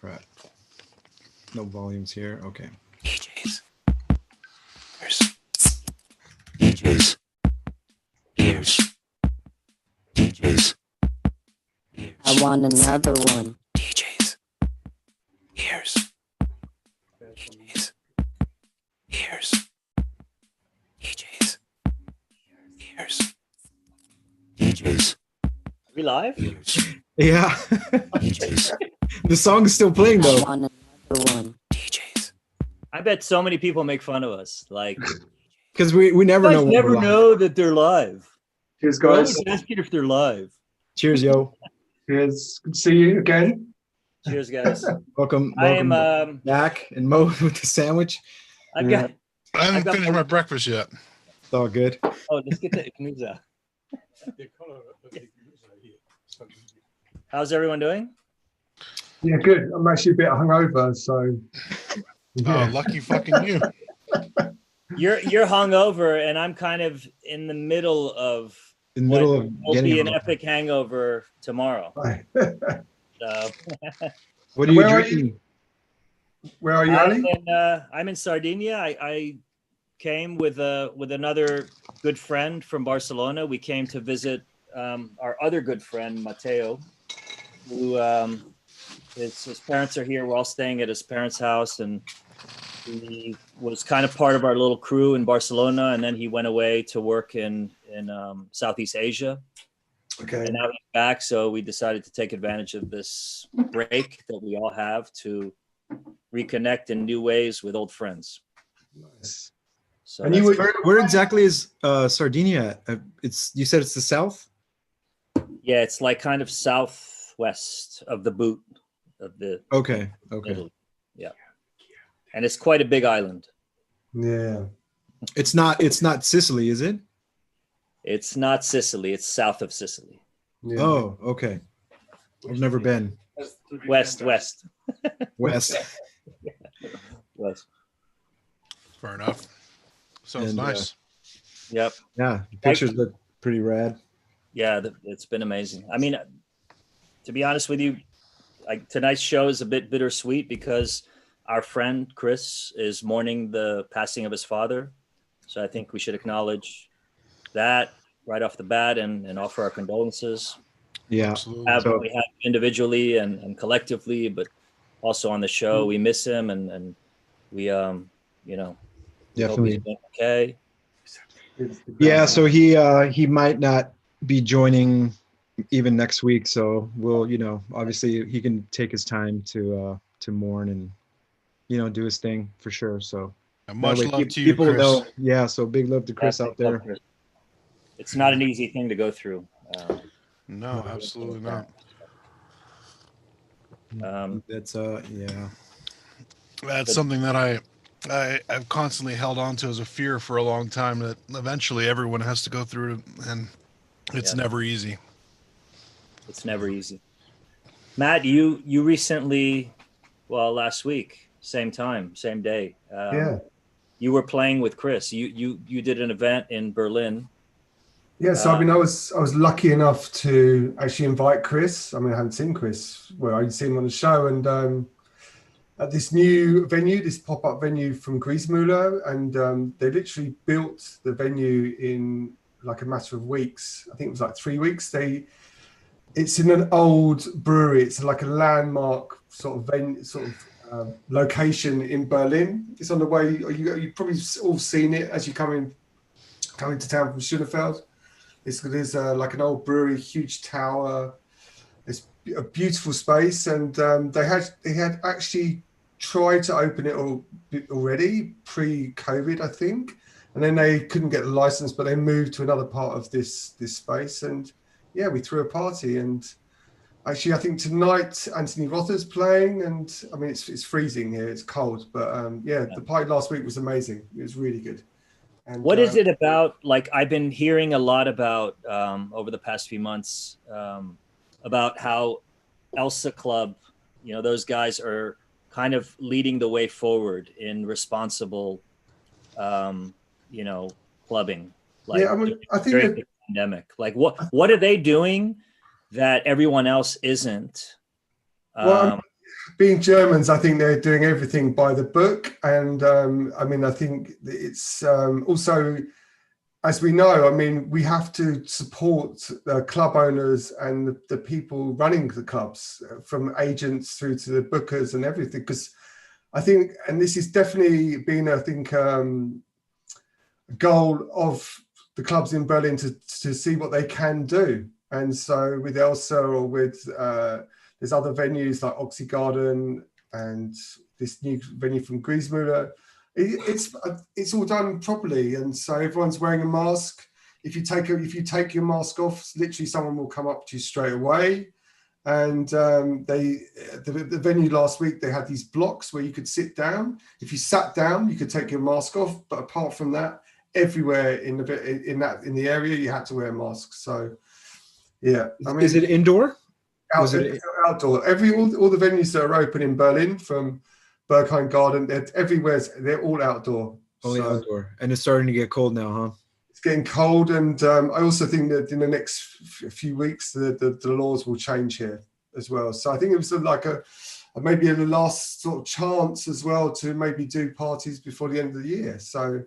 Crap. No volumes here. Okay. DJs. DJs. Beers. DJs. Beers. I want another one. DJs. Beers. DJs. Beers. DJs. Beers. DJs. Are we live? Beers. Yeah. DJs. The song is still playing I though. want another one. DJs. I bet so many people make fun of us. Like, Because we never you know. guys when never we're live. know that they're live. Cheers, They guys. always ask you if they're live. Cheers, yo. Cheers. Good to see you again. Cheers, guys. Welcome. I am. Welcome back. And Mo with the sandwich. I've got. I haven't got finished my breakfast yet. It's all good. Oh, let's get the Igloo out. How's everyone doing? Yeah, good. I'm actually a bit hungover, so. Oh, lucky fucking you. You're hungover, and I'm kind of in the middle of In the middle of will getting. be an epic hangover tomorrow. So What are you Where are drinking? Where are you, Ali? I'm in Sardinia. I came with another good friend from Barcelona. We came to visit our other good friend Matteo, who his parents are here. We're all staying at his parents' house, and he was kind of part of our little crew in Barcelona. And then he went away to work in Southeast Asia. Okay. And now he's back, so we decided to take advantage of this break that we all have to reconnect in new ways with old friends. Nice. So And that's- Where exactly is Sardinia at? It's you said it's the south? yeah, it's like kind of southwest of the boot of the Okay. Italy. Yeah, and it's quite a big island. Yeah. It's not Sicily, is it? It's not Sicily; it's south of Sicily, Yeah. Oh, okay. I've never been. west. West. West. Fair enough. Sounds And, nice. Yep. Yeah. The pictures look pretty rad. Yeah, it's been amazing. I mean, to be honest with you, tonight's show is a bit bittersweet because our friend Chris is mourning the passing of his father. So I think we should acknowledge that right off the bat and offer our condolences. Yeah. Absolutely. We have individually and collectively, but also on the show. We miss him and we hope Definitely. he's doing okay. Yeah, so he might not be joining even next week. So we'll, obviously he can take his time to mourn and, do his thing for sure. So And much that way love to you, people Chris. know. Yeah, so big love to Chris out there. It's not an easy thing to go through. No, absolutely not. That's yeah. That's something that I've constantly held on to as a fear for a long time, that eventually everyone has to go through it, and it's Yeah. never easy. It's never easy. Matt, you recently, last week, same time, same day. Yeah. You were playing with Chris. You did an event in Berlin. Yeah, so I was lucky enough to actually invite Chris. I mean, I haven't seen Chris. Well, I'd seen him on the show, and at this new venue, this pop-up venue from Griesmüller, and they literally built the venue in like a matter of weeks. I think it was like 3 weeks. It's in an old brewery. It's like a landmark sort of location in Berlin. It's on the way. You've probably all seen it as you come into town from Schönefeld. There's like an old brewery, huge tower. It's a beautiful space, and they had actually tried to open it already pre-COVID, I think, and then they couldn't get the license, but they moved to another part of this space, and yeah, we threw a party. And actually, I think tonight Anthony Rother's playing, and I mean it's freezing here, it's cold, but the party last week was amazing. It was really good. And What is it about? Like, I've been hearing a lot about over the past few months about how Elsa Club, those guys are kind of leading the way forward in responsible, clubbing. Like, Yeah, I mean, I think during that- the pandemic. Like, what are they doing that everyone else isn't? Well, being Germans, I think they're doing everything by the book. And I mean, I think it's also, as we know, I mean, we have to support the club owners and the people running the clubs, from agents through to the bookers and everything. Because I think, and this has definitely been, I think, a goal of the clubs in Berlin to see what they can do. And so with Elsa, or with there's other venues like Oxy Garden and this new venue from Griesmüller, it's all done properly, and so everyone's wearing a mask. If you take your mask off, literally someone will come up to you straight away. And the venue last week, they had these blocks where you could sit down. If you sat down, you could take your mask off, but apart from that, everywhere in the area you had to wear a mask. So yeah, I mean, is it indoor? Outdoor. All the venues that are open in Berlin, from Berghain Garden, they're all outdoor. Only outdoor. And it's starting to get cold now, huh? It's getting cold, and I also think that in the next few weeks the laws will change here as well. So I think it was like maybe a last sort of chance as well to maybe do parties before the end of the year. So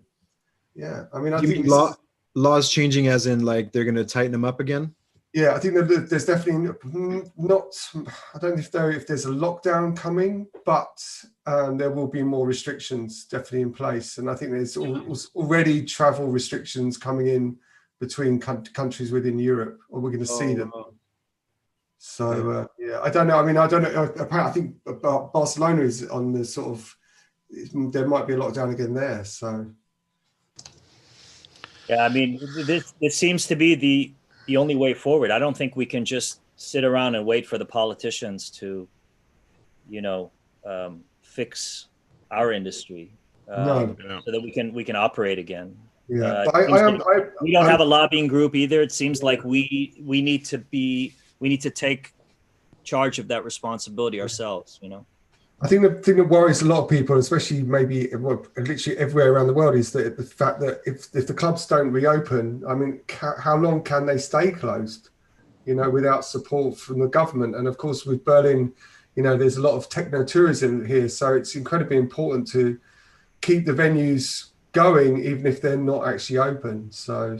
yeah, I mean, I think laws changing as in like they're going to tighten them up again. Yeah, I think that there's definitely not. I don't know if there's a lockdown coming, but there will be more restrictions definitely in place. And I think there's already travel restrictions coming in between countries within Europe, or we're going to see them. So yeah, I don't know. I mean, I don't know. Apparently, I think Barcelona is on the sort of. There might be a lockdown again there. So. Yeah, I mean, this seems to be the only way forward. I don't think we can just sit around and wait for the politicians to, fix our industry so that we can operate again. Yeah, we don't have a lobbying group either. It seems like we need to take charge of that responsibility ourselves. I think the thing that worries a lot of people, especially maybe literally everywhere around the world, is that the fact that if the clubs don't reopen, I mean, how long can they stay closed, without support from the government? And of course, with Berlin, there's a lot of techno tourism here, so it's incredibly important to keep the venues going, even if they're not actually open. So,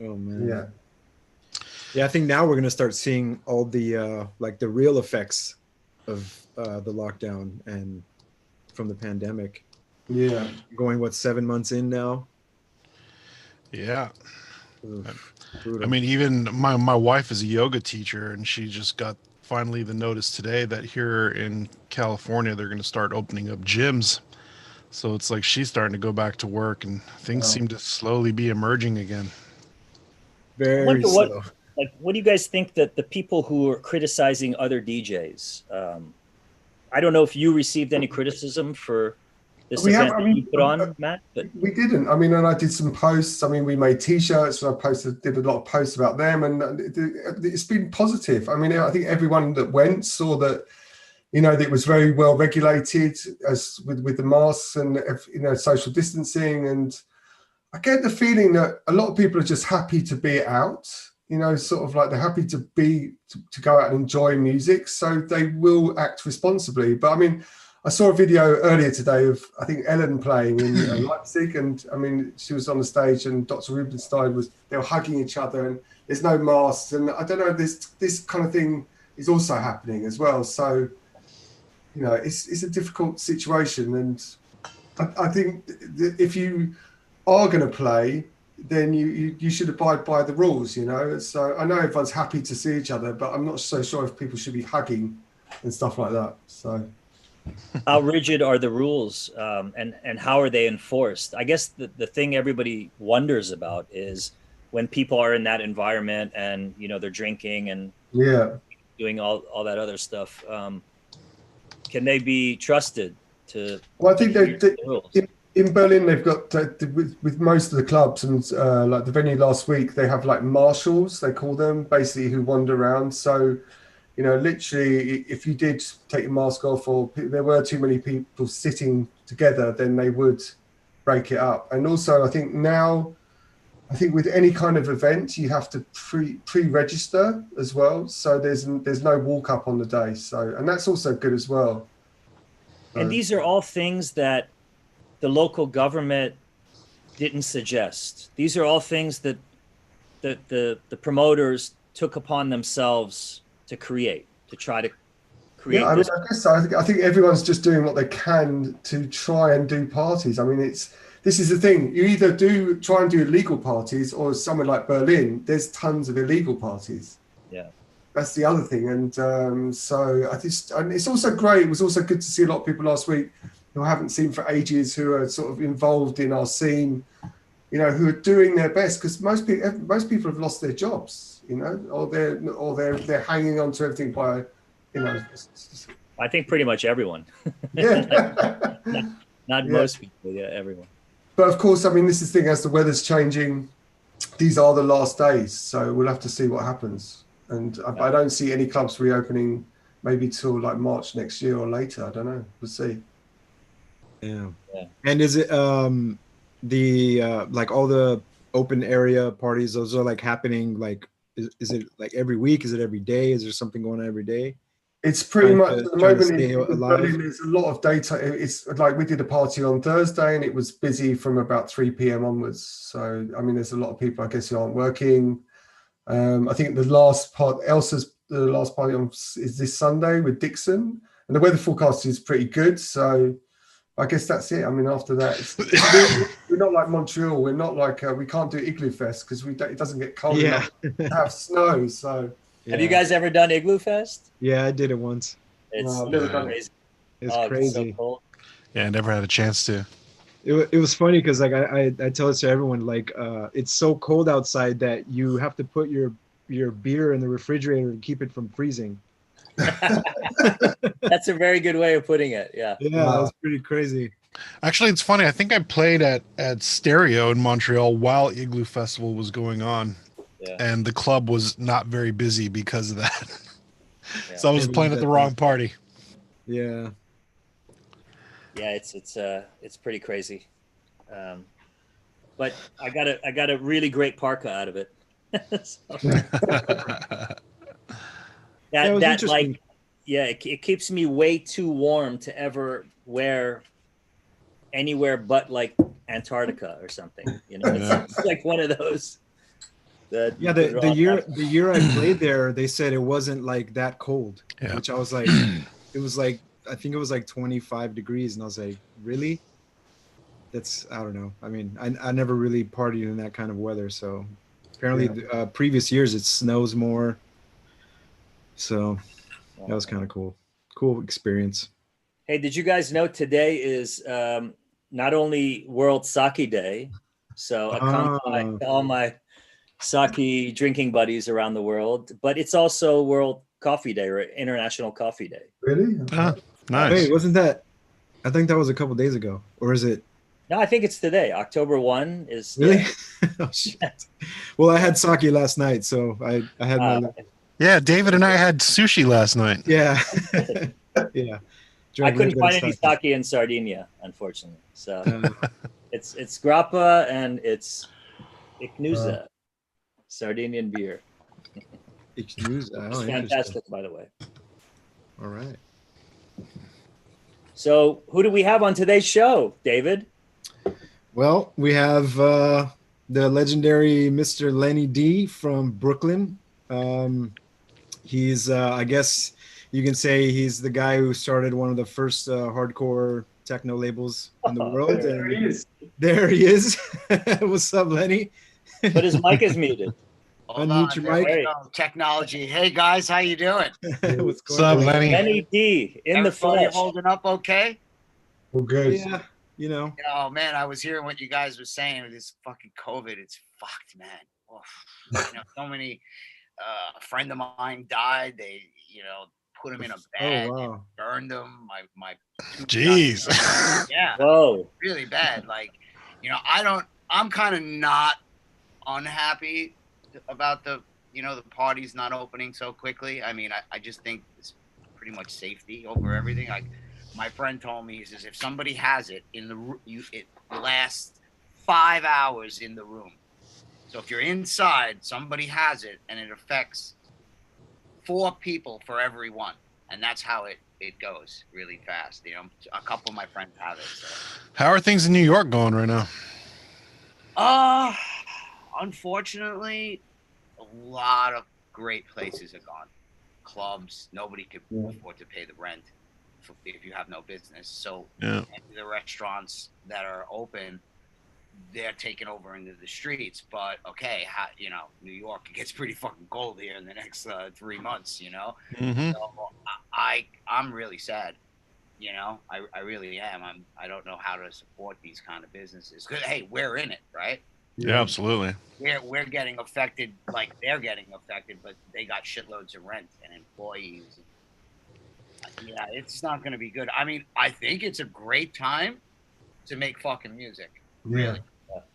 oh man, yeah, I think now we're going to start seeing all the the real effects of the lockdown and from the pandemic. Yeah, going 7 months in now. Yeah. I mean, even my wife is a yoga teacher, and she just got finally the notice today that here in California they're going to start opening up gyms. So it's like she's starting to go back to work, and things seem to slowly be emerging again. Very slow. What do you guys think that the people who are criticizing other DJs? I don't know if you received any criticism for this event that you put on, Matt. But we didn't. I mean, and I did some posts. I mean, we made T-shirts, and I did a lot of posts about them, and it's been positive. I mean, I think everyone that went saw that, that it was very well regulated, as with the masks and social distancing, and I get the feeling that a lot of people are just happy to be out. Sort of like they're happy to go out and enjoy music, so they will act responsibly. But I mean, I saw a video earlier today of, I think, Ellen playing in Leipzig, and I mean, she was on the stage, and Dr. Rubinstein they were hugging each other, and there's no masks, and I don't know, this kind of thing is also happening as well. So, it's a difficult situation, and I think if you are going to play, then you should abide by the rules, So I know everyone's happy to see each other, but I'm not so sure if people should be hugging and stuff like that. So, how rigid are the rules, and how are they enforced? I guess the thing everybody wonders about is when people are in that environment and they're drinking and doing all that other stuff. Can they be trusted to? Well, I think the rules? In Berlin, they've got with most of the clubs, and like the venue last week, they have like marshals, they call them, basically, who wander around. So, literally, if you did take your mask off, or there were too many people sitting together, then they would break it up. And also, I think now, I think with any kind of event, you have to pre-register as well. So there's no walk up on the day. So, and that's also good as well. And these are all things that the local government didn't suggest. These are all things that the promoters took upon themselves to create, to try to create. Yeah, I mean, this. I guess I think everyone's just doing what they can to try and do parties. I mean, this is the thing. You either try and do illegal parties, or somewhere like Berlin, there's tons of illegal parties. Yeah. That's the other thing. And so and it's also great. It was also good to see a lot of people last week who I haven't seen for ages, who are sort of involved in our scene, you know, who are doing their best, because most people have lost their jobs, you know, or they're hanging on to everything by, you know. I think pretty much everyone. Yeah. Not most people, yeah, everyone. But of course, I mean, this is the thing, as the weather's changing, these are the last days, so we'll have to see what happens. And I don't see any clubs reopening maybe till like March next year or later. I don't know. We'll see. Yeah. And is it like all the open area parties? Those are like happening like is it like every week? Is it every day? Is there something going on every day? It's pretty much at the moment in Berlin, there's a lot of data. It's like we did a party on Thursday and it was busy from about 3 p.m. onwards. So I mean, there's a lot of people, I guess, who aren't working. I think the last party is this Sunday with Dixon, and the weather forecast is pretty good. So I guess that's it. I mean, after that, we're not like Montreal. We're not like we can't do Igloo Fest because it doesn't get cold enough to have snow. So have you guys ever done Igloo Fest? Yeah, I did it once. It's crazy. It's crazy. So cold. Yeah, I never had a chance to. It was funny because like I tell it to everyone, like it's so cold outside that you have to put your beer in the refrigerator to keep it from freezing. That's a very good way of putting it. Yeah. Yeah, that was pretty crazy. Actually, it's funny. I think I played at Stereo in Montreal while Igloo Festival was going on. Yeah. And the club was not very busy because of that. Yeah. So I was playing at the wrong party. Yeah. Yeah, it's pretty crazy. But I got a really great parka out of it. That like, yeah, it keeps me way too warm to ever wear anywhere but like Antarctica or something. You know, it's like one of those. The year I played there, they said it wasn't like that cold, which I was like, it was like, I think it was like 25 degrees, and I was like, really? That's, I don't know. I mean, I never really partied in that kind of weather, so apparently previous years it snows more. So that was kind of cool. Cool experience. Hey, did you guys know today is not only World Sake Day, so I come to all my sake drinking buddies around the world, but it's also World Coffee Day or International Coffee Day. Really? Nice. Wait, wasn't that? I think that was a couple days ago, or is it? No, I think it's today. October 1 is. Really? Oh, shit. Well, I had sake last night, so I had my. Yeah, David and I had sushi last night. Yeah. Yeah. I couldn't find any sake in Sardinia, unfortunately. So it's grappa and it's Iknusa, Sardinian beer. Iknusa. It's fantastic, by the way. All right. So who do we have on today's show, David? Well, we have the legendary Mr. Lenny D from Brooklyn. He's, I guess you can say he's the guy who started one of the first hardcore techno labels in the world. There he is. There he is. What's up, Lenny? But his mic is muted. Unmute your mic. Hey. Technology. Hey guys, how you doing? What's up, Lenny? Lenny D in the flesh. Holding up okay? Well, good. Yeah, you know. Oh man, I was hearing what you guys were saying with this fucking COVID. It's fucked, man. Oof. You know, so many. A friend of mine died. They, put him in a bag, and burned him. My Jeez. Yeah. Whoa. Really bad. Like, I'm kind of not unhappy about the parties not opening so quickly. I mean, I just think it's pretty much safety over everything. Like my friend told me, he says, if somebody has it in it lasts 5 hours in the room. So if you're inside, somebody has it, and it affects 4 people for every one, and that's how it goes really fast. You know, a couple of my friends have it. So. How are things in New York going right now? Unfortunately, a lot of great places are gone. Clubs, nobody could afford to pay the rent if you have no business. So Yeah. the restaurants that are open, they're taking over into the streets. But okay, you know, New York, it gets pretty fucking cold here in the next 3 months. You know, so I'm really sad. You know, I really am. I don't know how to support these kind of businesses. 'Cause, hey, we're in it, right? Yeah, absolutely. We're getting affected like they're getting affected, but they got shitloads of rent and employees. Yeah, it's not going to be good. I mean, I think it's a great time to make fucking music. Really,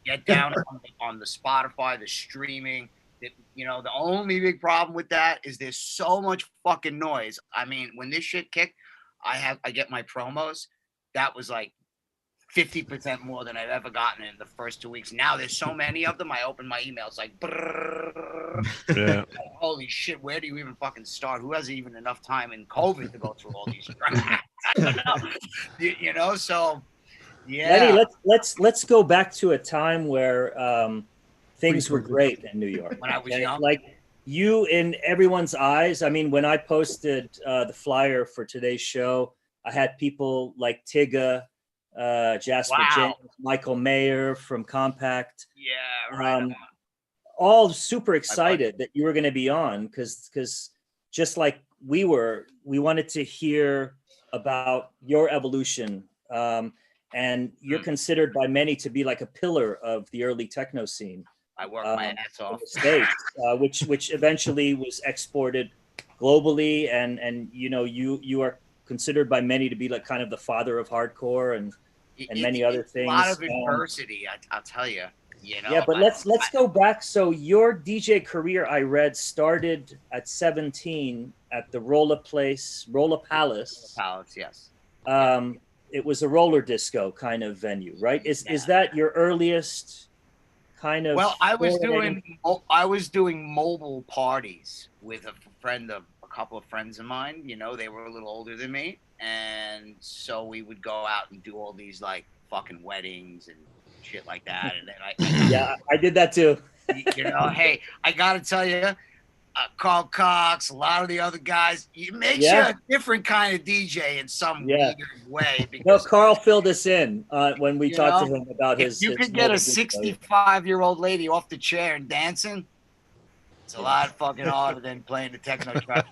get down on the Spotify, the streaming. You know, the only big problem with that is there's so much fucking noise. I mean, when this shit kicked, I get my promos. That was like 50% more than I've ever gotten in the first 2 weeks. Now there's so many of them. I open my emails like, yeah. Holy shit, where do you even fucking start? Who has even enough time in COVID to go through all these tracks? I don't know. You know, so yeah. Lenny, let's go back to a time where things were great in New York. When I was young. Like you in everyone's eyes. I mean, when I posted the flyer for today's show, I had people like Tigga, Jasper James, Michael Mayer from Compact. Yeah, right. All super excited that you were going to be on because just like we wanted to hear about your evolution. And you're considered by many to be like a pillar of the early techno scene. I work my ass off. In the States, which eventually was exported globally, and you know you are considered by many to be like kind of the father of hardcore and many other things. A lot of adversity, I'll tell you. You know. Yeah, but let's go back. So your DJ career, I read, started at 17 at the Rolla Palace. Palace, yes. It was a roller disco kind of venue, right? Is that your earliest kind of? Well, I was doing mobile parties with a couple of friends of mine. You know, they were a little older than me, and so we would go out and do all these like fucking weddings and shit like that. And then I did that too. You know, hey, I gotta tell you, Carl Cox, a lot of the other guys, it makes you a different kind of DJ in some weird way. Because, Carl filled us in when we talked to him about his. You could get a 65-year-old lady off the chair and dancing. It's a lot fucking harder than playing the techno track.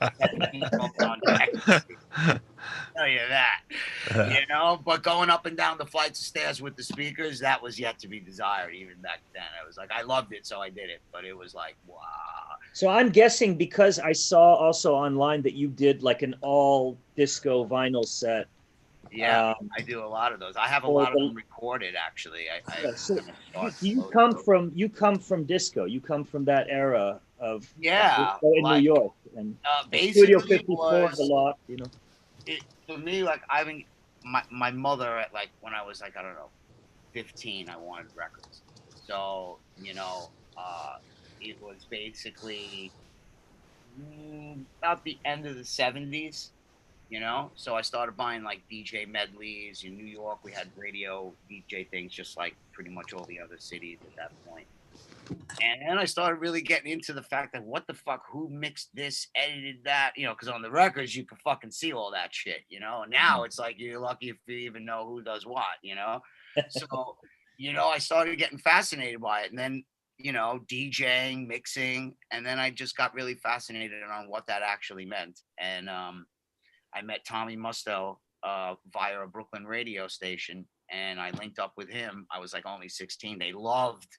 Tell you that, you know. But going up and down the flights of stairs with the speakers, that was yet to be desired. Even back then, I was like, I loved it, so I did it. But it was like, wow. So I'm guessing because I saw also online that you did like an all disco vinyl set. Yeah, I do a lot of those. I have a lot of them recorded, actually. You come from disco. You come from that era of disco in New York, and Studio 54 a lot. You know, for me, like my mother at like when I was like, I don't know, 15, I wanted records. So you know, it was basically about the end of the 70s. You know, so I started buying like DJ medleys in New York. We had radio DJ things, just like pretty much all the other cities at that point. And then I started really getting into the fact that what the fuck, who mixed this, edited that, you know, because on the records you can fucking see all that shit, you know. And now it's like you're lucky if you even know who does what, you know. So, you know, I started getting fascinated by it, and then you know, DJing, mixing, and then I just got really fascinated on what that actually meant, and I met Tommy Musto via a Brooklyn radio station, and I linked up with him. I was like only 16. They loved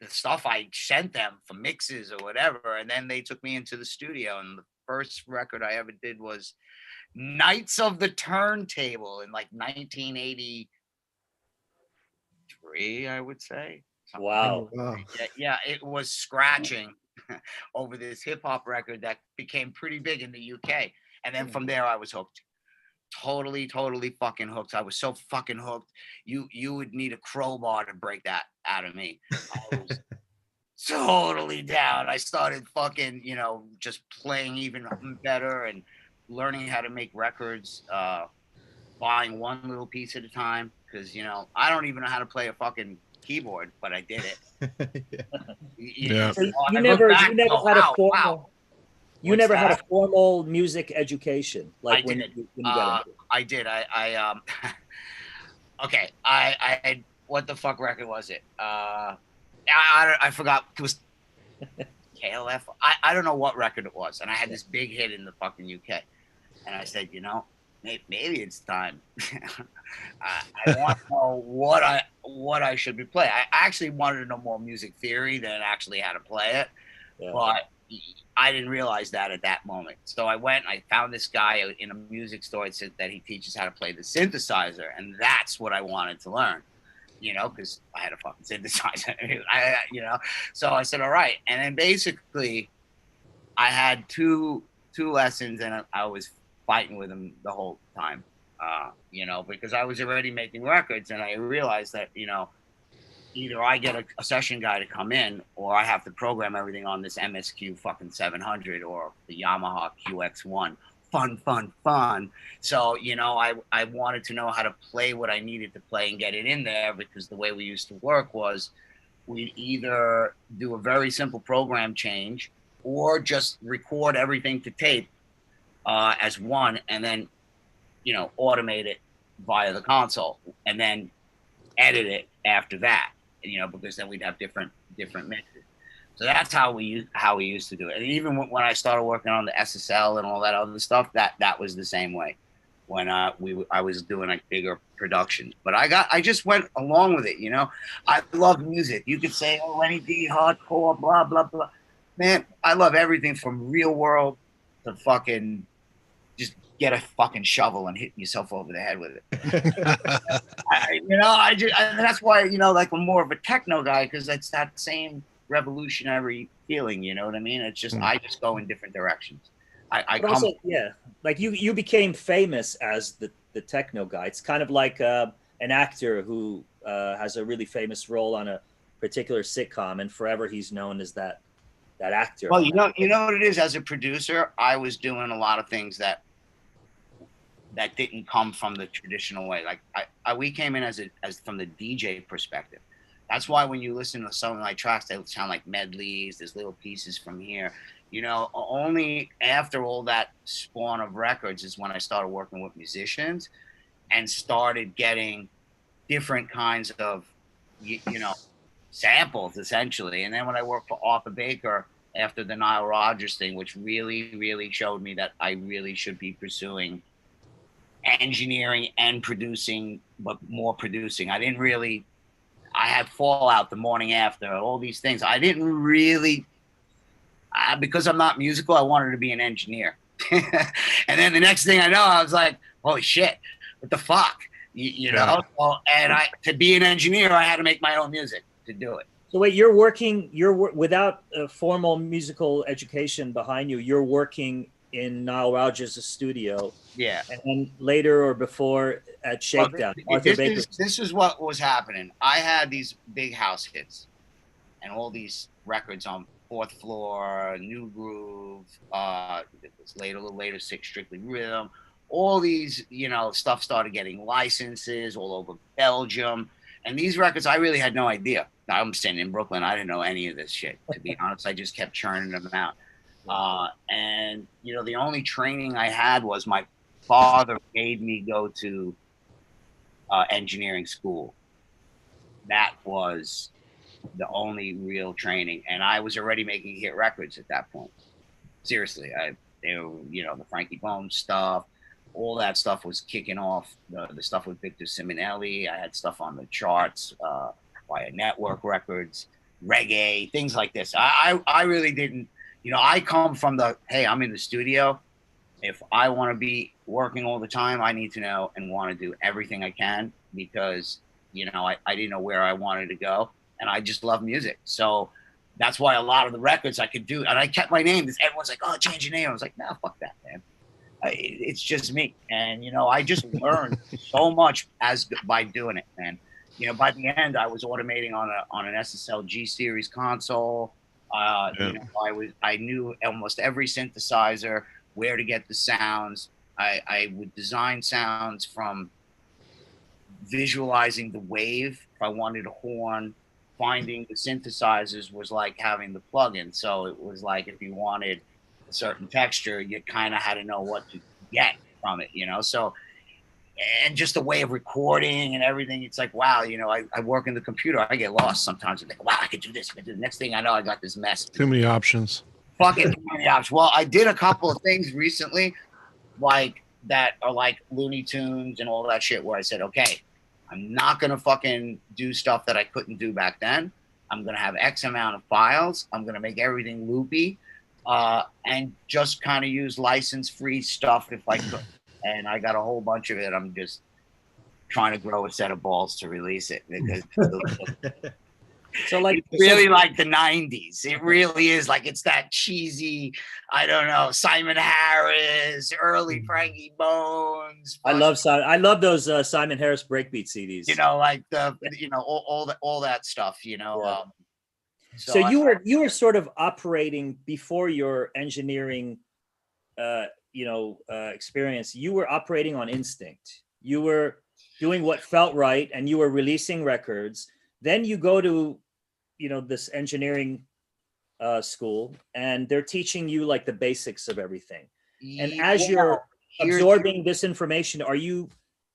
the stuff I sent them for mixes or whatever, and then they took me into the studio, and the first record I ever did was Knights of the Turntable in like 1983, I would say. Wow. Yeah, it was scratching over this hip hop record that became pretty big in the UK. And then from there, I was hooked. Totally fucking hooked. I was so fucking hooked. You would need a crowbar to break that out of me. I was totally down. I started fucking, just playing even better and learning how to make records, buying one little piece at a time. Because, I don't even know how to play a fucking keyboard, but I did it. Yeah. So I you look never, back you and never go, had a wow, formal, wow. you What's never had a that? formal music education, like I when did. you got into it. I did. Okay. I what the fuck record was it? I forgot. It was KLF. I don't know what record it was, and I had this big hit in the fucking UK, and I said, maybe it's time. I want to know what I should be playing. I actually wanted to know more music theory than actually how to play it, Yeah. but I didn't realize that at that moment. So I went and I found this guy in a music store. It said that he teaches how to play the synthesizer, and that's what I wanted to learn. Because I had a fucking synthesizer. So I said, all right. And then basically, I had two lessons, and I was fighting with him the whole time. Because I was already making records, and I realized that either I get a session guy to come in, or I have to program everything on this MSQ fucking 700 or the Yamaha QX1. Fun. So, I wanted to know how to play what I needed to play and get it in there, because the way we used to work was we'd either do a very simple program change or just record everything to tape as one, and then, automate it via the console, and then edit it after that, because then we'd have different mixes. So that's how we used to do it. And even when I started working on the SSL and all that other stuff, that was the same way. When I was doing like bigger productions, but I just went along with it. I love music. You could say, oh, Lenny D, hardcore, blah blah blah. Man, I love everything from real world to fucking just get a fucking shovel and hit yourself over the head with it. And that's why like I'm more of a techno guy, because it's that same revolutionary feeling. You know what I mean? It's just I just go in different directions. But also, yeah, like you became famous as the techno guy. It's kind of like an actor who has a really famous role on a particular sitcom, and forever he's known as that actor. Well, you know what it is. As a producer, I was doing a lot of things that didn't come from the traditional way. Like we came in as from the DJ perspective. That's why when you listen to some of my tracks, they sound like medleys. There's little pieces from here. Only after all that spawn of records is when I started working with musicians and started getting different kinds of, samples essentially. And then when I worked for Arthur Baker after the Nile Rodgers thing, which really, really showed me that I really should be pursuing engineering and producing, but more producing. I had Fallout the morning after, all these things. I didn't really, because I'm not musical, I wanted to be an engineer. And then the next thing I know, I was like, holy shit, what the fuck? Yeah. Well, and to be an engineer, I had to make my own music to do it. So wait, you're without a formal musical education behind you, you're working in Nile Rodgers' studio. Yeah. And then later or before at Shakedown. This is what was happening. I had these big house hits and all these records on Fourth Floor, New Groove, a little later, Six Strictly Rhythm. All these, stuff started getting licenses all over Belgium. And these records, I really had no idea. I'm sitting in Brooklyn. I didn't know any of this shit, to be honest. I just kept churning them out. And, the only training I had was my father made me go to engineering school. That was the only real training. And I was already making hit records at that point. Seriously. They were, the Frankie Bones stuff, all that stuff was kicking off. The stuff with Victor Simonelli. I had stuff on the charts via network records, reggae, things like this. I really didn't, I come from hey, I'm in the studio. If I want to be working all the time, I need to know and want to do everything I can, because, I didn't know where I wanted to go, and I just love music. So that's why a lot of the records I could do, and I kept my name. Everyone's like, oh, change your name. I was like, nah, fuck that, man. It's just me. And, I just learned so much by doing it, man. you know, by the end, I was automating on an SSL G series console. You know, I knew almost every synthesizer, where to get the sounds. I would design sounds from visualizing the wave. If I wanted a horn, finding the synthesizers was like having the plugin. So it was like if you wanted a certain texture, you kind of had to know what to get from it, you know? So, and just the way of recording and everything, it's like, wow, you know, I work in the computer. I get lost sometimes. I think, wow, I could do this. I could do the next thing I know, I got this mess. Too many options. Fucking too many options. Well, I did a couple of things recently, like that are like Looney Tunes and all that shit, where I said, okay, I'm not going to fucking do stuff that I couldn't do back then. I'm going to have X amount of files. I'm going to make everything loopy and just kind of use license-free stuff if I could. And I got a whole bunch of it. I'm just trying to grow a set of balls to release it because So like it's really like the 90s. It really is like, it's that cheesy, I don't know, Simon Harris, early Frankie Bones. I love those Simon Harris breakbeat CDs. You know, like the, you know, all that stuff, you know. Yeah. So you were sort of operating before your engineering experience. You were operating on instinct. You were doing what felt right and you were releasing records. Then you go to, you know, this engineering school and they're teaching you like the basics of everything. And as you're absorbing this information, are you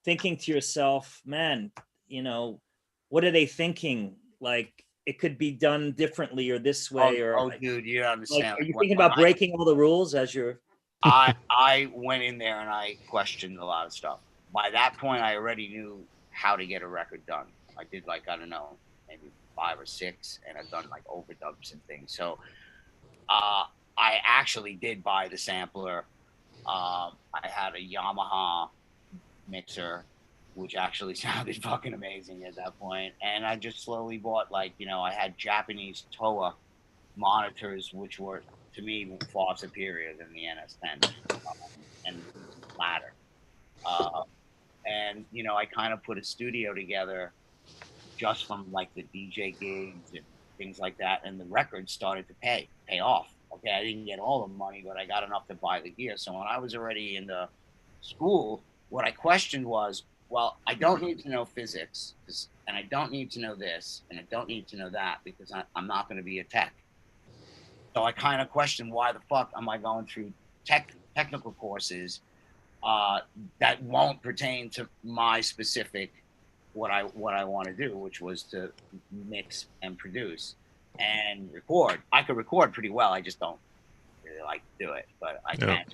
thinking to yourself, man, you know, what are they thinking? Like it could be done differently or this way dude, you don't understand. Like, are you thinking about breaking all the rules as you're I went in there and I questioned a lot of stuff. By that point, I already knew how to get a record done. I did like, I don't know, maybe 5 or 6, and I've done like overdubs and things. So I actually did buy the sampler. I had a Yamaha mixer, which actually sounded fucking amazing at that point. And I just slowly bought, like, you know, I had Japanese Toa monitors, which were, to me, far superior than the NS10 and ladder. And, you know, I kind of put a studio together just from like the DJ gigs and things like that. And the records started to pay off. Okay, I didn't get all the money, but I got enough to buy the gear. So when I was already in the school, what I questioned was, well, I don't need to know physics, and I don't need to know this, and I don't need to know that, because I'm not going to be a tech. So I kind of questioned, why the fuck am I going through technical courses that won't pertain to my specific what I want to do, which was to mix and produce and record. I could record pretty well. I just don't really like to do it, but I can.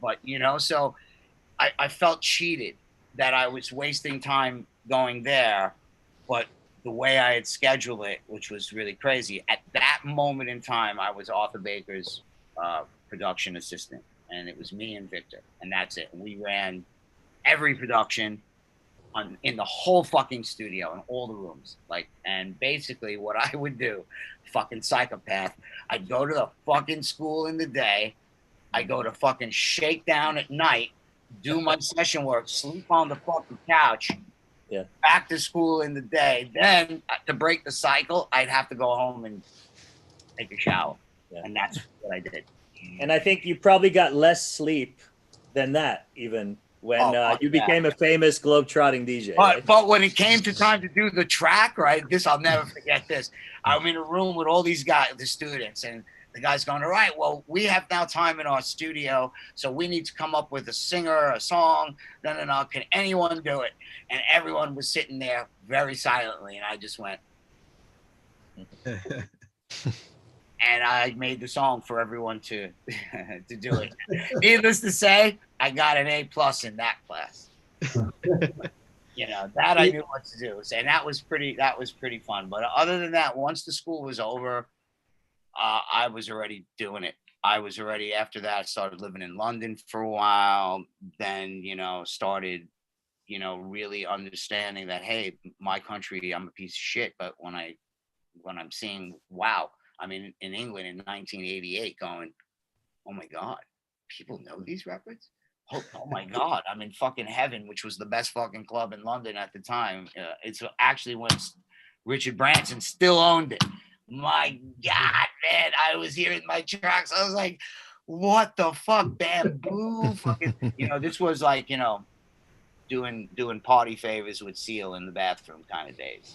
But you know, so I felt cheated that I was wasting time going there, but the way I had scheduled it, which was really crazy, at that moment in time, I was Arthur Baker's production assistant, and it was me and Victor, and that's it. We ran every production in the whole fucking studio, in all the rooms. Like, and basically what I would do, fucking psychopath, I'd go to the fucking school in the day, I go to fucking Shakedown at night, do my session work, sleep on the fucking couch, back to school in the day. Then to break the cycle, I'd have to go home and take a shower. And that's what I did. And I think you probably got less sleep than that, even when you became a famous globetrotting DJ. But when it came to time to do the track, right, I'll never forget this. I'm in a room with all these guys, the students, and the guy's going, all right, well, we have now time in our studio, so we need to come up with a singer, a song. No, can anyone do it? And everyone was sitting there very silently, and I just went. And I made the song for everyone to do it. Needless to say, I got an A+ in that class. You know, that I knew what to do. And that was pretty fun. But other than that, once the school was over, I was already doing it. I was already, after that, started living in London for a while. Then, you know, started, you know, really understanding that, hey, my country, I'm a piece of shit. But when I'm seeing, wow, I mean, in England in 1988 going, oh my God, people know these records? oh my God, I'm in fucking heaven, which was the best fucking club in London at the time. It's actually when Richard Branson still owned it. My God, man, I was hearing my tracks. I was like, what the fuck, Bamboo? Fucking, this was like, doing party favors with Seal in the bathroom kind of days.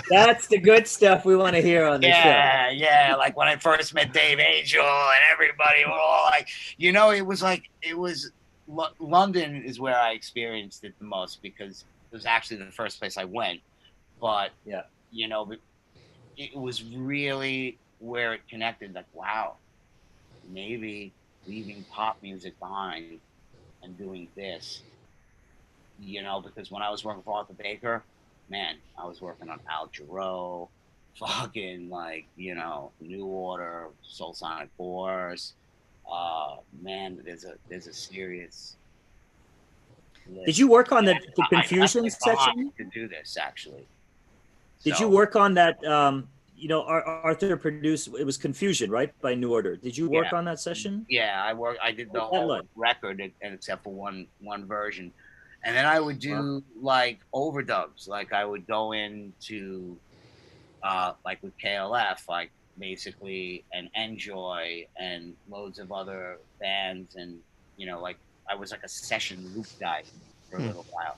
That's the good stuff we want to hear on the show. Yeah. Like when I first met Dave Angel and everybody were all like, it was London is where I experienced it the most because it was actually the first place I went. But yeah, it was really where it connected. Like, wow, maybe leaving pop music behind and doing this, because when I was working for Arthur Baker, man, I was working on Al Jarreau, fucking like, New Order, Soul Sonic Force. Man, there's a serious list. Did you work on the Confusion section? To do this, actually. Did you work on that? Arthur produced, it was Confusion, right? By New Order. Did you work on that session? Yeah, I did the whole record, and except for one version. And then I would do like overdubs. Like I would go into like with KLF, like basically and Enjoy and loads of other bands, and like I was like a session loop guy for a little while.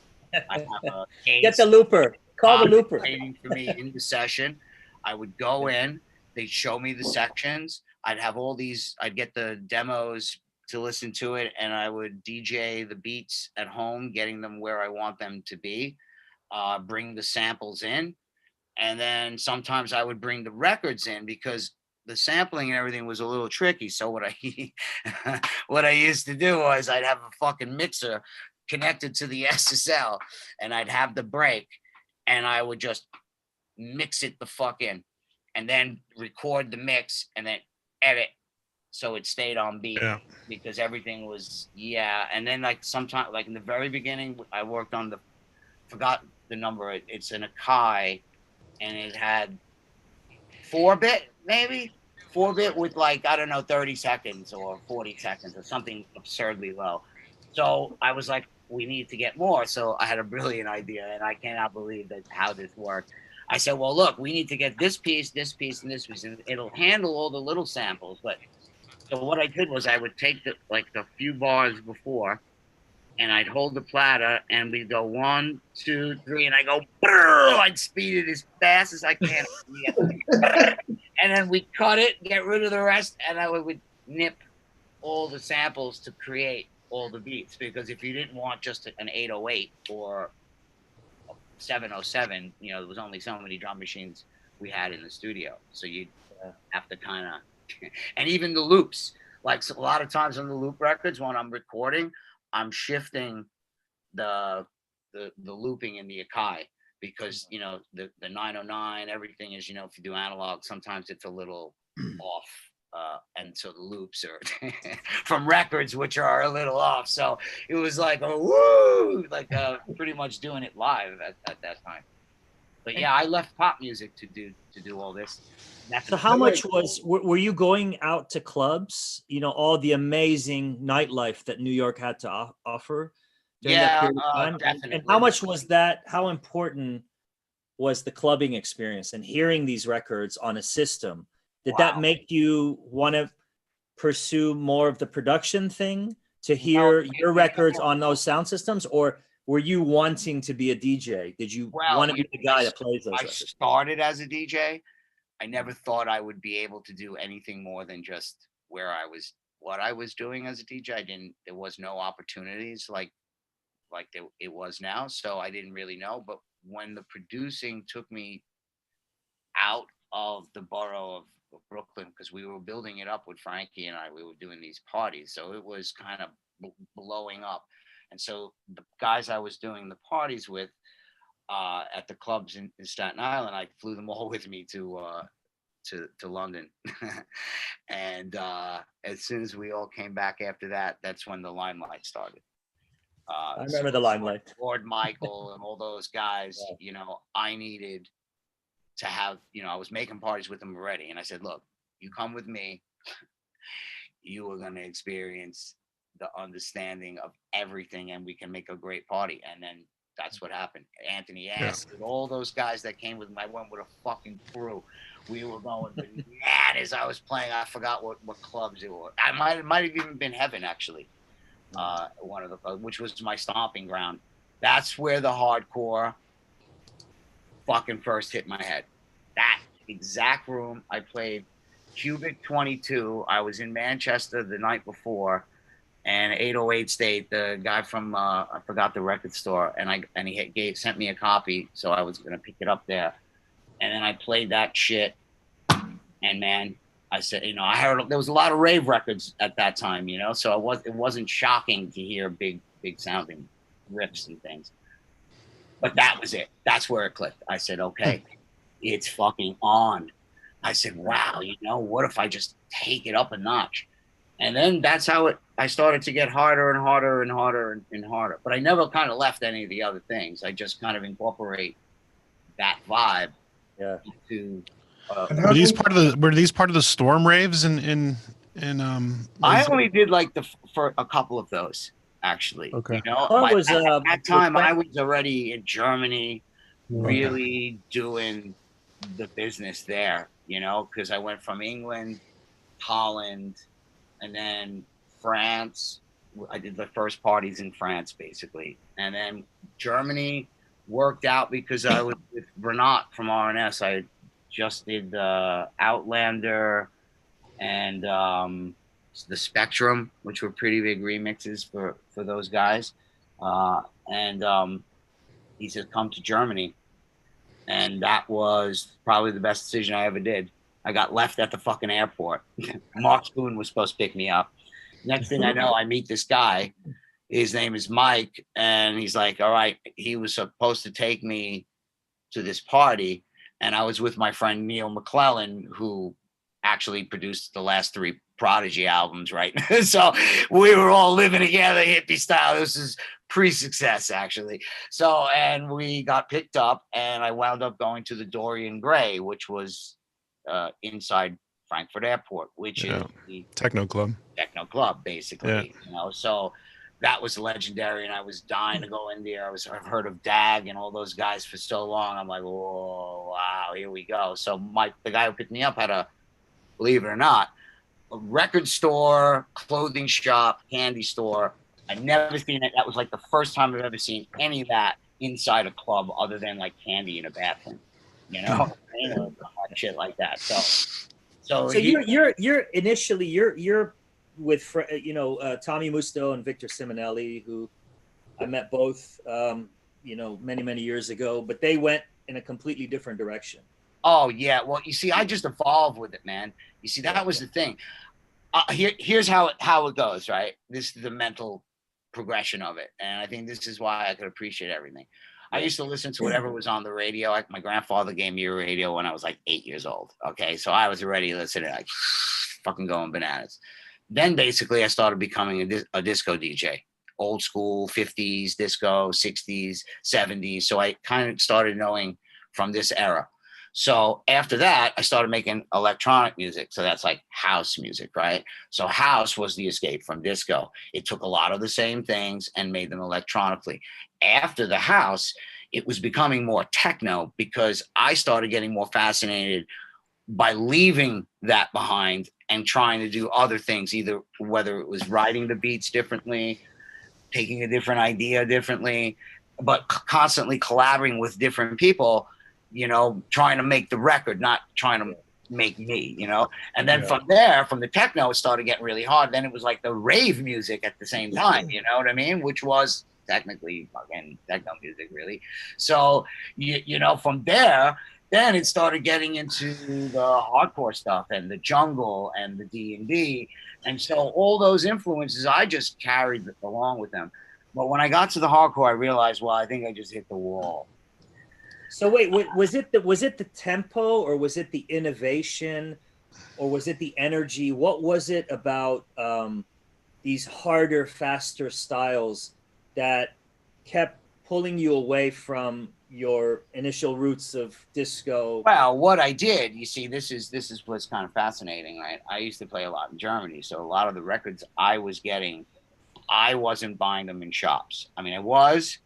I have a Get the looper. Call the looper. Waiting for me in the session. I would go in. They'd show me the sections. I'd have I'd get the demos to listen to it, and I would DJ the beats at home, getting them where I want them to be, bring the samples in, and then sometimes I would bring the records in because the sampling and everything was a little tricky. So what I used to do was I'd have a fucking mixer connected to the SSL, and I'd have the break, and I would just mix it the fuck in, and then record the mix, and then edit so it stayed on beat. Because everything was and then like sometime like in the very beginning I worked on forgot the number, it's an Akai, and it had 4-bit with like, I don't know, 30 seconds or 40 seconds or something absurdly low. So I was like, we need to get more. So I had a brilliant idea, and I cannot believe how this worked. I said, well, look, we need to get this piece, and this piece, and it'll handle all the little samples. But so what I did was I would take the few bars before, and I'd hold the platter, and we'd go 1, 2, 3, and I go, I'd speed it as fast as I can. And then we cut it, get rid of the rest, and I would nip all the samples to create all the beats. Because if you didn't want just an 808 or 707, there was only so many drum machines we had in the studio. So you'd have to kind of, and even the loops, like a lot of times on the loop records, when I'm recording, I'm shifting the looping in the Akai, because the 909, everything is, if you do analog, sometimes it's a little off, and so the loops are from records which are a little off. So it was like pretty much doing it live at that time. But yeah, I left pop music to do all this. So how much were you going out to clubs? All the amazing nightlife that New York had to offer during that period of time? Definitely. And how much was that? How important was the clubbing experience and hearing these records on a system? Did that make you want to pursue more of the production thing, to hear your records on those sound systems, or were you wanting to be a DJ? Did you want to be the guy that plays those records? I started as a DJ. I never thought I would be able to do anything more than just what I was doing as a DJ. There was no opportunities like it was now. So I didn't really know. But when the producing took me out of the borough of Brooklyn, because we were building it up with Frankie and we were doing these parties. So it was kind of blowing up. And so the guys I was doing the parties with, at the clubs in Staten Island, I flew them all with me to London. And as soon as we all came back after that, that's when the Limelight started. I remember the Limelight. Lord Michael and all those guys, I needed to have, I was making parties with them already. And I said, look, you come with me, you are going to experience the understanding of everything, and we can make a great party. And then that's what happened. Anthony asked all those guys that came with me. I went with a fucking crew. We were going bananas. I was playing. I forgot what clubs it were. I might have even been Heaven, actually. One of the which was my stomping ground. That's where the hardcore fucking first hit my head. That exact room. I played Cubic 22. I was in Manchester the night before, and 808 State, the guy from I forgot the record store, and he sent me a copy, so I was gonna pick it up there, and then I played that shit, and man, I said, I heard there was a lot of rave records at that time, so it wasn't shocking to hear big sounding riffs and things, but that was it. That's where it clicked. I said, okay, it's fucking on. I said, wow, what if I just take it up a notch? And then that's how I started to get harder and harder and harder and harder. But I never kind of left any of the other things. I just kind of incorporate that vibe into. Were these part of the Storm raves in I only did like for a couple of those, actually. Okay. At that time I was already in Germany, really doing the business there, because I went from England, Holland, and then France. I did the first parties in France, basically. And then Germany worked out because I was with Renat from RNS. I just did Outlander and the Spectrum, which were pretty big remixes for those guys. He said, come to Germany. And that was probably the best decision I ever did. I got left at the fucking airport. Mark Spoon was supposed to pick me up. Next thing I know, I meet this guy. His name is Mike. And he's like, all right, he was supposed to take me to this party. And I was with my friend Neil McClellan, who actually produced the last 3 Prodigy albums, right? So we were all living together, hippie style. This is pre-Success, actually. So, and we got picked up, and I wound up going to the Dorian Gray, which was inside Frankfurt Airport, which is the techno club, basically. So that was legendary, and I was dying to go in there. I've heard of Dag and all those guys for so long. I'm like, whoa, wow, here we go. So the guy who picked me up had a, believe it or not, a record store, clothing shop, candy store. I've never seen it. That was like the first time I've ever seen any of that inside a club, other than like candy in a bathroom, shit like that. So you're initially you're with Tommy Musto and Victor Simonelli, who I met both many years ago, but they went in a completely different direction. Oh yeah, well you see, I just evolved with it, man. You see, that was the thing. Here's how it goes, right? This is the mental progression of it, and I think this is why I could appreciate everything. I used to listen to whatever was on the radio. Like my grandfather gave me a radio when I was like 8 years old. Okay, so I was already listening, like fucking going bananas. Then basically I started becoming a disco DJ, old school 50s disco, 60s, 70s. So I kind of started knowing from this era. So after that, I started making electronic music. So that's like house music, right? So house was the escape from disco. It took a lot of the same things and made them electronically. After the house, it was becoming more techno because I started getting more fascinated by leaving that behind and trying to do other things, either whether it was writing the beats differently, taking a different idea differently, but constantly collaborating with different people, trying to make the record, not trying to make me, and then from there, from the techno, it started getting really hard. Then it was like the rave music at the same time, you know what I mean? Which was technically fucking techno music, really. So, from there, then it started getting into the hardcore stuff and the jungle and the D&D. And so all those influences, I just carried along with them. But when I got to the hardcore, I realized, well, I think I just hit the wall. So wait, was it the tempo, or was it the innovation, or was it the energy? What was it about these harder, faster styles that kept pulling you away from your initial roots of disco? Well, what I did, you see, this is what's kind of fascinating, right? I used to play a lot in Germany, so a lot of the records I was getting I wasn't buying them in shops. I mean, I was,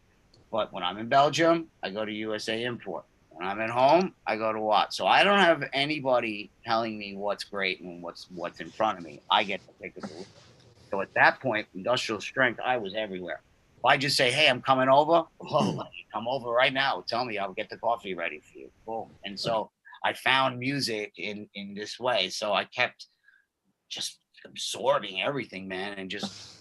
but when I'm in Belgium, I go to USA Import. When I'm at home, I go to Watt. So I don't have anybody telling me what's great and what's in front of me. I get to pick it. So at that point, industrial strength, I was everywhere. If I just say, hey, I'm coming over, oh, come over right now. Tell me, I'll get the coffee ready for you. Boom. And so I found music in this way. So I kept just absorbing everything, man, and just,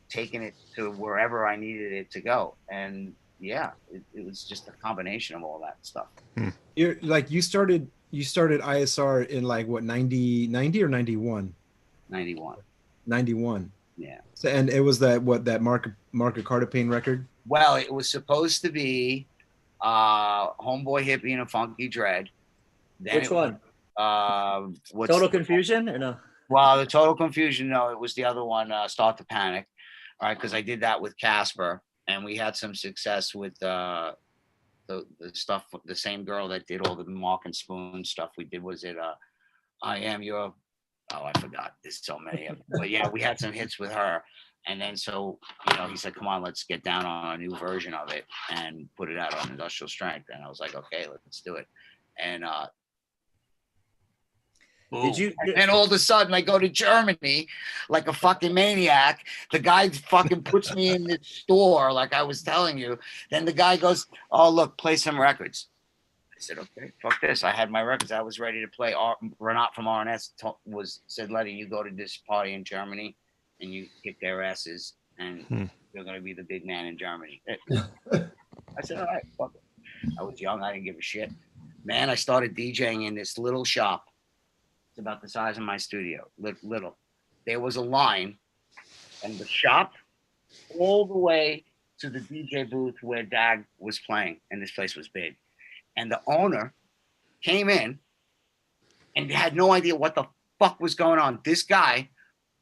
taking it to wherever I needed it to go. And yeah, it was just a combination of all that stuff. You're like, you started ISR in like what, 90 or 91? 91. 91. Yeah. So, and it was that Market Carter Payne record? Well, it was supposed to be Homeboy Hippie and a Funky Dread. Then Which one? Total Confusion or no? Well, the Total Confusion, no, it was the other one, Start to Panic. All right, because I did that with Casper, and we had some success with the stuff. The same girl that did all the Mark and Spoon stuff we did, was it I Am Your, oh, I forgot, there's so many of them. But yeah, we had some hits with her. And then so, he said, come on, let's get down on a new version of it and put it out on Industrial Strength. And I was like, okay, let's do it. And and all of a sudden I go to Germany like a fucking maniac. The guy fucking puts me in this store like I was telling you. Then the guy goes, oh, look, play some records. I said, okay, fuck this. I had my records. I was ready to play. Renat from RNS said, Letty, you go to this party in Germany and you kick their asses and you're going to be the big man in Germany. I said, all right, fuck it. I was young. I didn't give a shit. Man, I started DJing in this little shop. It's about the size of my studio, little. There was a line from the shop all the way to the DJ booth where Dag was playing, and this place was big. And the owner came in and had no idea what the fuck was going on. This guy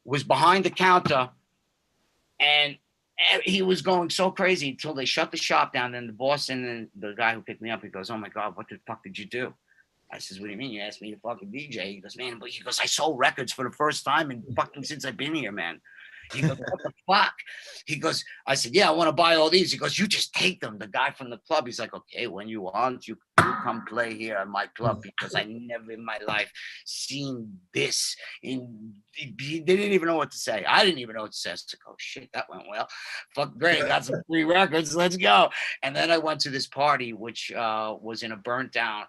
was behind the counter, and he was going so crazy until they shut the shop down. Then the boss and then the guy who picked me up, he goes, oh my God, what the fuck did you do? I says, what do you mean? You asked me to fucking DJ? He goes, man, but he goes, I sold records for the first time and fucking since I've been here, man. He goes, what the fuck? He goes, I said, yeah, I want to buy all these. He goes, you just take them. The guy from the club, he's like, okay, when you want, you come play here at my club, because I never in my life seen this. They didn't even know what to say. I didn't even know what to say. I said, oh shit, that went well. Fuck, great, got some free records. Let's go. And then I went to this party, which was in a burnt down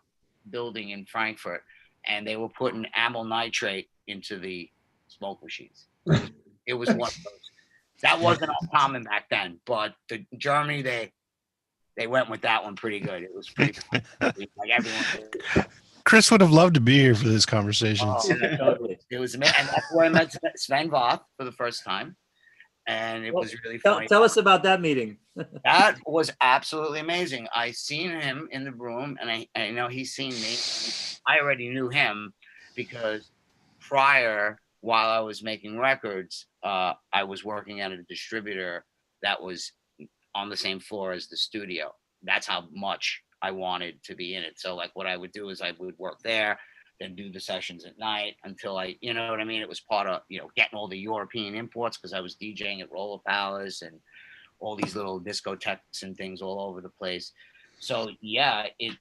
building in Frankfurt, and they were putting amyl nitrate into the smoke machines. It was one of those. That wasn't common back then, but the Germany, they went with that one pretty good. It was pretty like everyone. Chris would have loved to be here for this conversation. Oh, it was amazing. And that's where I met Sven Voth for the first time. And it was really funny. Tell us about that meeting. That was absolutely amazing. I seen him in the room, and I know he's seen me. I already knew him because prior, while I was making records, I was working at a distributor that was on the same floor as the studio. That's how much I wanted to be in it. So like what I would do is I would work there, then do the sessions at night until you know what I mean? It was part of, getting all the European imports, because I was DJing at Roller Palace and all these little discotheques and things all over the place. So yeah, it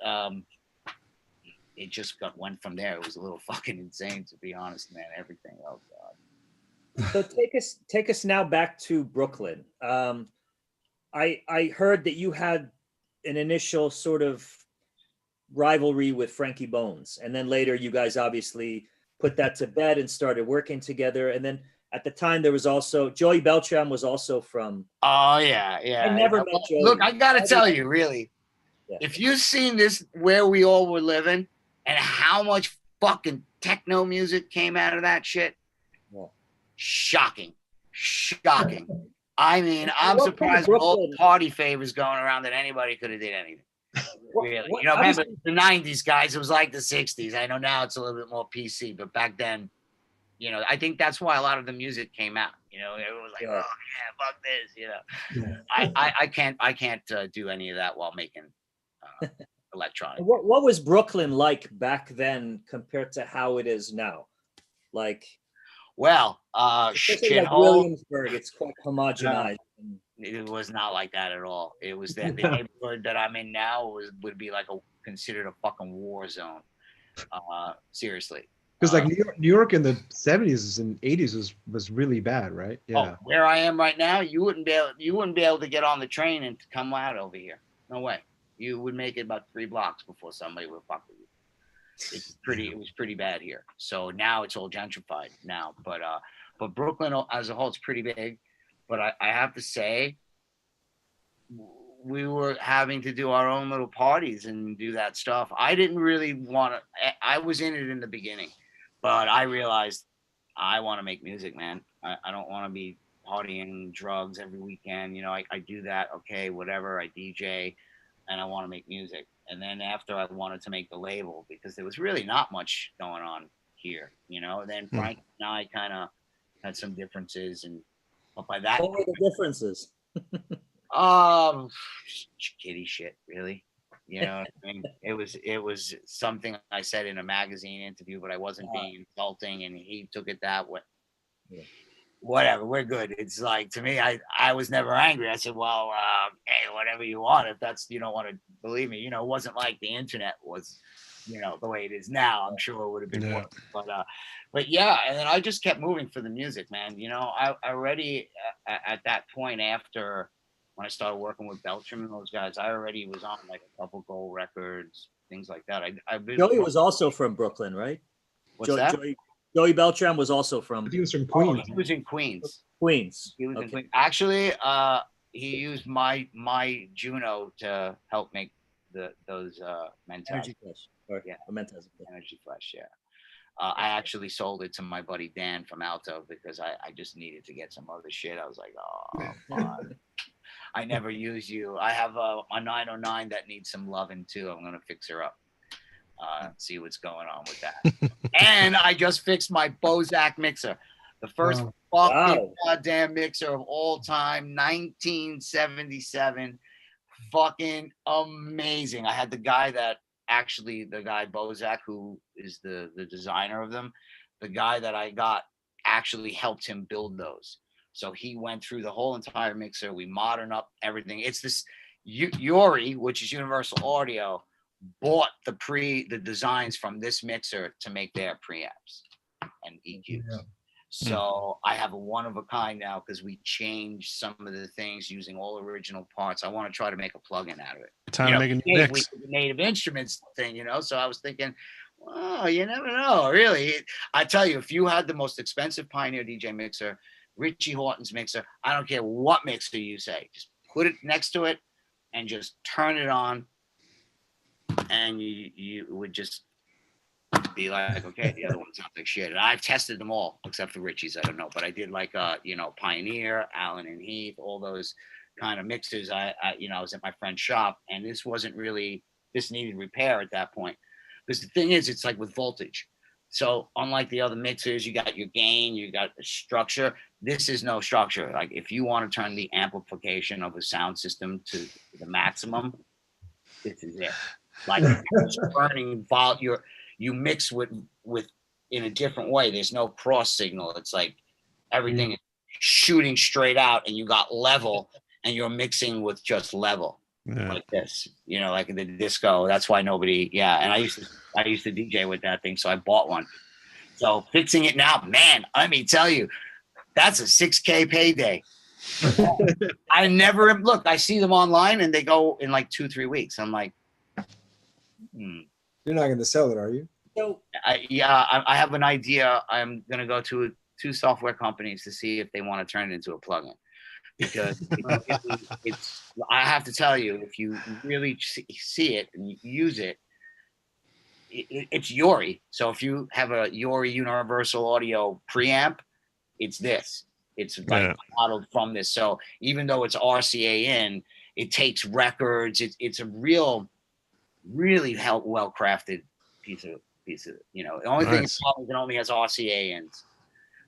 just went from there. It was a little fucking insane, to be honest, man. Everything. Oh God. So take us now back to Brooklyn. I heard that you had an initial sort of rivalry with Frankie Bones, and then later you guys obviously put that to bed and started working together. And then at the time there was also Joey Beltram was also from. Oh yeah. I never met Joey. Look, I gotta tell you, really, if you've seen this, where we all were living and how much fucking techno music came out of that shit, shocking. I mean, I'm surprised with all the party favors going around that anybody could have did anything. Really, remember the 90s, guys, it was like the 60s. I know now it's a little bit more PC, but back then, I think that's why a lot of the music came out. Everyone was like, oh yeah, fuck this, I can't do any of that while making electronic. What was Brooklyn like back then compared to how it is now? Like, Well, Especially like shithole. Williamsburg, it's quite homogenized. It was not like that at all. It was that the neighborhood that I'm in now would be like considered a fucking war zone. Seriously. Because like New York in the 70s and 80s was really bad, right? Yeah. Oh, where I am right now, you wouldn't be able to get on the train and come out over here. No way. You would make it about 3 blocks before somebody would fuck with you. It was pretty bad here. So now it's all gentrified now. But Brooklyn as a whole, it's pretty big. But I have to say, we were having to do our own little parties and do that stuff. I didn't really want to. I was in it in the beginning, but I realized I want to make music, man. I don't want to be partying, drugs every weekend. You know, I do that. Okay, whatever. I DJ, and I want to make music. And then after I wanted to make the label because there was really not much going on here, you know. And then Frank and I kind of had some differences, but by that, What were the differences? Kitty shit, really. You know what I mean? It was something I said in a magazine interview, but I wasn't being insulting, and he took it that way. Yeah. Whatever, we're good. It's like, to me, I was never angry. I said, well, hey, whatever you want. If that's, you don't want to believe me, you know, it wasn't like the internet was, you know, the way it is now. I'm sure it would have been more. But yeah, and then I just kept moving for the music, man. You know, I already at that point, after when I started working with Beltram and those guys, I already was on like a couple gold records, things like that. Joey was also from Brooklyn, right? What's that? Joey Beltram was also from. He was from Queens. He was in Queens. He was in Queens. Actually, he used my Juno to help make those Mentaz. Energy Flash. Yeah, Mentaz. Energy Flash. Yeah. I actually sold it to my buddy Dan from Alto because I just needed to get some other shit. I was like, oh, God. I never use you. I have a 909 that needs some loving too. I'm gonna fix her up. See what's going on with that. And I just fixed my Bozak mixer, the first fucking goddamn mixer of all time, 1977. Fucking amazing. I had the guy Bozak, who is the designer of them, the guy that I got actually helped him build those. So he went through the whole entire mixer. We moderned up everything. It's this Yori, which is Universal Audio, bought the designs from this mixer to make their preamps and EQs. Yeah. So I have a one of a kind now because we changed some of the things using all original parts. I want to try to make a plug-in out of it. Time to make a mix. The Native Instruments thing, you know. So I was thinking, well, you never know, really. I tell you, if you had the most expensive Pioneer DJ mixer, Richie Horton's mixer, I don't care what mixer you say, just put it next to it and just turn it on, and you would just be like, okay, the other one sounds like shit. And I've tested them all except for Richie's. I don't know, but I did like Pioneer, Allen and Heath, all those kind of mixers. I was at my friend's shop, and this needed repair at that point. Because the thing is, it's like with voltage. So unlike the other mixers, you got your gain, you got the structure. This is no structure. Like if you want to turn the amplification of a sound system to the maximum, this is it. Like burning you mix with in a different way. There's no cross signal. It's like everything is shooting straight out, and you got level, and you're mixing with just level. Like this, like the disco. That's why nobody. Yeah, and I used to DJ with that thing, so I bought one. So fixing it now, man, let me tell you, that's a $6K payday. I never look. I see them online, and they go in like 2-3 weeks. I'm like, You're not going to sell it, are you? So I have an idea. I'm going to go to 2 software companies to see if they want to turn it into a plugin. Because it's I have to tell you, if you really see it and you use it, it's Yori. So if you have a Yori Universal Audio preamp, it's this. It's like modeled from this. So even though it's RCA in, it takes records. It's a really well crafted piece of the only thing is it only has RCA ins.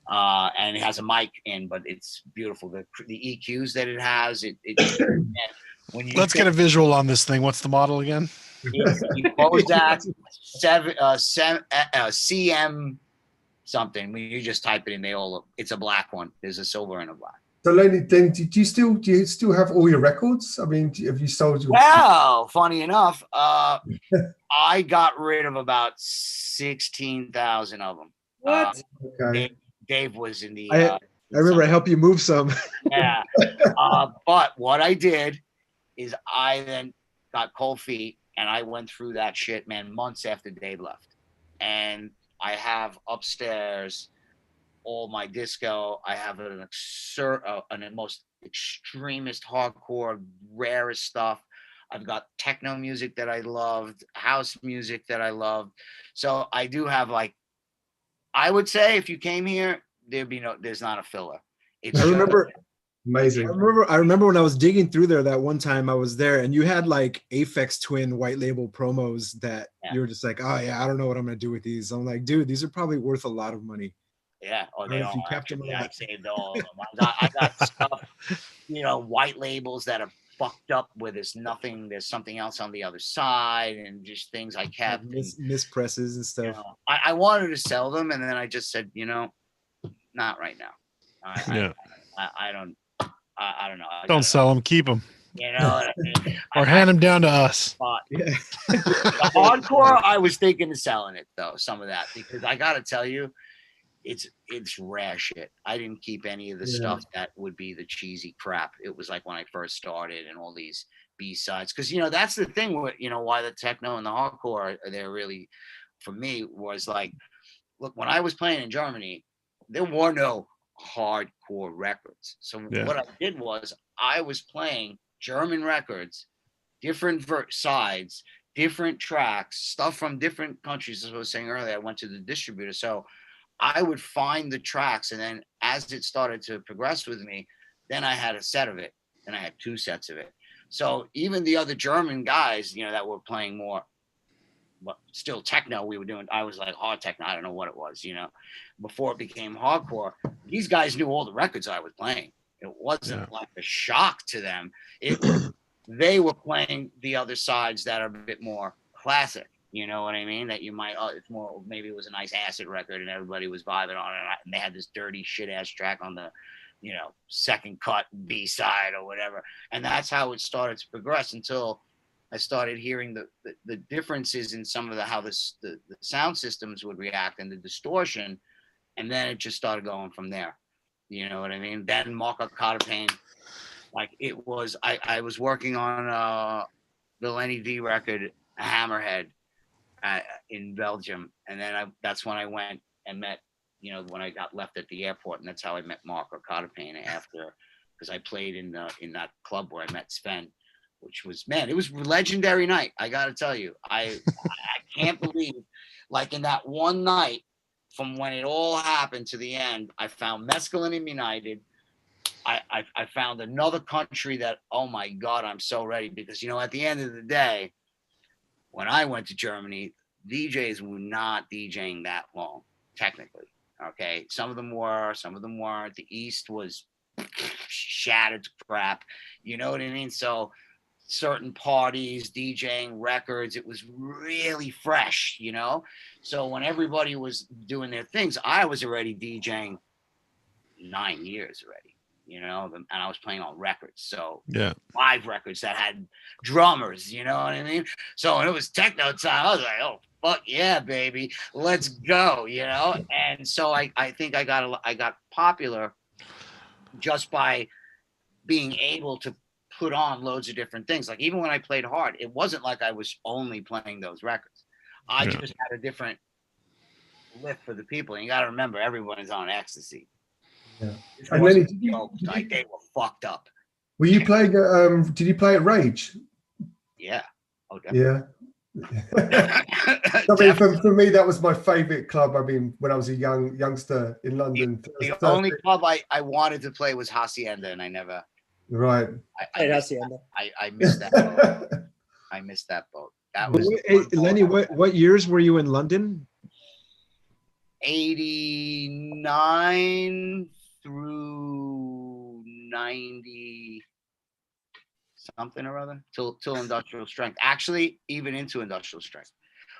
And it has a mic in, but it's beautiful. The EQs that it has, Let's get a visual on this thing. What's the model again? Bozak CM something. When you just type it in, they all look. It's a black one. There's a silver and a black. So Lenny, then do you still have all your records? I mean, have you sold your? Well, funny enough, I got rid of about 16,000 of them. What? Okay. Dave was in the. I remember I helped you move some. Yeah. But what I did is I then got cold feet and I went through that shit, man, months after Dave left. And I have upstairs all my disco. I have an most extremist, hardcore, rarest stuff. I've got techno music that I loved, house music that I loved. So I do have, like, I would say if you came here, there's not a filler. I remember. Amazing. I remember when I was digging through there that one time I was there, and you had like Aphex Twin white label promos that you were just like, oh yeah, I don't know what I'm gonna do with these. I'm like, dude, these are probably worth a lot of money. Yeah, or they don't. You kept them. I saved all of them. I got stuff, white labels that are fucked up where there's something else on the other side, and just things I kept. Mispresses and stuff. I wanted to sell them, and then I just said, not right now. I don't know. Don't sell them. Keep them. You know what I mean? Or hand them down to us. The hardcore, I was thinking of selling it though, some of that, because I got to tell you, it's rare shit. I didn't keep any of the stuff that would be the cheesy crap. It was like when I first started and all these B-sides. Because, that's the thing with, why the techno and the hardcore are there really, for me, was like, look, when I was playing in Germany, there were no hardcore records. So what I did was I was playing German records, different sides, different tracks, stuff from different countries. As I was saying earlier, I went to the distributor. So I would find the tracks, and then as it started to progress with me, then I had a set of it. Then I had 2 sets of it. So even the other German guys, that were playing more, but still techno, I was like hard techno. I don't know what it was, before it became hardcore. These guys knew all the records I was playing. It wasn't like a shock to them. They were playing the other sides that are a bit more classic. You know what I mean? That you might, it's more, maybe it was a nice acid record and everybody was vibing on it. And they had this dirty shit ass track on the, second cut B side or whatever. And that's how it started to progress until I started hearing the differences in some of how the sound systems would react and the distortion. And then it just started going from there. You know what I mean? Then Marco Cottapane, like it was, I was working on the Lenny D record, Hammerhead, in Belgium. And then that's when I went and met, when I got left at the airport. And that's how I met Marco Cottapane after, because I played in that club where I met Sven, which was, man, it was a legendary night. I got to tell you, I can't believe, like in that one night, from when it all happened to the end, I found Mescaline and United. I found another country that, oh my God, I'm so ready. Because, at the end of the day, when I went to Germany, DJs were not DJing that long, technically. Okay. Some of them were, some of them weren't. The East was shattered to crap. You know what I mean? So certain parties, DJing records, it was really fresh, So when everybody was doing their things, I was already DJing 9 years already, and I was playing on records. So 5 records that had drummers, you know what I mean? So when it was techno time, I was like, oh, fuck yeah, baby, let's go, And so I think I got popular just by being able to put on loads of different things. Like even when I played hard, it wasn't like I was only playing those records. I just had a different lift for the people. And you got to remember, everyone is on ecstasy. Yeah. And then they were fucked up. Were you playing? Did you play at Rage? Yeah. Oh, definitely. Yeah. I mean, for me, that was my favorite club. I mean, when I was a youngster in London. The only club I wanted to play was Hacienda, and I never. Right. I missed that boat. I missed that boat. That was Lenny, what years were you in London? 89 through 90 something or other till Industrial Strength. Actually, even into Industrial Strength.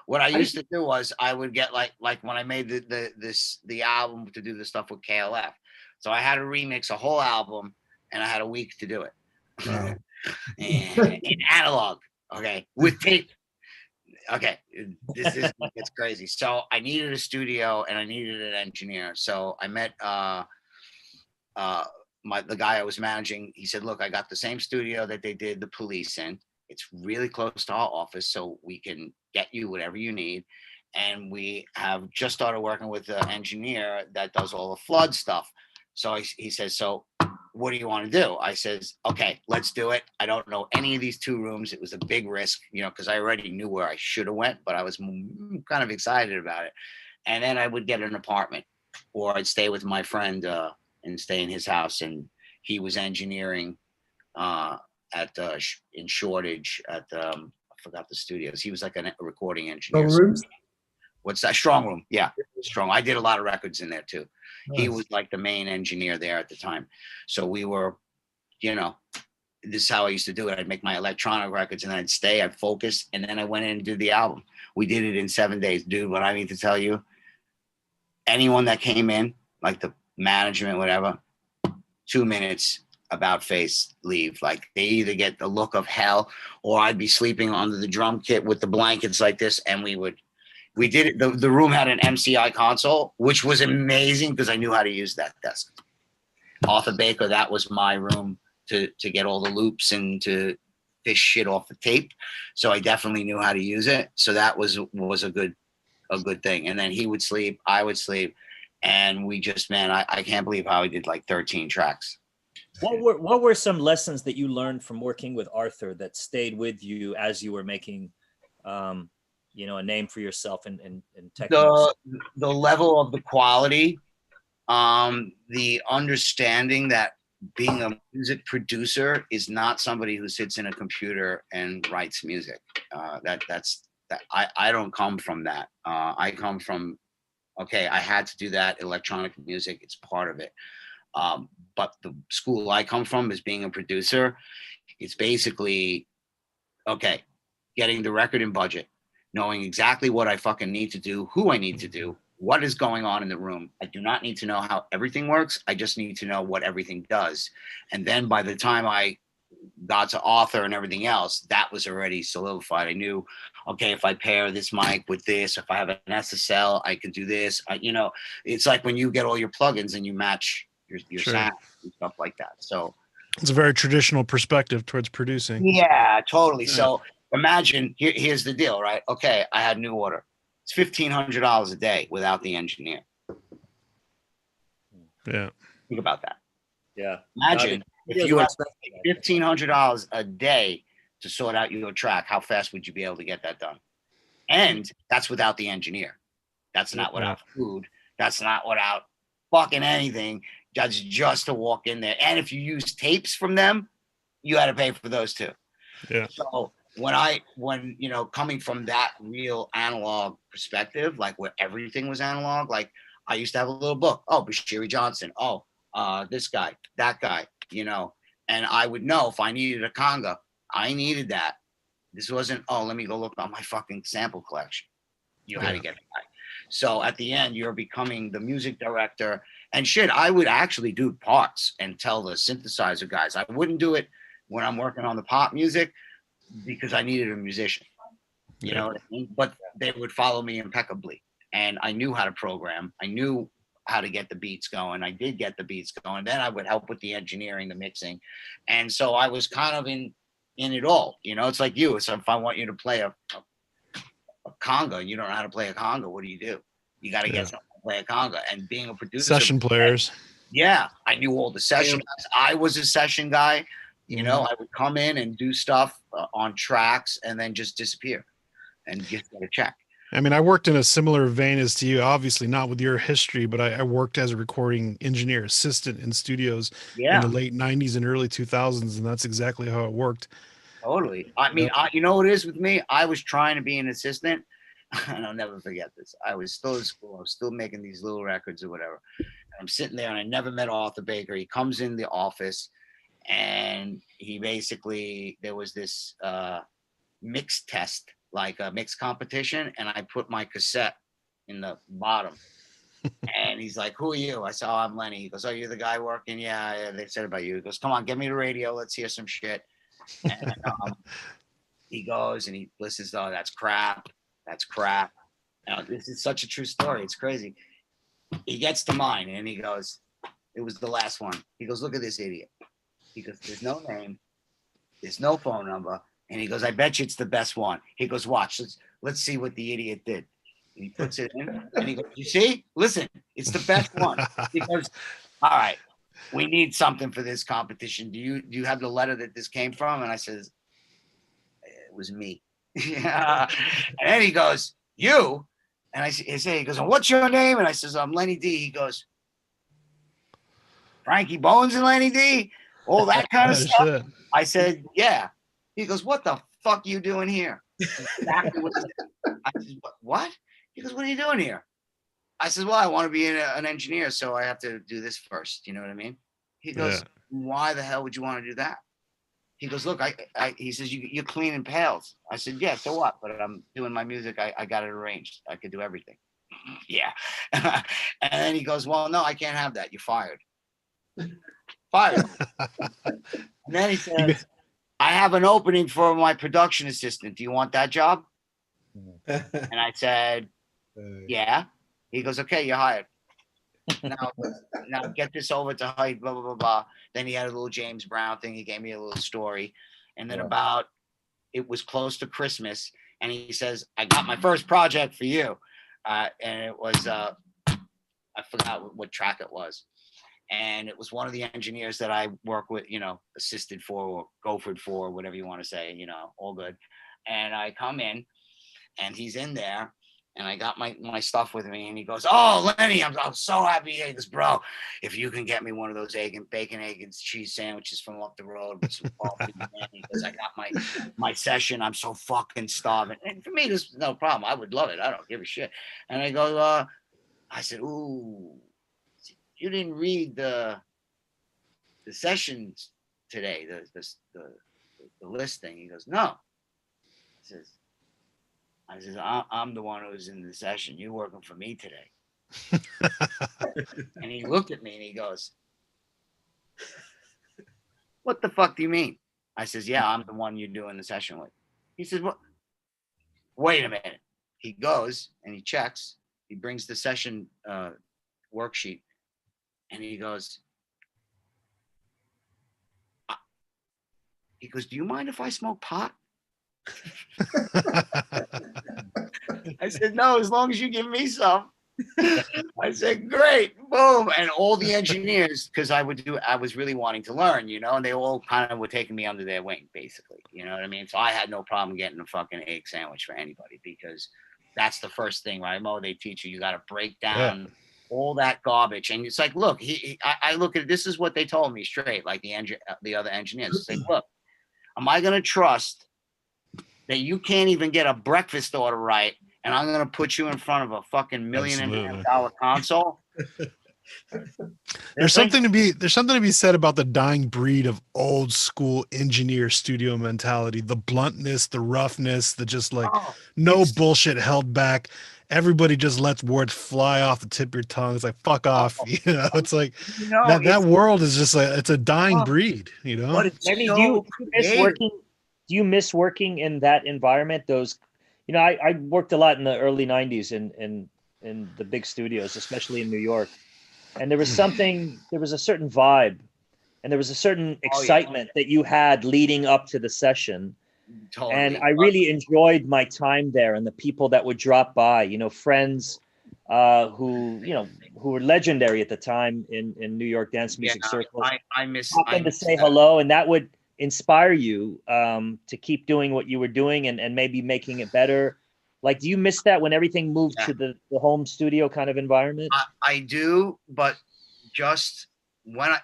What I used to do was I would get like when I made the album to do the stuff with KLF. So I had to remix a whole album, and I had a week to do it. Wow. In analog, okay, with tape. Okay, it's crazy. So I needed a studio and I needed an engineer. So I met the guy I was managing. He said, "Look, I got the same studio that they did The Police in. It's really close to our office, so we can get you whatever you need." And we have just started working with an engineer that does all the flood stuff. So he says, "So what do you want to do?" I says, "Okay, let's do it. I don't know any of these 2 rooms. It was a big risk, because I already knew where I should have went, but I was kind of excited about it. And then I would get an apartment, or I'd stay with my friend and stay in his house. And he was engineering in Shortage at I forgot the studios. He was like a recording engineer. Rooms? What's that? Strong Room. Yeah, Strong. I did a lot of records in there too. Nice. He was like the main engineer there at the time. So we were, this is how I used to do it. I'd make my electronic records and I'd stay, I'd focus, and then I went in and did the album. We did it in 7 days. Dude, what I need to tell you, anyone that came in, like the management, whatever, 2 minutes, about face, leave. Like they either get the look of hell, or I'd be sleeping under the drum kit with the blankets like this, and we did it. The room had an MCI console, which was amazing because I knew how to use that desk. Arthur Baker, that was my room to get all the loops and to fish shit off the tape. So I definitely knew how to use it. So that was a good thing. And then he would sleep, I would sleep, and we just, man, I can't believe how I did like 13 tracks. What were some lessons that you learned from working with Arthur that stayed with you as you were making a name for yourself in techno? The level of the quality, the understanding that being a music producer is not somebody who sits in a computer and writes music. I don't come from that. I come from, okay, I had to do that. Electronic music, it's part of it. But the school I come from is being a producer. It's basically, okay, getting the record in budget, knowing exactly what I fucking need to do, who I need to do, what is going on in the room. I do not need to know how everything works. I just need to know what everything does. And then by the time I got to author and everything else, that was already solidified. I knew, okay, if I pair this mic with this, if I have an SSL, I can do this. It's like when you get all your plugins and you match your Sure. sound and stuff like that. So It's a very traditional perspective towards producing. yeah, totally. Yeah. So imagine, here's the deal, right? Okay, I had New Order. It's $1,500 a day without the engineer. Yeah. Think about that. Yeah. Imagine if you had $1,500 a day to sort out your track, how fast would you be able to get that done? And that's without the engineer. That's not without food. That's not without fucking anything. That's just to walk in there. And if you use tapes from them, you had to pay for those too. Yeah. So when coming from that real analog perspective, like where everything was analog, like I used to have a little book. Oh, Bashiri Johnson. Oh, this guy, that guy, and I would know if I needed a conga, I needed that. This wasn't, oh, let me go look on my fucking sample collection. You had to get it back. So at the end, you're becoming the music director and shit. I would actually do parts and tell the synthesizer guys. I wouldn't do it when I'm working on the pop music because I needed a musician, you know what I mean? But they would follow me impeccably. And I knew how to program. I knew how to get the beats going. I did get the beats going. Then I would help with the engineering, the mixing. And so I was kind of in it all. It's like you. So if I want you to play a conga and you don't know how to play a conga, what do? You got to get someone to play a conga. And being a producer, Session players. Yeah, I knew all the session guys. I was a session guy. I would come in and do stuff on tracks and then just disappear and just get a check. I mean, I worked in a similar vein as to you, obviously not with your history, but I worked as a recording engineer assistant in studios in the late 90s and early 2000s, and that's exactly how it worked. Totally. I mean, you know what it is with me? I was trying to be an assistant, and I'll never forget this. I was still in school. I was still making these little records or whatever. And I'm sitting there, and I never met Arthur Baker. He comes in the office, and he basically, there was this mix test, like a mixed competition, and I put my cassette in the bottom. And he's like, "Who are you?" I said, "Oh, I'm Lenny." He goes, "Oh, you're the guy working?" Yeah, they said about you. He goes, "Come on, get me the radio. Let's hear some shit." And he goes and he listens. Oh, that's crap. That's crap. This is such a true story. It's crazy. He gets to mine and he goes, "It was the last one." He goes, "Look at this idiot." He goes, "There's no name. There's no phone number." And he goes, "I bet you it's the best one." He goes, "Watch. Let's see what the idiot did." And he puts it in and he goes, "You see? Listen, it's the best one." He goes, "All right, we need something for this competition. Do you have the letter that this came from?" And I says, "It was me." Yeah. And then he goes, "You?" And I say, he goes, "And what's your name?" And I says, "I'm Lenny D." He goes, "Frankie Bones and Lenny D? All that kind of stuff?" Shit. I said, "Yeah." He goes, "What the fuck are you doing here?" Exactly what he said. I said, "What?" He goes, "What are you doing here?" I said, "Well, I want to be an engineer, so I have to do this first." You know what I mean? He goes, Yeah. "Why the hell would you want to do that?" He goes, "Look, he says, you're cleaning pails." I said, "Yeah, so what? But I'm doing my music. I got it arranged. I could do everything." Yeah. And then he goes, "Well, no, I can't have that. You're fired." Fired. And then he says, "I have an opening for my production assistant. Do you want that job?" And I said, "Yeah." He goes, "Okay, you're hired." Now get this over to Hyde, blah, blah, blah, blah. Then he had a little James Brown thing. He gave me a little story. And then it was close to Christmas. And he says, "I got my first project for you." And it was, I forgot what track it was. And it was one of the engineers that I work with, assisted for or gophered for, whatever you want to say, all good. And I come in and he's in there. And I got my stuff with me, and he goes, "Oh, Lenny, I'm so happy." He goes, "Bro, if you can get me one of those bacon, egg, and cheese sandwiches from up the road with some coffee," because I got my session. I'm so fucking starving. And for me, there's no problem. I would love it. I don't give a shit. And I go, I said, "Ooh, you didn't read the sessions today, the list thing." He goes, "No." I says, "I'm the one who's in the session. You're working for me today." And he looked at me and he goes, "What the fuck do you mean?" I says, "Yeah, I'm the one you're doing the session with." He says, "What? Wait a minute." He goes and he checks. He brings the session worksheet and he goes, "Do you mind if I smoke pot?" I said, "No, as long as you give me some." I said, "Great." Boom. And all the engineers, because I was really wanting to learn, and they all kind of were taking me under their wing, basically. You know what I mean? So I had no problem getting a fucking egg sandwich for anybody, because that's the first thing, right? They teach you got to break down all that garbage. And it's like, look, I look at it, this is what they told me straight, like the other engineers. It's like, look, am I going to trust that you can't even get a breakfast order right, and I'm going to put you in front of a fucking $1.5 million console? There's something to be said about the dying breed of old school engineer studio mentality, the bluntness, the roughness, the just like no bullshit held back. Everybody just lets words fly off the tip of your tongue. It's like, fuck off. It's like that world is just like, it's a dying breed, But Lenny, do you miss working? Do you miss working in that environment? Those, I worked a lot in the early 90s in the big studios, especially in New York. And there was a certain vibe and there was a certain excitement that you had leading up to the session. Totally. And I really enjoyed my time there and the people that would drop by, friends who were legendary at the time in New York dance music circles. I miss them to say hello, and that would inspire you to keep doing what you were doing and maybe making it better. Like, do you miss that when everything moved to the home studio kind of environment? I do, but just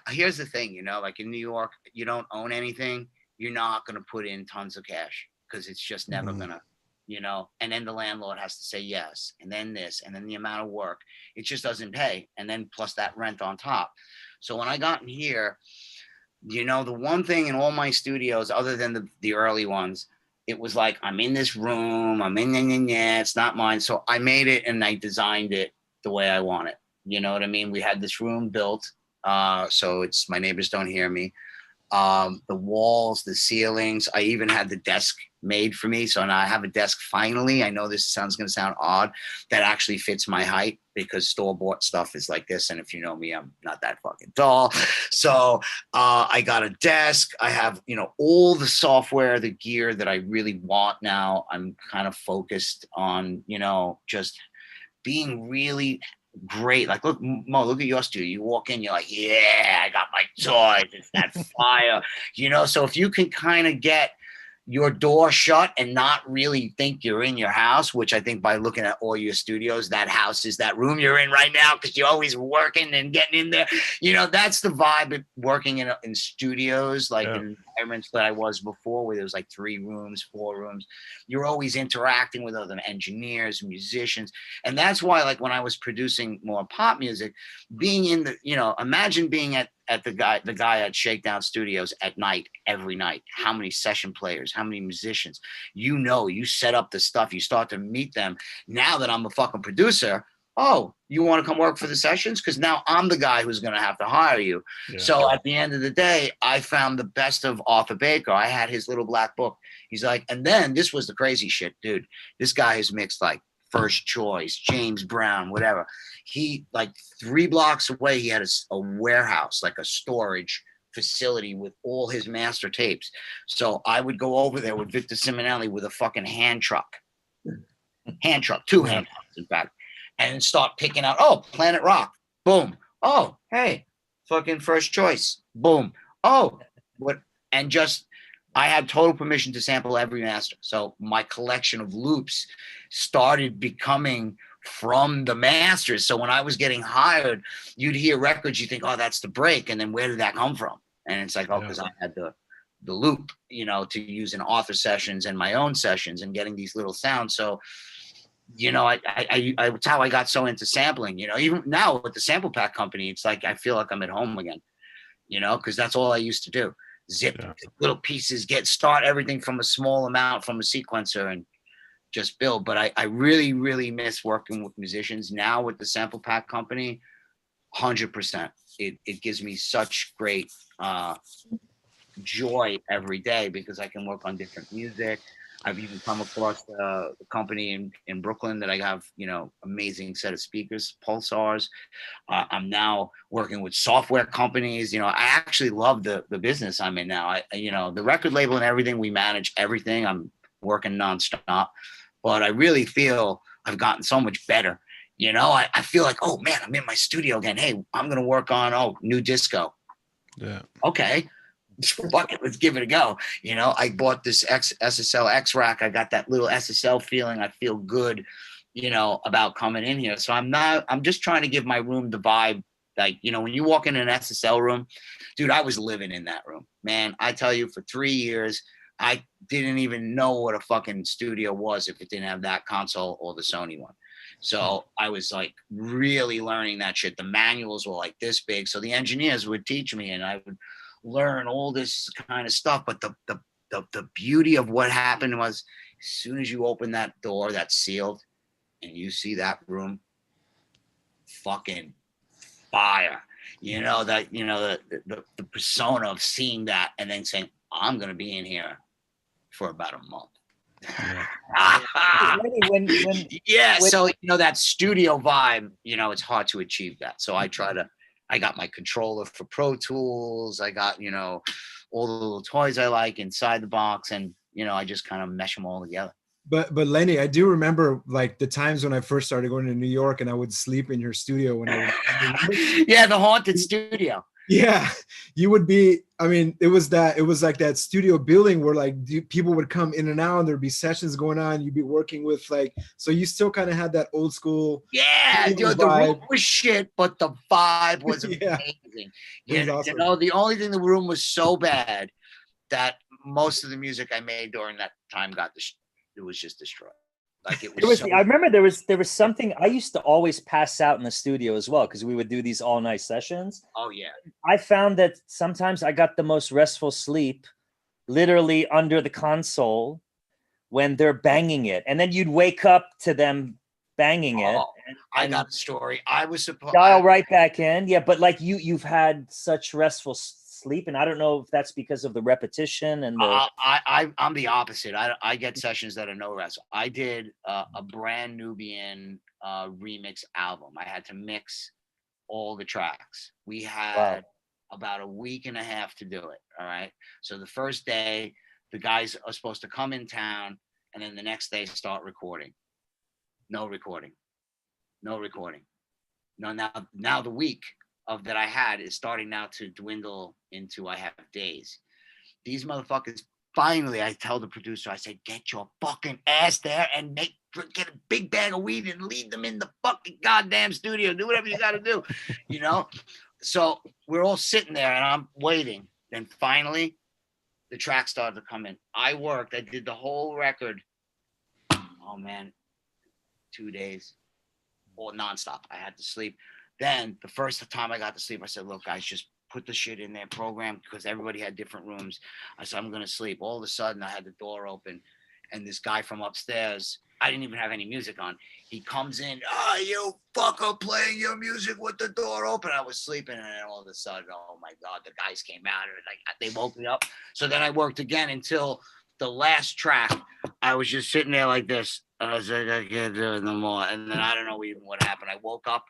here's the thing, like in New York, you don't own anything. You're not going to put in tons of cash because it's just never going to, and then the landlord has to say yes. And then this, and then the amount of work, it just doesn't pay. And then plus that rent on top. So when I got in here, the one thing in all my studios, other than the early ones, it was like, I'm in this room, it's not mine. So I made it and I designed it the way I want it. You know what I mean? We had this room built. So it's, my neighbors don't hear me. The walls, the ceilings, I even had the desk made for me. So now I have a desk finally. I know this sounds going to sound odd, that actually fits my height, because store-bought stuff is like this. And if you know me, I'm not that fucking tall. So I got a desk. I have, you know, all the software, the gear that I really want now. I'm kind of focused on, you know, just being really great. Like, look, Mo, look at your studio. You walk in, you're like, yeah, I got my toys. It's that fire, you know? So if you can kind of get your door shut and not really think you're in your house, which I think by looking at all your studios, that house is that room you're in right now, because you're always working and getting in there. You know, that's the vibe of working in studios, like in environments that I was before, where there was like 3 rooms, 4 rooms. You're always interacting with other engineers, musicians. And that's why, like, when I was producing more pop music, being in the, you know, imagine being at the guy at Shakedown Studios at night, every night. How many session players, how many musicians, you know, you set up the stuff, you start to meet them. Now that I'm a fucking producer, oh, you want to come work for the sessions? Because now I'm the guy who's going to have to hire you. Yeah. So at the end of the day, I found the best of Arthur Baker. I had his little black book. He's like, and then this was the crazy shit, dude. This guy has mixed like First Choice, James Brown, whatever. He, like 3 blocks away, he had a warehouse, like a storage facility with all his master tapes. So I would go over there with Victor Simonelli with a fucking hand truck, 2 hand trucks, in fact, and start picking out, oh, Planet Rock, boom. Oh, hey, fucking First Choice, boom. Oh, what? And just, I had total permission to sample every master. So my collection of loops started becoming from the masters. So when I was getting hired, you'd hear records, you think, oh, that's the break. And then where did that come from? And it's like, oh, because I had the loop, you know, to use in author sessions and my own sessions and getting these little sounds. So, you know, that's how I got so into sampling. You know, even now with the sample pack company, it's like, I feel like I'm at home again, you know, because that's all I used to do. Zip little pieces, start everything from a small amount from a sequencer and just build. But I really, really miss working with musicians now with the sample pack company. 100%. It gives me such great joy every day, because I can work on different music. I've even come across the company in Brooklyn that I have, you know, amazing set of speakers, Pulsars. I'm now working with software companies. You know, I actually love the business I'm in now. You know, the record label and everything, we manage everything. I'm working nonstop, but I really feel I've gotten so much better. You know, I feel like, oh man, I'm in my studio again. Hey, I'm going to work on, new disco. Yeah. Okay. Fuck it, let's give it a go. You know, I bought this SSL X rack. I got that little SSL feeling. I feel good, you know, about coming in here. So I'm just trying to give my room the vibe. Like, you know, when you walk in an SSL room, dude, I was living in that room, man. I tell you, for 3 years, I didn't even know what a fucking studio was if it didn't have that console or the Sony one. So I was like really learning that shit. The manuals were like this big. So the engineers would teach me and I would learn all this kind of stuff. But the beauty of what happened was, as soon as you open that door that's sealed and you see that room, fucking fire. You know, that, you know, the persona of seeing that and then saying, I'm going to be in here for about a month. Yeah. So, you know, that studio vibe, you know, it's hard to achieve that. So I got my controller for Pro Tools. I got, you know, all the little toys I like inside the box, and, you know, I just kind of mesh them all together. But Lenny, I do remember like the times when I first started going to New York and I would sleep in your studio when I was yeah, the haunted studio. Yeah, you would be, I mean, it was like that studio building where like people would come in and out and there'd be sessions going on. You'd be working with like, so you still kind of had that old school. Yeah, dude, the room was shit, but the vibe was yeah. amazing. You know, the only thing, the room was so bad that most of the music I made during that time it was just destroyed. Like it was I remember there was something I used to always pass out in the studio as well, because we would do these all night sessions. Oh yeah. I found that sometimes I got the most restful sleep literally under the console, when they're banging it, and then you'd wake up to them banging it. Oh, I got a story. I was supposed dial right back in. Yeah, but like you've had such restful sleep, and I don't know if that's because of the repetition and the. I'm the opposite. I get sessions that are no rest. I did a brand Nubian remix album. I had to mix all the tracks. We had about a week and a half to do it. All right. So the first day, the guys are supposed to come in town, and then the next day start recording. No recording. No recording. No, now the week of that I had is starting now to dwindle into I have days. These motherfuckers, finally, I tell the producer, I said, get your fucking ass there and get a big bag of weed and lead them in the fucking goddamn studio. Do whatever you got to do, you know? So we're all sitting there and I'm waiting. Then finally, the track started to come in. I did the whole record. Oh, man, 2 days or nonstop. I had to sleep. Then the first time I got to sleep, I said, look, guys, just put the shit in their program because everybody had different rooms. I said, I'm going to sleep. All of a sudden, I had the door open and this guy from upstairs, I didn't even have any music on. He comes in, oh, you fucker playing your music with the door open. I was sleeping and then all of a sudden, oh my God, the guys came out and like they woke me up. So then I worked again until the last track. I was just sitting there like this. I was like, I can't do it no more. And then I don't know even what happened. I woke up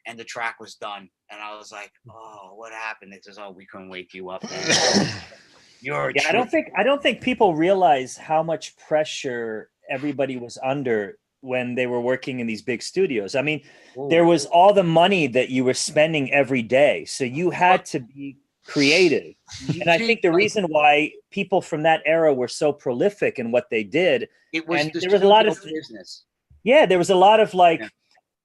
and the track was done. And I was like, oh, what happened? It says, oh, we couldn't wake you up. I don't think people realize how much pressure everybody was under when they were working in these big studios. I mean, there was all the money that you were spending every day. So you had to be creative. And I think the reason why people from that era were so prolific in what they did, there was a lot of business. Yeah, there was a lot of there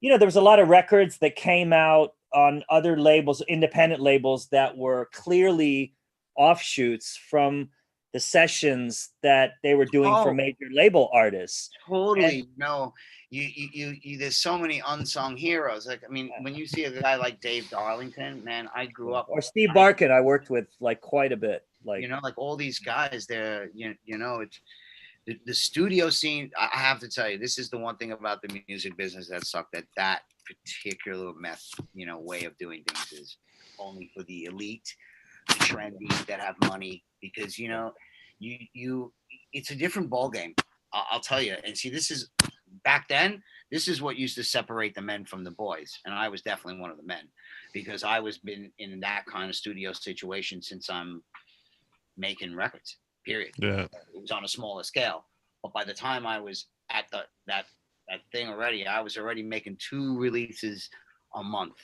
was a lot of records that came out on other labels, independent labels that were clearly offshoots from the sessions that they were doing for major label artists. Totally. No, you there's so many unsung heroes. Like, I mean, when you see a guy like Dave Darlington, man, I grew up. Or Steve Barkett, I worked with like quite a bit. Like, you know, like all these guys, they're, you know, it's the studio scene. I have to tell you, this is the one thing about the music business that sucked, that particular way of doing things is only for the elite, the trendy that have money, because, you know, you it's a different ball game. I'll tell you. And see, this is back then, this is what used to separate the men from the boys. And I was definitely one of the men, because I was been in that kind of studio situation since I'm making records, period. Yeah. It was on a smaller scale. But by the time I was at that thing already, I was already making 2 releases a month.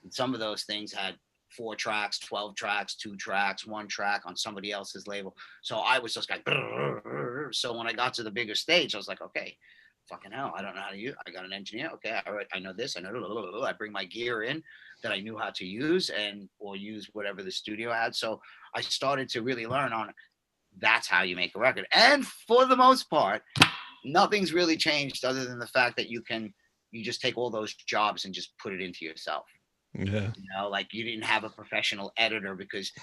And some of those things had 4 tracks, 12 tracks, 2 tracks, 1 track on somebody else's label. So I was just like, so when I got to the bigger stage, I was like, okay, fucking hell, I don't know how to use. I got an engineer. Okay, all right, I know this. I know. I bring my gear in that I knew how to use or use whatever the studio had. So I started to really learn on. That's how you make a record. And for the most part, nothing's really changed other than the fact that you just take all those jobs and just put it into yourself. Yeah. You know, like you didn't have a professional editor because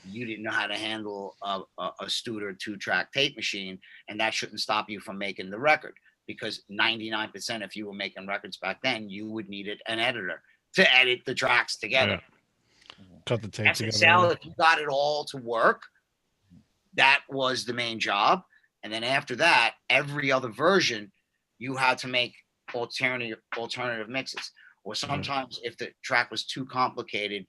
you didn't know how to handle a Studer 2-track tape machine, and that shouldn't stop you from making the record, because 99% if you were making records back then, you would need an editor to edit the tracks together. Yeah. Cut the tape together. Sal, if you got it all to work, that was the main job. And then after that, every other version, you had to make alternative mixes. Or sometimes if the track was too complicated,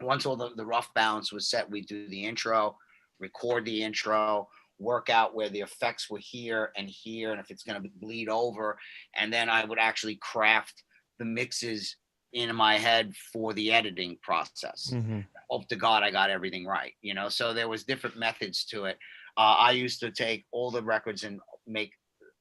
once all the rough balance was set, we'd do the intro, record the intro, work out where the effects were here, and if it's going to bleed over. And then I would actually craft the mixes in my head for the editing process. Mm-hmm. Hope to God I got everything right, you know? So there was different methods to it. I used to take all the records and make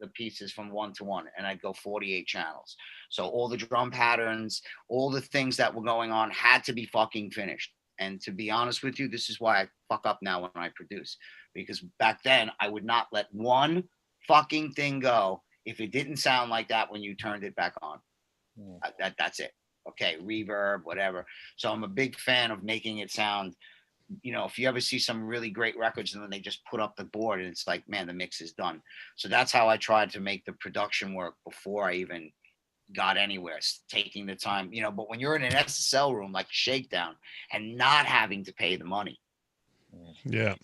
the pieces from 1 to 1, and I'd go 48 channels. So all the drum patterns, all the things that were going on had to be fucking finished. And to be honest with you, this is why I fuck up now when I produce, because back then I would not let one fucking thing go if it didn't sound like that when you turned it back on. That's it. Okay, reverb, whatever. So I'm a big fan of making it sound you know, if you ever see some really great records and then they just put up the board and it's like, man, the mix is done. So that's how I tried to make the production work before I even got anywhere, taking the time, you know. But when you're in an SSL room like Shakedown and not having to pay the money, Yeah.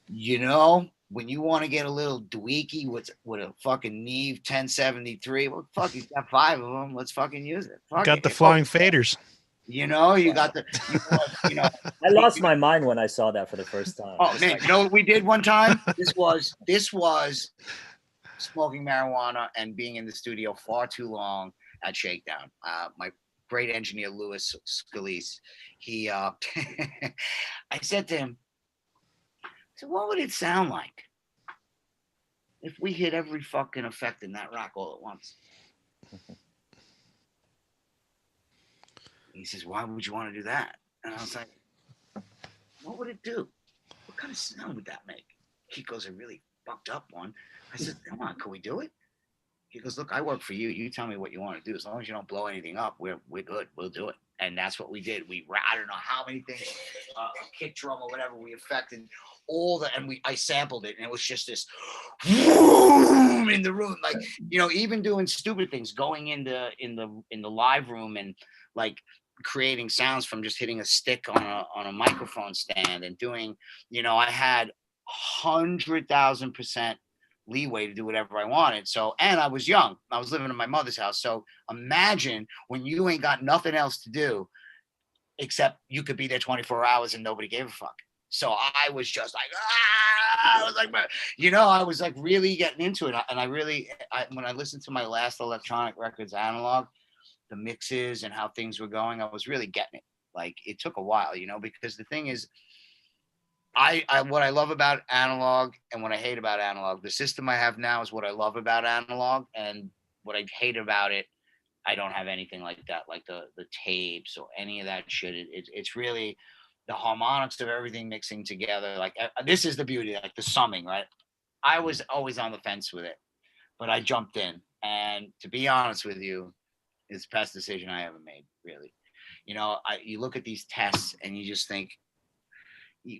you know, when you want to get a little dweeky with a fucking Neve 1073, well, fuck, he's got 5 of them. Let's fucking use it. Fuck Got it. the flying faders. You know, you got the, you know. I lost my mind when I saw that for the first time. Oh Just man, like, you know what we did one time? This was smoking marijuana and being in the studio far too long at Shakedown. My great engineer Louis Scalise, he I said to him, so what would it sound like if we hit every fucking effect in that rack all at once? He says, why would you want to do that? And I was like, what would it do? What kind of sound would that make? He goes, a really fucked up one. I said, come on, can we do it? He goes, look, I work for you. You tell me what you want to do. As long as you don't blow anything up, we're good. We'll do it. And that's what we did. I don't know how many things, a kick drum or whatever, we affected all the, and I sampled it, and it was just this whoom in the room, like, you know, even doing stupid things, going in the live room and like creating sounds from just hitting a stick on a microphone stand and doing, you know, I had 100,000% leeway to do whatever I wanted. So, and I was young. I was living in my mother's house. So imagine when you ain't got nothing else to do except you could be there 24 hours and nobody gave a fuck. So I was just like, I was like, you know, I was like really getting into it. And when I listened to my last electronic records, Analog, the mixes and how things were going, I was really getting it. Like, it took a while, you know, because the thing is, what I love about Analog and what I hate about Analog, the system I have now is what I love about Analog, and what I hate about it, I don't have anything like that, like the tapes or any of that shit. It's really the harmonics of everything mixing together. Like, this is the beauty, like the summing, right? I was always on the fence with it, but I jumped in, and to be honest with you, it's the best decision I ever made, really. You know, you look at these tests and you just think,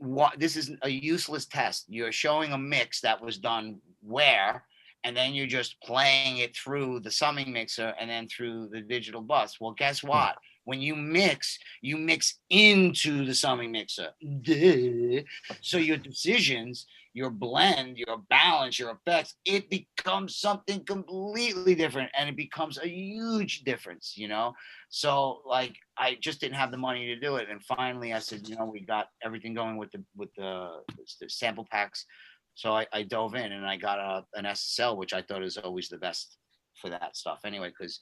what, this is a useless test. You're showing a mix that was done where, and then you're just playing it through the summing mixer and then through the digital bus. Well, guess what? When you mix into the summing mixer. Duh. So your decisions, your blend, your balance, your effects, it becomes something completely different, and it becomes a huge difference, you know? So like, I just didn't have the money to do it. And finally I said, you know, we got everything going with the sample packs. So I dove in and I got an SSL, which I thought is always the best for that stuff anyway, because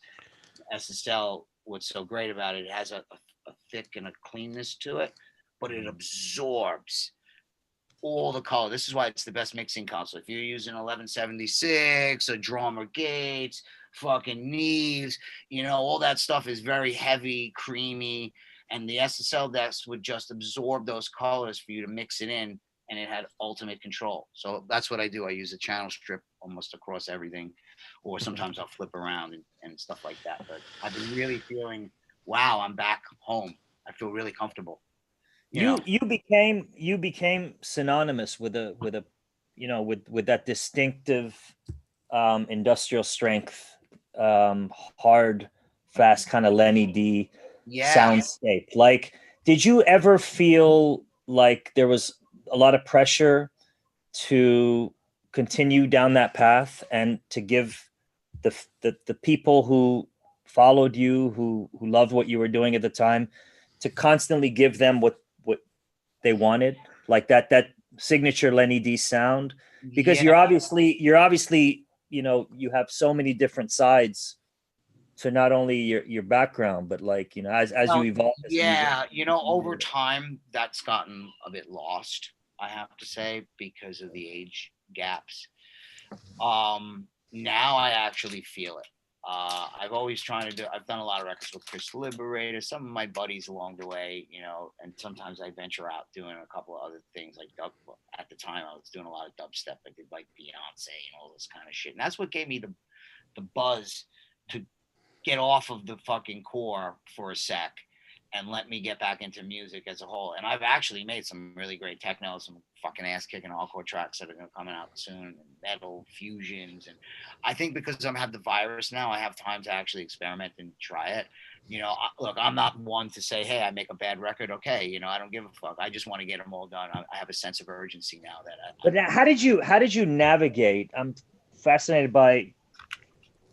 SSL, what's so great about it, it has a thick and a cleanness to it, but it absorbs all the color. This is why it's the best mixing console. If you're using 1176 or Drummer Gates, fucking Neves, you know, all that stuff is very heavy, creamy, and the SSL decks would just absorb those colors for you to mix it in, and it had ultimate control. So that's what I do. I use a channel strip almost across everything, or sometimes I'll flip around and stuff like that. But I've been really feeling, wow, I'm back home. I feel really comfortable. you became synonymous with a you know, with that distinctive industrial strength, hard, fast kind of Lenny D soundscape. Like, did you ever feel like there was a lot of pressure to continue down that path and to give the people who followed you, who loved what you were doing at the time, to constantly give them what they wanted, like that signature Lenny D sound? Because you're obviously, you know, you have so many different sides to not only your background, but like, you know, as you evolve. You know, over time that's gotten a bit lost, I have to say, because of the age gaps. Now I actually feel it. I've done a lot of records with Chris Liberator, some of my buddies along the way, you know, and sometimes I venture out doing a couple of other things like dub. At the time I was doing a lot of dubstep. I did like Beyonce and all this kind of shit. And that's what gave me the buzz to get off of the fucking core for a sec and let me get back into music as a whole. And I've actually made some really great techno, some fucking ass kicking hardcore tracks that are going to come out soon, and metal fusions. And I think because I have the virus now, I have time to actually experiment and try it. You know, look, I'm not one to say, hey, I make a bad record. Okay. You know, I don't give a fuck. I just want to get them all done. I have a sense of urgency now that But how did you navigate? I'm fascinated by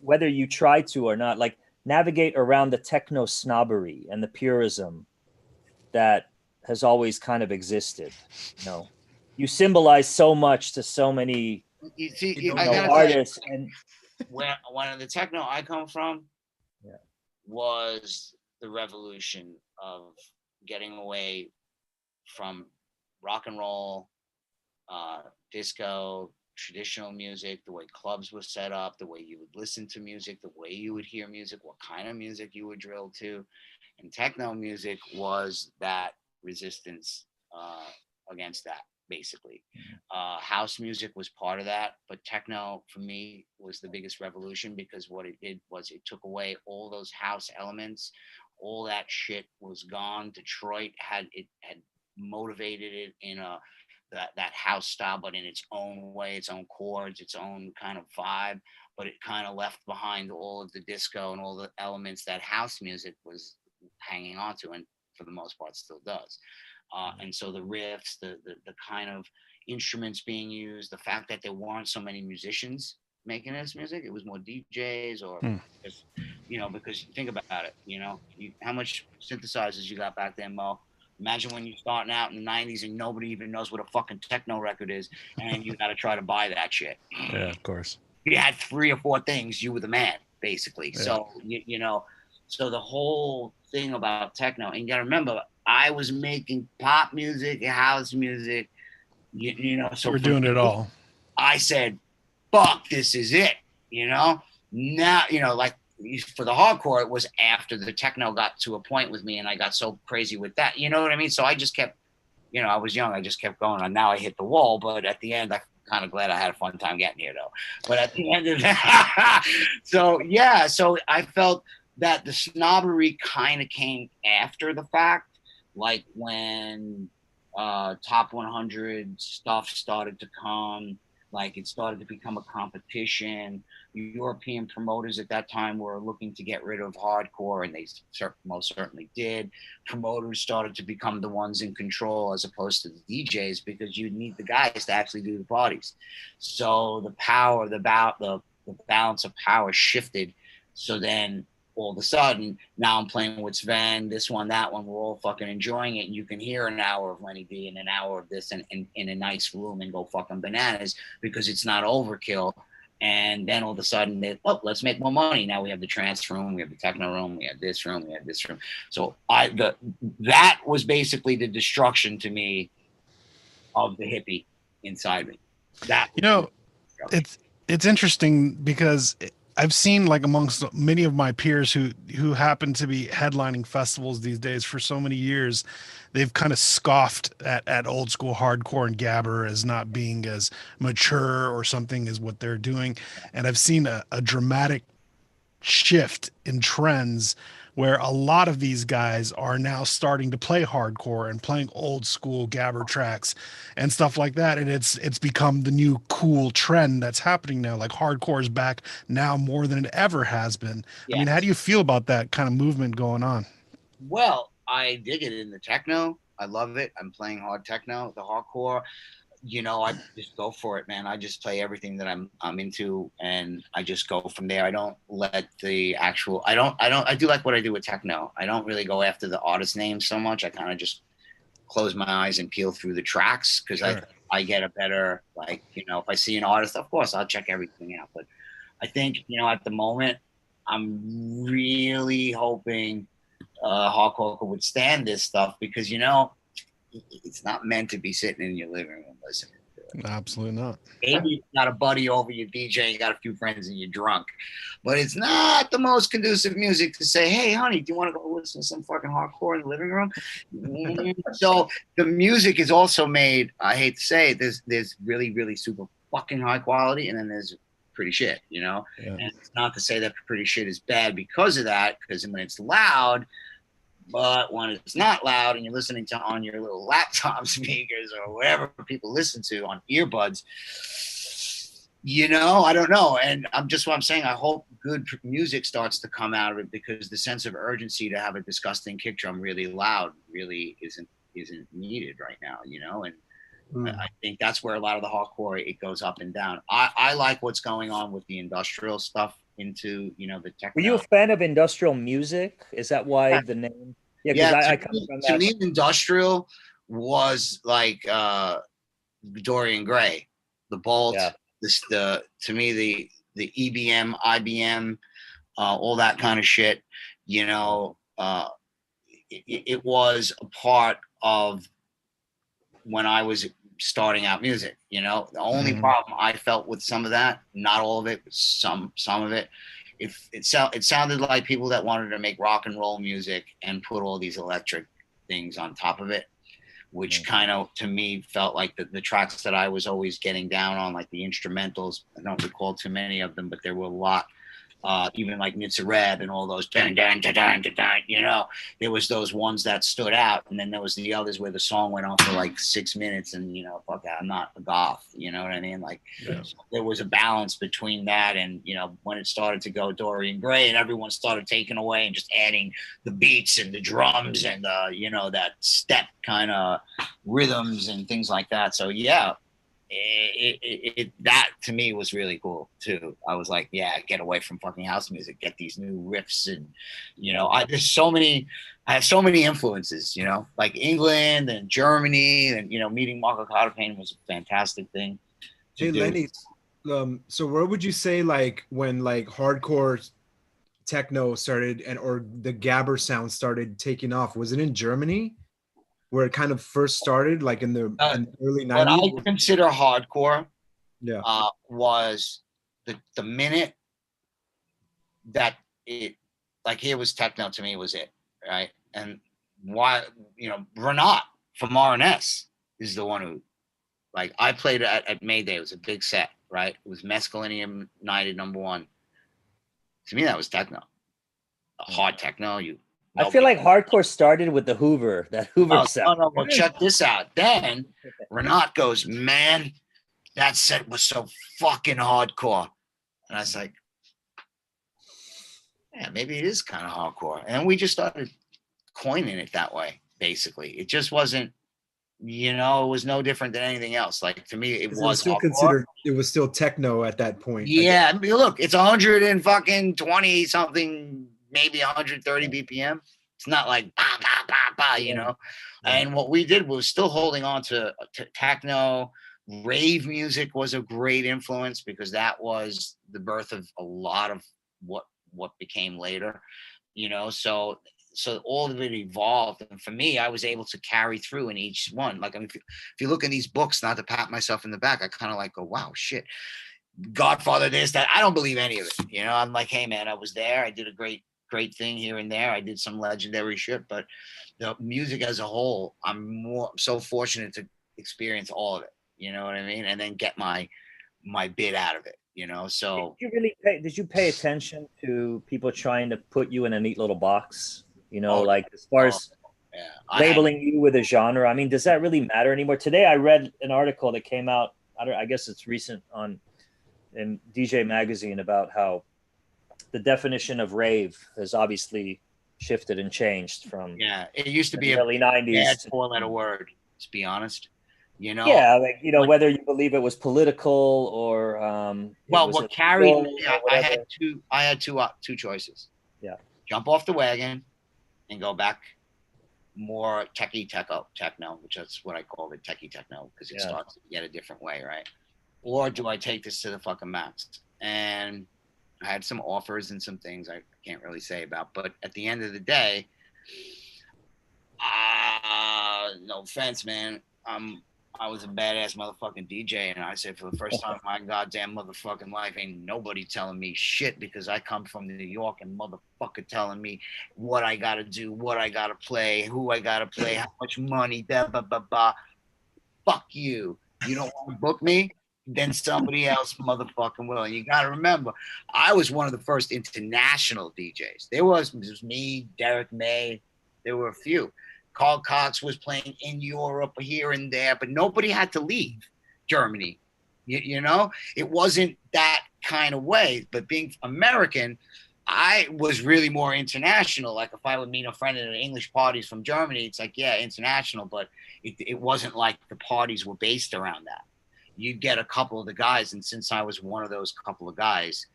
whether you try to or not, like navigate around the techno snobbery and the purism that has always kind of existed. You know, you symbolize so much to so many you see, you I know, gotta artists, tell you, and when the techno I come from yeah. was the revolution of getting away from rock and roll, disco, traditional music, the way clubs were set up, the way you would listen to music, the way you would hear music, what kind of music you would drill to. And techno music was that resistance against that, basically. House music was part of that, but techno for me was the biggest revolution, because what it did was it took away all those house elements. All that shit was gone. Detroit had motivated it in that house style, but in its own way, its own chords, its own kind of vibe. But it kind of left behind all of the disco and all the elements that house music was hanging on to, and for the most part still does. And so the riffs, the kind of instruments being used, the fact that there weren't so many musicians making this music, it was more DJs or just, you know, because think about it, you know, how much synthesizers you got back then, Mo? Imagine when you're starting out in the 90s and nobody even knows what a fucking techno record is, and you got to try to buy that shit. Yeah, of course. You had 3 or 4 things, you were the man, basically. Yeah. So, you know, so the whole thing about techno, and you got to remember, I was making pop music, house music, you know. So we're doing it all. I said, fuck, this is it, you know. Now, you know, like, for the hardcore, it was after the techno got to a point with me, and I got so crazy with that, you know what I mean? So I just kept, you know, I was young, I just kept going, and now I hit the wall. But at the end, I'm kind of glad I had a fun time getting here, though. But at the end of that, so yeah, so I felt that the snobbery kind of came after the fact, like when top 100 stuff started to come. Like, it started to become a competition. European promoters at that time were looking to get rid of hardcore, and they most certainly did. Promoters started to become the ones in control as opposed to the DJs, because you need the guys to actually do the parties. So the power, the balance of power shifted. So then all of a sudden, now I'm playing with Sven, this one, that one, we're all fucking enjoying it. And you can hear an hour of Lenny D and an hour of this in a nice room and go fucking bananas, because it's not overkill. And then all of a sudden, let's make more money. Now we have the trance room, we have the techno room, we have this room, we have this room. So that was basically the destruction to me of the hippie inside me. That, you know, it's interesting because I've seen, like, amongst many of my peers who happen to be headlining festivals these days for so many years, they've kind of scoffed at old school hardcore and gabber as not being as mature or something as what they're doing. And I've seen a dramatic shift in trends where a lot of these guys are now starting to play hardcore and playing old school gabber tracks and stuff like that. And it's become the new cool trend that's happening now. Like, hardcore is back now more than it ever has been. Yes. I mean, how do you feel about that kind of movement going on? Well, I dig it in the techno. I love it. I'm playing hard techno, the hardcore. You know, I just go for it, man. I just play everything that I'm into, and I just go from there. I don't let the actual. I do like what I do with techno. I don't really go after the artist names so much. I kind of just close my eyes and peel through the tracks, because Sure. I get a better, like, you know, if I see an artist, of course I'll check everything out. But I think, you know, at the moment, I'm really hoping hardcore could withstand this stuff, because, you know, it's not meant to be sitting in your living room listening to it. Absolutely not. Maybe you got a buddy over, your DJ, you got a few friends, and you're drunk. But it's not the most conducive music to say, hey, honey, do you want to go listen to some fucking hardcore in the living room? So the music is also made, I hate to say it, there's really, really super fucking high quality, and then there's pretty shit, you know? Yeah. And it's not to say that pretty shit is bad because of that, because when it's loud, But when it's not loud and you're listening to on your little laptop speakers or whatever people listen to on earbuds, I don't know. And what I'm saying, I hope good music starts to come out of it, because the sense of urgency to have a disgusting kick drum really loud really isn't needed right now, and I think that's where a lot of the hardcore, it goes up and down. I like what's going on with the industrial stuff into, the techno. Were you a fan of industrial music? Is that why the name? Yeah, because I come from that. To me, industrial was like Dorian Gray, the Bolt, to me the EBM, IBM, all that kind of shit. It was a part of when I was starting out music. The only problem I felt with some of that, not all of it, but some of it, it sounded like people that wanted to make rock and roll music and put all these electric things on top of it, which kind of, to me, felt like the tracks that I was always getting down on, like the instrumentals. I don't recall too many of them, but there were a lot. Even like Nitsa Red and all those, there was those ones that stood out, and then there was the others where the song went on for like 6 minutes, and fuck that, I'm not a goth, you know what I mean? Like, so there was a balance between that, and when it started to go Dorian Gray, and everyone started taking away and just adding the beats and the drums and that step kind of rhythms and things like that. So yeah. That to me was really cool too. I was like, yeah, get away from fucking house music, get these new riffs, and I have so many influences, like England and Germany, and meeting Marco Cotterpane was a fantastic thing. Hey Lenny, so where would you say, like, when like hardcore techno started or the gabber sound started taking off, was it in Germany? Where it kind of first started, like in the early 90s? What I consider hardcore was the minute that it, like, here was techno, to me was it, right? And why, Renat from RNS is the one who, like, I played at Mayday. It was a big set, right? It was Mescalinium Night at #1. To me, that was techno. Hard techno, I feel like hardcore started with the Hoover, sound. No, well, check this out. Then Renat goes, man, that set was so fucking hardcore. And I was like, yeah, maybe it is kind of hardcore. And we just started coining it that way, basically. It just wasn't, it was no different than anything else. Like, to me, it was still considered, it was still techno at that point. Yeah, I mean, look, it's 120 something, maybe 130 BPM. It's not like bah, bah, bah, bah, Yeah. And what we did was still holding on to techno. Rave music was a great influence, because that was the birth of a lot of what became later, so all of it evolved. And for me, I was able to carry through in each one. Like, I mean, if you look in these books, not to pat myself in the back, I kind of like go, wow, shit, Godfather this, that. I don't believe any of it. I'm like, hey man, I was there. I did a great thing here and there. I did some legendary shit, but the music as a whole, I'm so fortunate to experience all of it. You know what I mean? And then get my bit out of it. So did you pay attention to people trying to put you in a neat little box? Like, as far as labeling you with a genre. I mean, does that really matter anymore? Today, I read an article that came out. I guess it's recent in DJ Magazine, about how the definition of rave has obviously shifted and changed from it used to be early 90s to 4-letter word, to be honest. Like, whether you believe it was political or what carried me, I had two choices. Yeah. Jump off the wagon and go back more techno, which is what I call it, techie techno, because it starts to get a different way, right? Or do I take this to the fucking max? And I had some offers and some things I can't really say about, but at the end of the day, no offense, man, I was a badass motherfucking DJ, and I said, for the first time in my goddamn motherfucking life, ain't nobody telling me shit, because I come from New York, and motherfucker telling me what I gotta do, what I gotta play, who I gotta play, how much money, da ba ba ba. Fuck you. You don't want to book me? Then somebody else motherfucking will. And you gotta remember, I was one of the first international DJs. It was me, Derek May, There were a few. Carl Cox was playing in Europe here and there, but nobody had to leave Germany. You know, it wasn't that kind of way. But being American, I was really more international. Like if I would meet a friend at an English parties from Germany, it's like, yeah, international, but it wasn't like the parties were based around that. You'd get a couple of the guys, and since I was one of those couple of guys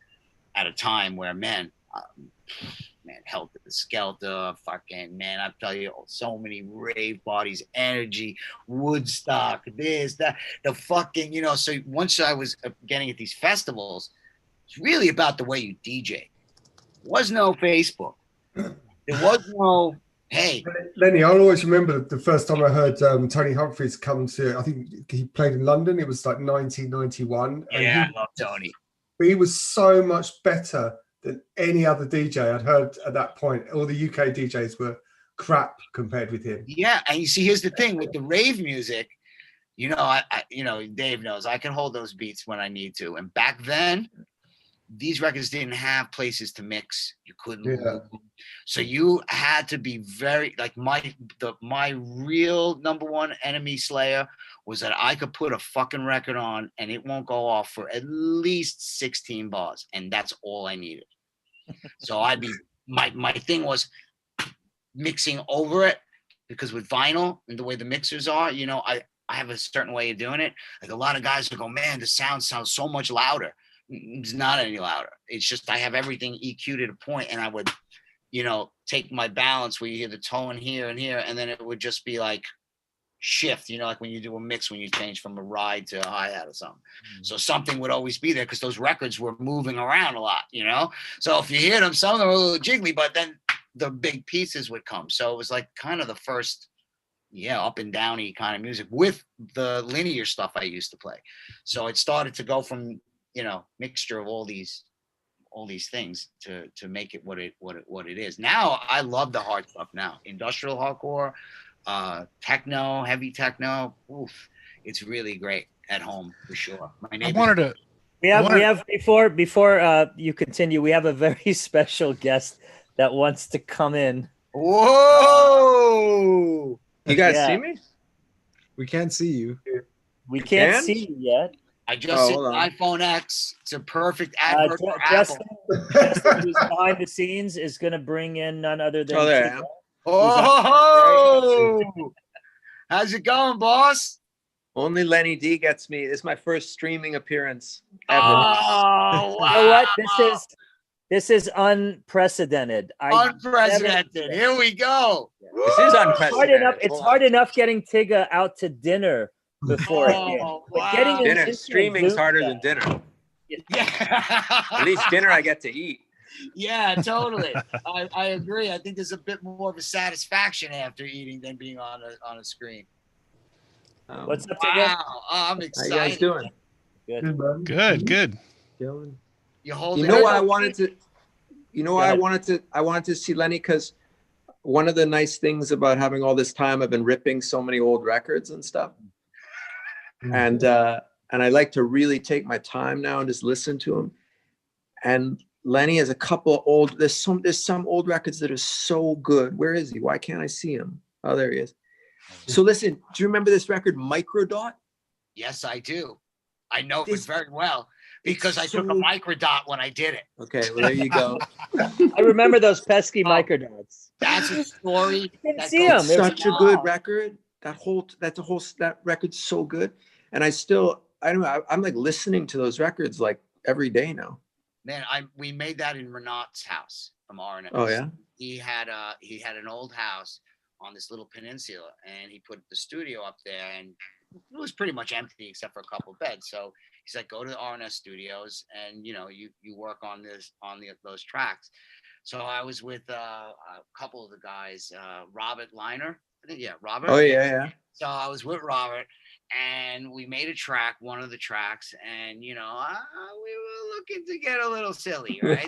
at a time where man, Helter Skelter, fucking man, I tell you, so many rave parties, Energy, Woodstock, this, that, the fucking, you know. So once I was getting at these festivals, it's really about the way you DJ. There was no Facebook. There was no, hey. Lenny, I'll always remember the first time I heard Tony Humphries come to, I think he played in London. It was like 1991. Yeah, I love Tony. He was so much better than any other DJ I'd heard at that point. All the UK DJs were crap compared with him. Yeah, and you see, here's the thing with the rave music. You know, I you know, Dave knows I can hold those beats when I need to. And back then, these records didn't have places to mix. You couldn't move them. So you had to be very like my real number one enemy slayer was that I could put a fucking record on and it won't go off for at least 16 bars, and that's all I needed. So I'd be my thing was mixing over it, because with vinyl and the way the mixers are, you know, I have a certain way of doing it. Like a lot of guys will go, man, the sound sounds so much louder. It's not any louder. It's just I have everything EQ'd at a point, and I would, you know, take my balance where you hear the tone here and here, and then it would just be like shift, you know, like when you do a mix, when you change from a ride to a hi-hat or something. So something would always be there because those records were moving around a lot, you know. So if you hear them, some of them are a little jiggly, but then the big pieces would come. So it was like kind of the first, up and downy kind of music with the linear stuff I used to play. So it started to go from, you know, mixture of all these things to make it what it is. Now I love the hard stuff now. Industrial hardcore, techno, heavy techno. Oof, it's really great at home for sure. We have before you continue, we have a very special guest that wants to come in. Whoa! You guys see me? We can't see you. We can't see you yet. I just said iPhone X. It's a perfect advert for Apple. Justin, who's behind the scenes, is going to bring in none other than. Oh, there I am. Oh, how's it going, boss? Only Lenny D gets me. It's my first streaming appearance ever. Oh, wow. You know what? This is unprecedented. Unprecedented. Here we go. This is unprecedented. It's hard enough getting Tigga out to dinner before. Wow. Getting dinner. Streaming's harder than dinner. Yeah. At least dinner I get to eat. Yeah, totally. I agree. I think there's a bit more of a satisfaction after eating than being on a screen. What's up, Tigga? Wow. Oh, I'm excited. How you guys doing? Good. You hold. You know why I wanted to? You know why I wanted to see Lenny, because one of the nice things about having all this time, I've been ripping so many old records and stuff, and I like to really take my time now and just listen to them. And Lenny has a couple old. There's some old records that are so good. Where is he? Why can't I see him? Oh, there he is. So listen, do you remember this record, Microdot? Yes, I do. I know it very well. Because I took a microdot when I did it. Okay, well, there you go. I remember those pesky microdots. That's a story. Didn't see them. Such a good record. That record's so good. And I don't know, I'm like listening to those records like every day now. Man, we made that in Renat's house from RNS. Oh yeah. He had an old house on this little peninsula, and he put the studio up there, and it was pretty much empty except for a couple of beds. So he's like, go to the RNS studios and, you know, you work on those tracks. So I was with a couple of the guys, Robert Liner. I think, Robert. Oh, yeah. So I was with Robert, and we made a track, one of the tracks, and, you know, we were looking to get a little silly, right?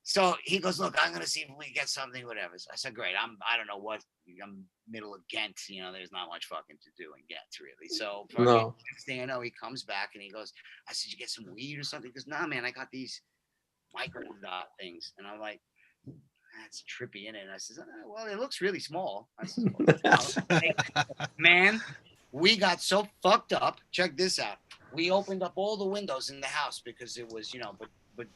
So he goes, look, I'm going to see if we get something, whatever. So I said, great. I don't know what, I'm middle of Ghent, you know, there's not much fucking to do in Ghent, really. So next thing I know, he comes back and he goes, I said, you get some weed or something? He goes, nah, man, I got these microdot things. And I'm like, that's trippy in it. And I said, well, it looks really small. I said, man, we got so fucked up. Check this out. We opened up all the windows in the house because it was, but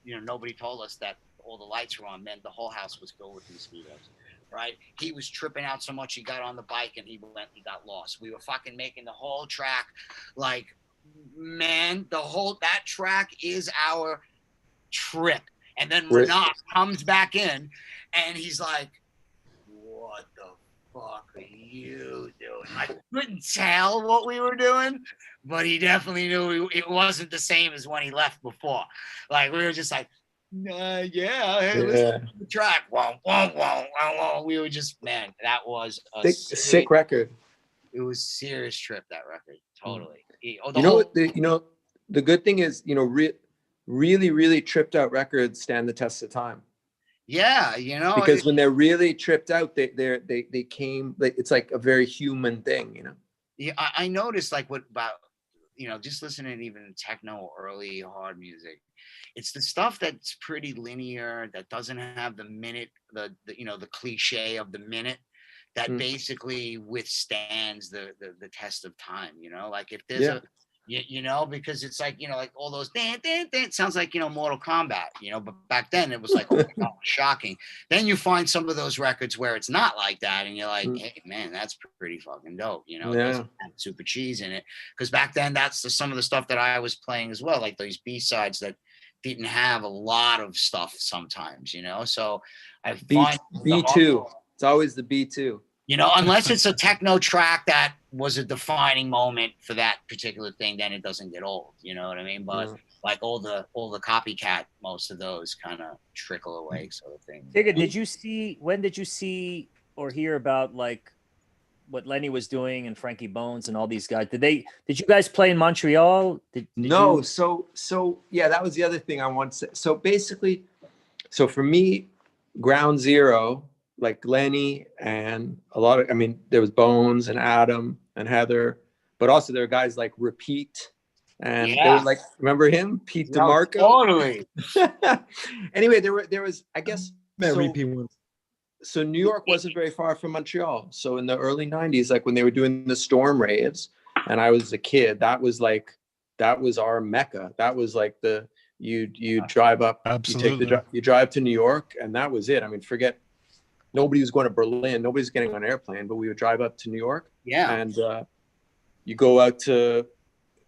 nobody told us that all the lights were on. Then the whole house was filled with mosquitoes. Right? He was tripping out so much he got on the bike and he got lost. We were fucking making the whole track. Like, man, that track is our trip. And then Renat comes back in and he's like, what the fuck are you doing? I couldn't tell what we were doing, but he definitely knew it wasn't the same as when he left before. Like, we were just like, the track. We were just, man, that was a sick record. It was a serious trip, that record. Totally. The good thing is, really, really tripped out records stand the test of time. Yeah, because when they're really tripped out, they came. It's like a very human thing, Yeah, I noticed like what about just listening to even techno or early hard music. It's the stuff that's pretty linear, that doesn't have the minute, the cliche of the minute, that basically withstands the test of time. Like if there's because it's like like all those it sounds like Mortal Kombat, but back then it was like shocking. Then you find some of those records where it's not like that, and you're like, hey man, that's pretty fucking dope. There's super cheese in it, because back then that's some of the stuff that I was playing as well, like these B-sides that didn't have a lot of stuff sometimes, so I find B2. It's always the B2. Unless it's a techno track that was a defining moment for that particular thing, then it doesn't get old. You know what I mean? But like all the copycat, most of those kind of trickle away, sort of thing. Tigger, when did you see or hear about like what Lenny was doing and Frankie Bones and all these guys? Did you guys play in Montreal? No. So yeah, that was the other thing I wanted to say. So basically, for me, ground zero, like Lenny and there was Bones and Adam and Heather, but also there were guys like Repeat, and they were like, remember him, Pete DeMarco? Totally. Anyway, there was, I guess, Repeat once. So New York wasn't very far from Montreal. So in the early 90s, like when they were doing the Storm raves and I was a kid, that was our Mecca. That was like you drive up, you drive to New York, and that was it. I mean, nobody was going to Berlin, nobody's getting on an airplane, but we would drive up to New York. Yeah. And you go out to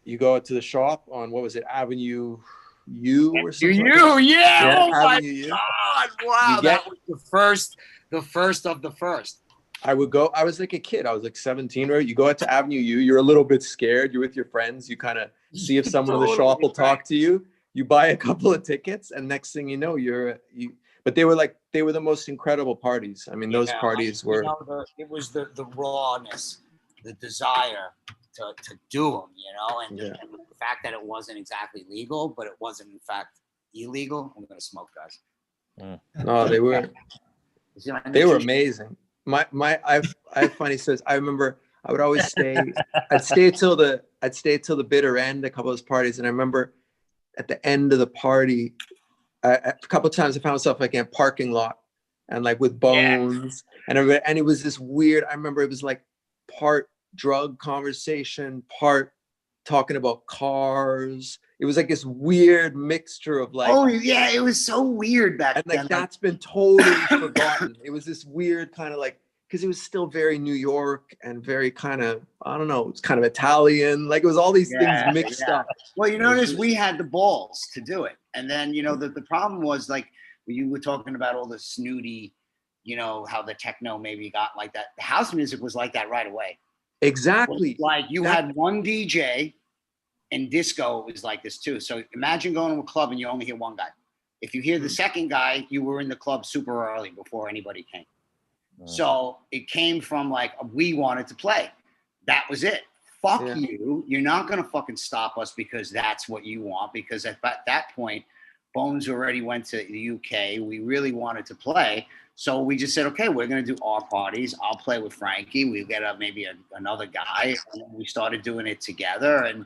the shop on, what was it, Avenue U or something? Yeah. Oh Avenue U. My God. Wow. That was the first of the first. I was like a kid. I was like 17, right? You go out to Avenue U, you're a little bit scared. You're with your friends. You kind of see if someone in the shop will talk to you. You buy a couple of tickets, and next thing you know, but they were the most incredible parties. I mean, those parties were. It was the rawness, the desire to do them, and the fact that it wasn't exactly legal, but it wasn't in fact illegal. I'm gonna smoke, guys. No, they were. They were amazing. I have funny stories. I remember I would always stay. I'd stay till the bitter end. A couple of those parties, and I remember at the end of the party, a couple of times I found myself like in a parking lot, and like with Bones and everybody, and it was this weird. I remember it was like part drug conversation, part talking about cars. It was like this weird mixture of like. Oh yeah, it was so weird back then. And like that's been totally forgotten. It was this weird kind of like, because it was still very New York and very kind of, I don't know, it's kind of Italian. Like it was all these things mixed up. Well, you notice we had the balls to do it. And then, the problem was like, when you were talking about all the snooty, how the techno maybe got like that. The house music was like that right away. Exactly. Like you had one DJ, and disco was like this too. So imagine going to a club and you only hear one guy. If you hear the second guy, you were in the club super early before anybody came. So it came from like, we wanted to play. That was it. Fuck you. You're not going to fucking stop us because that's what you want. Because at that point, Bones already went to the UK. We really wanted to play. So we just said, okay, we're going to do our parties. I'll play with Frankie. We'll get maybe another guy. And we started doing it together. And,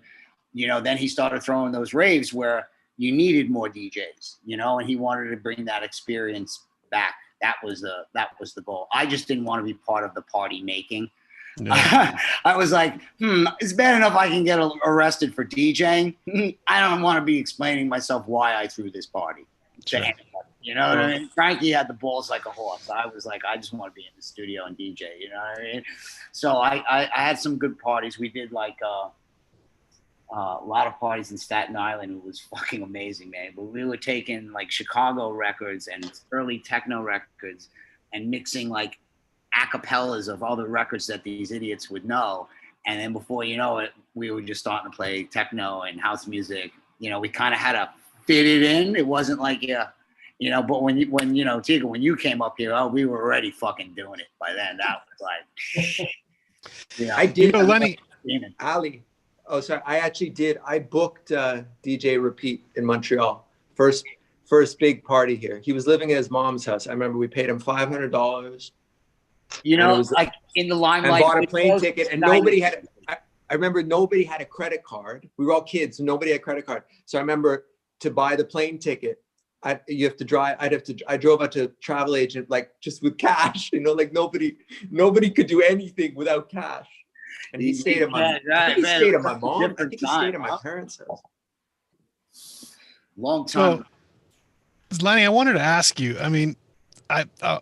then he started throwing those raves where you needed more DJs, and he wanted to bring that experience back. That was the goal. I just didn't want to be part of the party making. Yeah. I was like, it's bad enough I can get arrested for DJing. I don't want to be explaining myself why I threw this party to anybody. You know what I mean? Frankie had the balls like a horse. I was like, I just want to be in the studio and DJ. You know what I mean? So I had some good parties. We did like a lot of parties in Staten Island. It was fucking amazing, man. But we were taking like Chicago records and early techno records and mixing like acapellas of all the records that these idiots would know. And then before you know it, we were just starting to play techno and house music. You know, we kind of had to fit it in. It wasn't like, you know, but when you know, Tigger, when you came up here, we were already fucking doing it by then. That was like, you know, I did. Lenny, Ali. Oh, sorry. I actually did. I booked DJ Repeat in Montreal. First big party here. He was living at his mom's house. I remember we paid him $500. You know, like in the limelight. And bought a plane ticket, and nobody had. I remember nobody had a credit card. We were all kids, and nobody had a credit card. So I remember to buy the plane ticket, you have to drive. I drove out to a travel agent like just with cash. You know, like nobody could do anything without cash. And he stayed at my. I think he stayed at my mom. I think he stayed at my parents' house. Long time. So, Lenny, I wanted to ask you. I mean,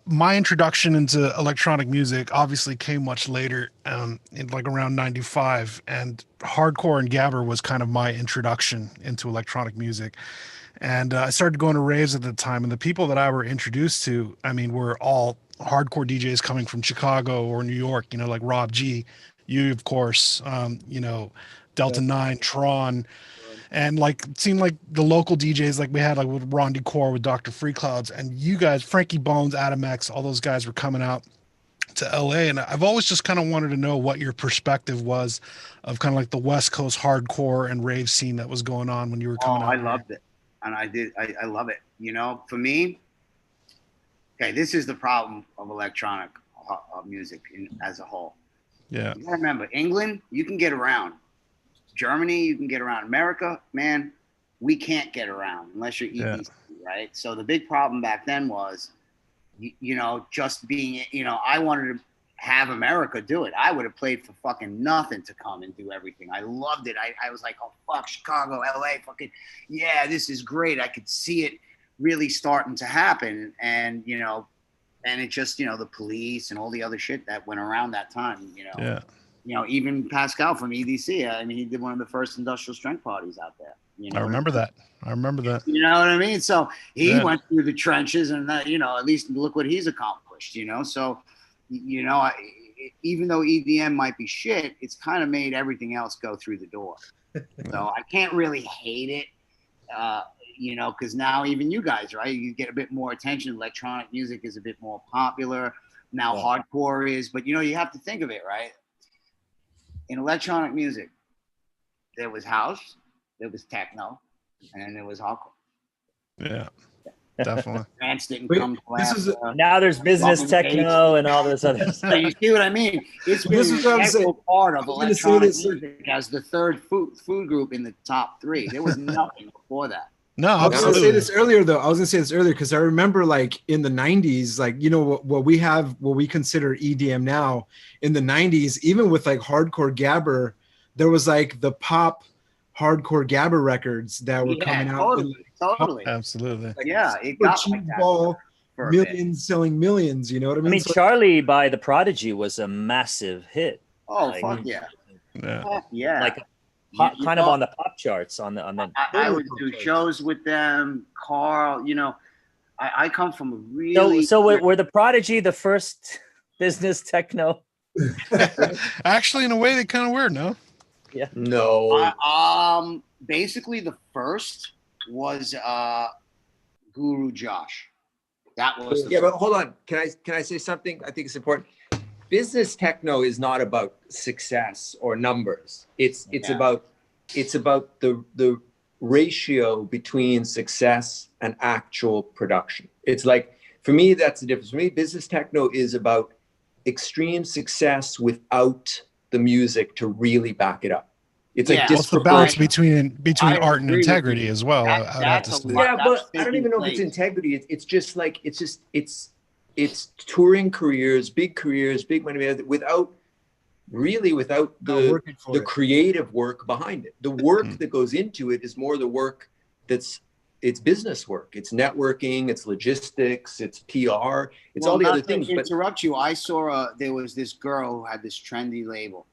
my introduction into electronic music obviously came much later, in like around '95, and hardcore and gabber was kind of my introduction into electronic music. And I started going to raves at the time, and the people that I were introduced to, I mean, were all hardcore DJs coming from Chicago or New York. You know, like Rob G, you of course, you know, Delta 9, Tron. And like it seemed like the local DJs, like we had like with Ron Decor, with Dr. Free Clouds, and you guys, Frankie Bones, Adam X, all those guys were coming out to LA. And I've always just kind of wanted to know what your perspective was of kind of like the West Coast hardcore and rave scene that was going on when you were coming out. I loved it. And I love it. You know, for me, okay, this is the problem of electronic music as a whole. Yeah. You gotta remember, England, you can get around. Germany, you can get around. America, man, we can't get around unless you're EBC, right? So the big problem back then was, you know, just being, you know, I wanted to have America do it. I would have played for fucking nothing to come and do everything. I loved it. I was like, oh, fuck, Chicago, LA, fucking, yeah, this is great. I could see it really starting to happen. And, you know, and it just, you know, the police and all the other shit that went around that time, you know. Yeah. You know, even Pascal from EDC, I mean, he did one of the first industrial strength parties out there. You know, I remember that. You know what I mean? So he went through the trenches, and you know, at least look what he's accomplished. You know, so you know, even though EDM might be shit, it's kind of made everything else go through the door. So I can't really hate it. You know, because now even you guys, right? You get a bit more attention. Electronic music is a bit more popular now. Hardcore is, but you know, you have to think of it, right? In electronic music, there was house, there was techno, and there was hardcore. Yeah, definitely. France didn't come to last, now there's business techno and all this other stuff. So you see what I mean? It's been an integral part of electronic music as the third food group in the top three. There was nothing before that. No, I was going to say this earlier, though. I was going to say this earlier because I remember, like, in the 90s, like, you know, what we consider EDM now, in the 90s, even with, like, hardcore gabber, there was, like, the pop hardcore gabber records that were coming out. Totally. Absolutely. Like, yeah, it got like that. Millions selling millions, you know what I mean? I mean, so, Charlie by The Prodigy was a massive hit. Oh, like, fuck yeah. Yeah. Like, kind of on the pop charts on the I would do shows with them. Carl, you know, I come from a really so were the Prodigy the first business techno? Actually, in a way, they kind of were. No. Yeah. No. Basically, the first was Guru Josh. That was but hold on. Can I say something? I think it's important. Business techno is not about success or numbers. It's about the ratio between success and actual production. It's like, for me, that's the difference. For me, business techno is about extreme success without the music to really back it up. It's like it's the balance between art and integrity as well. I would have to say. Yeah, but I don't even know if it's integrity. It's just like it's it's touring careers, big money, without the creative work behind it. The work that goes into it is more the work it's business work. It's networking, it's logistics, it's PR, it's all the other things. To interrupt you, I saw there was this girl who had this trendy label,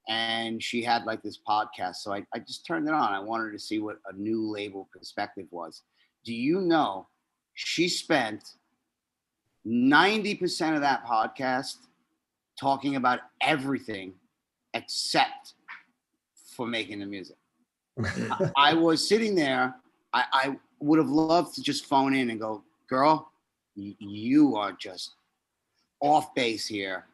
and she had like this podcast. So I just turned it on. I wanted to see what a new label perspective was. Do you know she spent 90% of that podcast talking about everything except for making the music? I was sitting there. I would have loved to just phone in and go, girl, you are just off base here,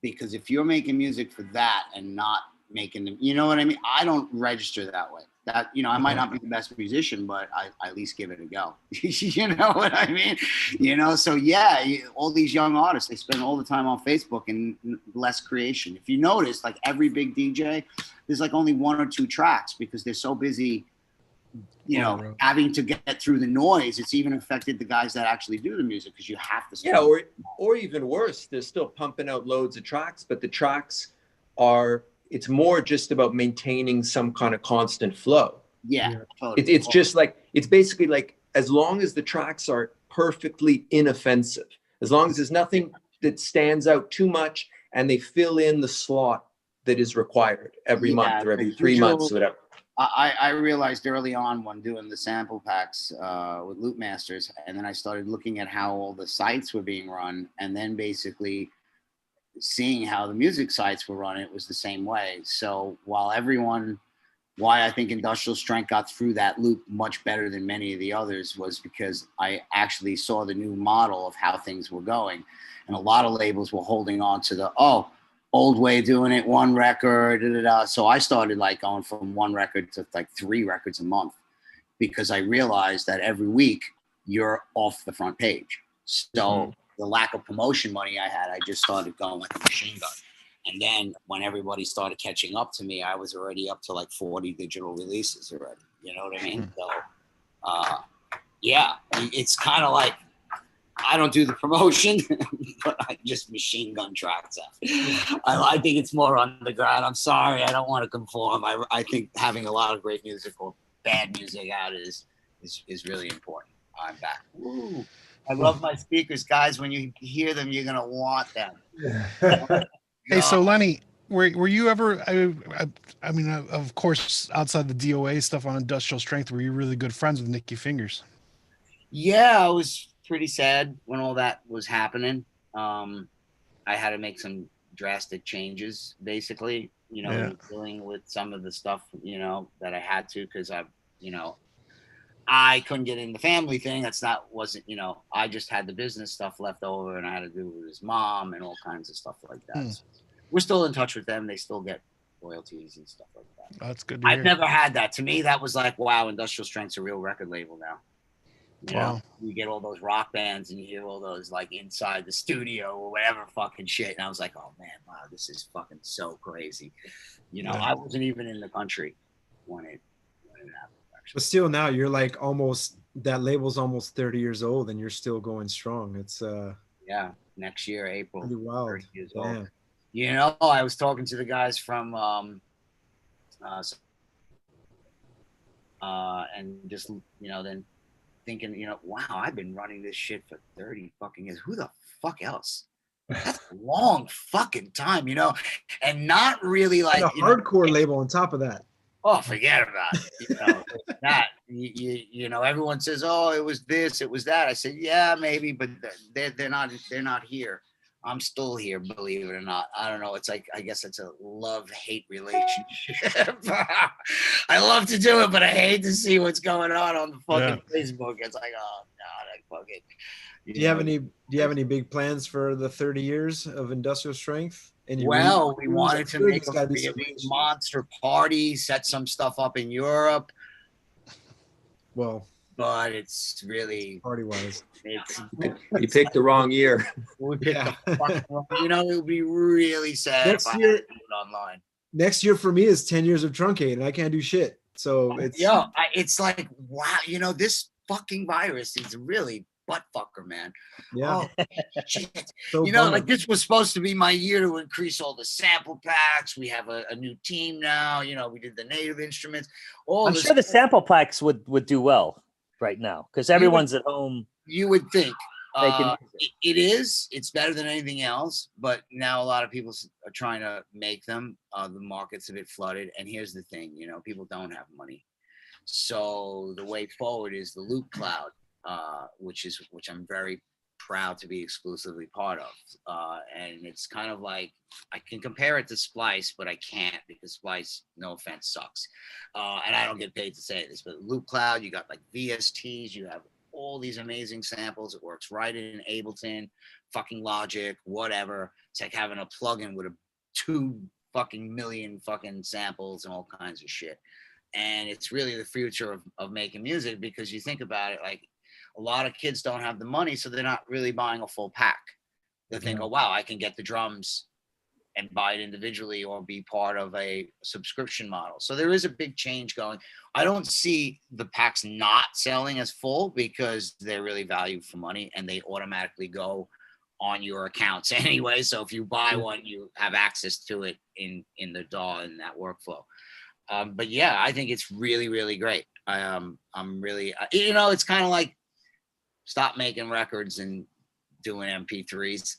because if you're making music for that and not making them, you know what I mean? I don't register that way. That, you know, I might not be the best musician, but I at least give it a go. You know what I mean? You know, so yeah, all these young artists, they spend all the time on Facebook and less creation. If you notice, like every big DJ, there's like only 1 or 2 tracks because they're so busy, you know, having to get through the noise. It's even affected the guys that actually do the music, because you have to. Yeah, or even worse, they're still pumping out loads of tracks, but the tracks are, it's more just about maintaining some kind of constant flow. Yeah. Totally. It's just like, it's basically like, as long as the tracks are perfectly inoffensive, as long as there's nothing that stands out too much and they fill in the slot that is required every month or every 3 months or whatever. I realized early on when doing the sample packs with Loop Masters, and then I started looking at how all the sites were being run, and then basically seeing how the music sites were run, it was the same way. So why I think Industrial Strength got through that loop much better than many of the others was because I actually saw the new model of how things were going. And a lot of labels were holding on to the, old way of doing it, 1 record, So I started like going from 1 record to like 3 records a month, because I realized that every week you're off the front page. So the lack of promotion money I had, I just started going like a machine gun. And then when everybody started catching up to me, I was already up to like 40 digital releases already. You know what I mean? So yeah, it's kind of like, I don't do the promotion, but I just machine gun tracks out. I think it's more underground. I'm sorry, I don't want to conform. I think having a lot of great music or bad music out is really important. I'm back. Woo. I love my speakers, guys. When you hear them, you're gonna want them. Hey, so Lenny, were you ever? I mean, of course, outside the DOA stuff on Industrial Strength, were you really good friends with Nicky Fingers? Yeah, I was pretty sad when all that was happening. I had to make some drastic changes, basically, you know, dealing with some of the stuff, you know, that I had to, because I couldn't get in the family thing. Wasn't, you know, I just had the business stuff left over, and I had to do with his mom and all kinds of stuff like that. So we're still in touch with them. They still get royalties and stuff like that. That's good to I've hear. never had that. To me, that was like, wow, Industrial Strength's a real record label now. You know, you get all those rock bands and you hear all those like inside the studio or whatever fucking shit. And I was like, oh man, wow, this is fucking so crazy. You know, I wasn't even in the country when it happened. Actually. But still now you're like that label's almost 30 years old and you're still going strong. It's yeah, next year, April. Pretty wild. 30 years old. You know, I was talking to the guys from and just, you know, then thinking, you know, wow, I've been running this shit for 30 fucking years. Who the fuck else? That's a long fucking time, you know, and not really like a hardcore label on top of that. Oh, forget about it. You know, that you know, everyone says, oh, it was this, it was that. I said, yeah, maybe, but they're not here. I'm still here, believe it or not. I don't know. It's like, I guess it's a love-hate relationship. I love to do it, but I hate to see what's going on the fucking Facebook. It's like, oh God, I fucking. Do you have any big plans for the 30 years of Industrial Strength? Well, we wanted to make a really monster party, set some stuff up in Europe. Well, but it's really party-wise. You picked the wrong year. We picked the wrong, you know, it would be really sad if I had to do it online. Next year for me is 10 years of Truncate, and I can't do shit. So it's it's like, wow, you know, this fucking virus is really butt fucker, man. Yeah. Oh, shit. So You know, bummed. like this was supposed to be my year to increase all the sample packs. We have a new team now. You know, we did the native instruments. All I'm this sure the sample packs would do well right now because everyone's at home you would think. making music. It's better than anything else, but now a lot of people are trying to make them. The market's a bit flooded, and here's the thing, you know, people don't have money, so the way forward is the Loop Cloud, which I'm very proud to be exclusively part of, and it's kind of like I can compare it to Splice, but I can't because Splice, no offense, sucks, and I don't get paid to say this, but Loop Cloud, you got like VSTs, you have all these amazing samples. It works right in Ableton, fucking Logic, whatever. It's like having a plugin with 2 fucking million fucking samples and all kinds of shit. And it's really the future of making music, because you think about it, like a lot of kids don't have the money, so they're not really buying a full pack. They think, oh wow, I can get the drums and buy it individually or be part of a subscription model. So there is a big change going. I don't see the packs not selling as full because they're really valued for money and they automatically go on your accounts anyway. So if you buy one, you have access to it in the DAW in that workflow. But yeah, I think it's really, really great. I'm really, you know, it's kind of like stop making records and doing MP3s.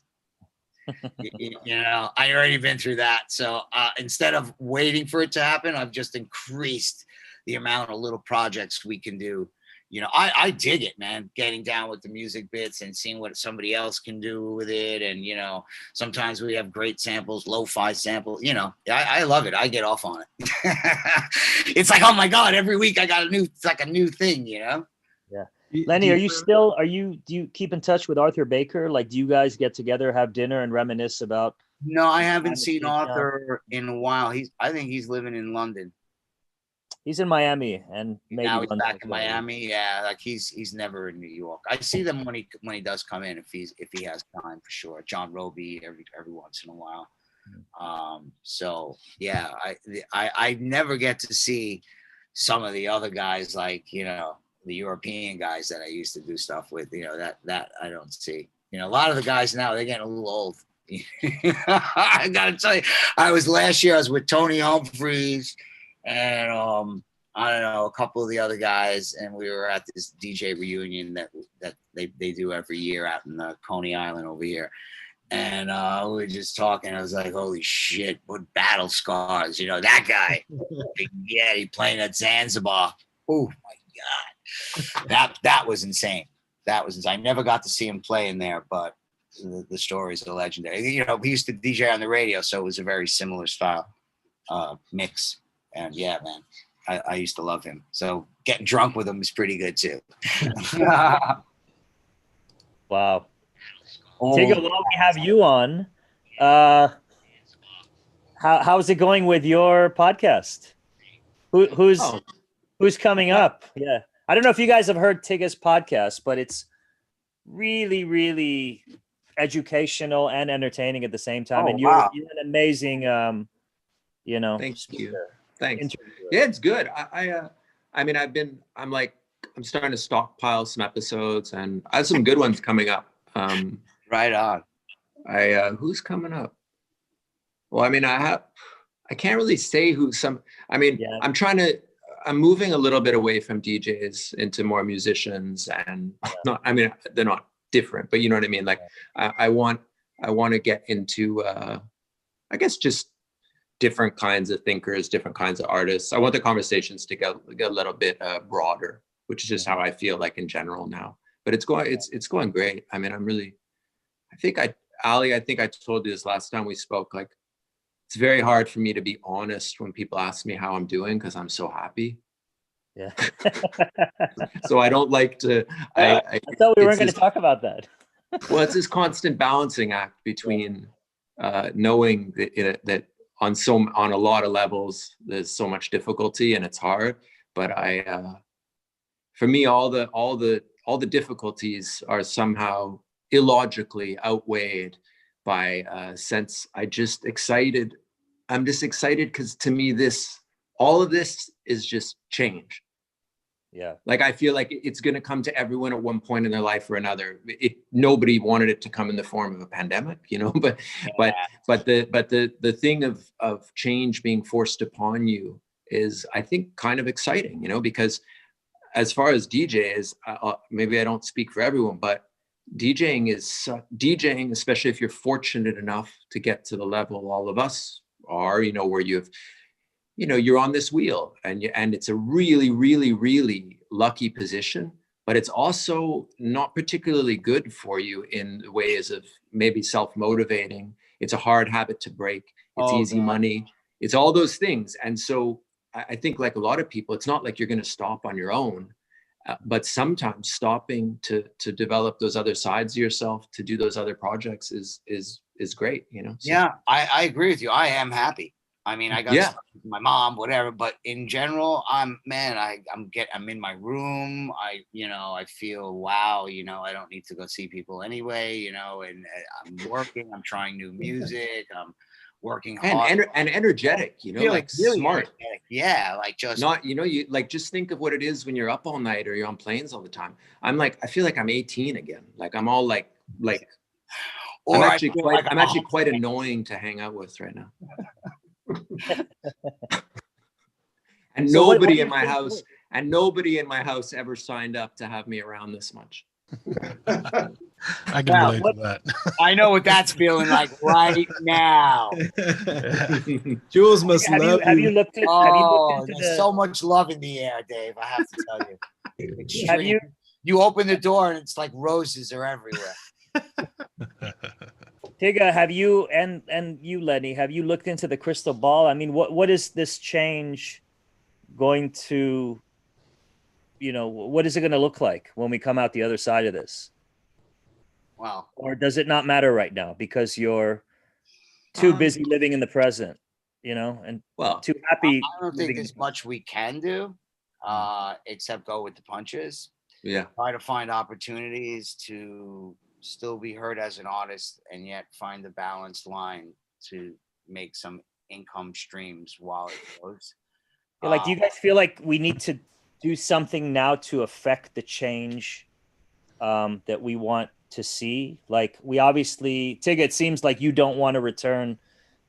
You know, I already been through that. So instead of waiting for it to happen, I've just increased the amount of little projects we can do. You know, I dig it, man, getting down with the music bits and seeing what somebody else can do with it. And, you know, sometimes we have great samples, lo-fi samples, you know, I love it. I get off on it. It's like, oh my God, every week I got it's like a new thing, you know? Yeah. Lenny, do you keep in touch with Arthur Baker? Like, do you guys get together, have dinner and reminisce about? No, I haven't seen Arthur in a while. I think he's living in London. He's in Miami, and maybe now he's London back in Miami. Yeah, like he's never in New York. I see them when he does come in, if he has time, for sure. John Roby every once in a while. So yeah, I never get to see some of the other guys, like, you know, the European guys that I used to do stuff with, you know, that I don't see. You know, a lot of the guys now, they're getting a little old. I gotta tell you, last year I was with Tony Humphries and I don't know, a couple of the other guys, and we were at this DJ reunion that they do every year out in Coney Island over here. And we were just talking. I was like, holy shit, what battle scars, you know, that guy. Yeah, he playing at Zanzibar. Oh my God. That was insane. That was insane. I never got to see him play in there, but the stories are legendary. You know, he used to DJ on the radio, so it was a very similar style mix. And yeah, man, I used to love him. So getting drunk with him is pretty good too. Wow. Oh, Tigger, while we have you on, how's it going with your podcast? Who's coming up? Yeah, I don't know if you guys have heard Tigger's podcast, but it's really, really educational and entertaining at the same time. Oh, and you're wow. you're an amazing, you know. Thank you. speaker. Thanks. Interviewer. Yeah, it's good. I mean, I'm starting to stockpile some episodes, and I have some good ones coming up. right on. Who's coming up? Well, I mean, I can't really say Yeah. I'm moving a little bit away from DJs into more musicians, and they're not different, but you know what I mean? Like I want to get into, I guess, just different kinds of thinkers, different kinds of artists. I want the conversations to get a little bit broader, which is just how I feel like in general now. But it's going great. I mean, I think I told you this last time we spoke, like, it's very hard for me to be honest when people ask me how I'm doing, because I'm so happy. Yeah. So I don't like to. I thought we weren't going to talk about that. Well, it's this constant balancing act between knowing that on a lot of levels there's so much difficulty and it's hard. But for me, all the difficulties are somehow illogically outweighed by a sense. I'm just excited because to me all of this is just change. Yeah. Like, I feel like it's going to come to everyone at one point in their life or another. Nobody wanted it to come in the form of a pandemic, you know, but the thing of change being forced upon you is, I think, kind of exciting, you know, because as far as DJs, maybe I don't speak for everyone, but DJing, especially if you're fortunate enough to get to the level all of us are, you know, where you're on this wheel, and it's a really, really, really lucky position, but it's also not particularly good for you in ways of maybe self-motivating. It's a hard habit to break. It's easy money. It's all those things. And so I think, like a lot of people, it's not like you're going to stop on your own, but sometimes stopping to develop those other sides of yourself, to do those other projects is great, you know? So, yeah, I agree with you. I am happy. I mean, I got stuff with my mom, whatever, but in general, I'm in my room. I feel, wow, you know, I don't need to go see people anyway, you know, and I'm working, I'm trying new music, I'm working hard. And energetic, you know, like really smart. energetic. Yeah, like just not, you know, you like, just think of what it is when you're up all night or you're on planes all the time. I feel like I'm 18 again. Like, I'm all like I'm actually quite annoying to hang out with right now. And so nobody in my house ever signed up to have me around this much. I can relate to that. I know what that's feeling like right now. Jules must love have you looked at? There's so much love in the air, Dave. I have to tell you. You open the door and it's like roses are everywhere. Tigga, have you and you, Lenny, have you looked into the crystal ball? I mean, what is this change going to, you know, what is it going to look like when we come out the other side of this? Wow. Or does it not matter right now because you're too busy living in the present, you know, and too happy? I don't think there's much we can do except go with the punches. Yeah. Try to find opportunities to still be heard as an artist and yet find the balanced line to make some income streams while it goes. Yeah, like, do you guys feel like we need to do something now to affect the change that we want to see? Like, we obviously, Tigga, it seems like you don't want to return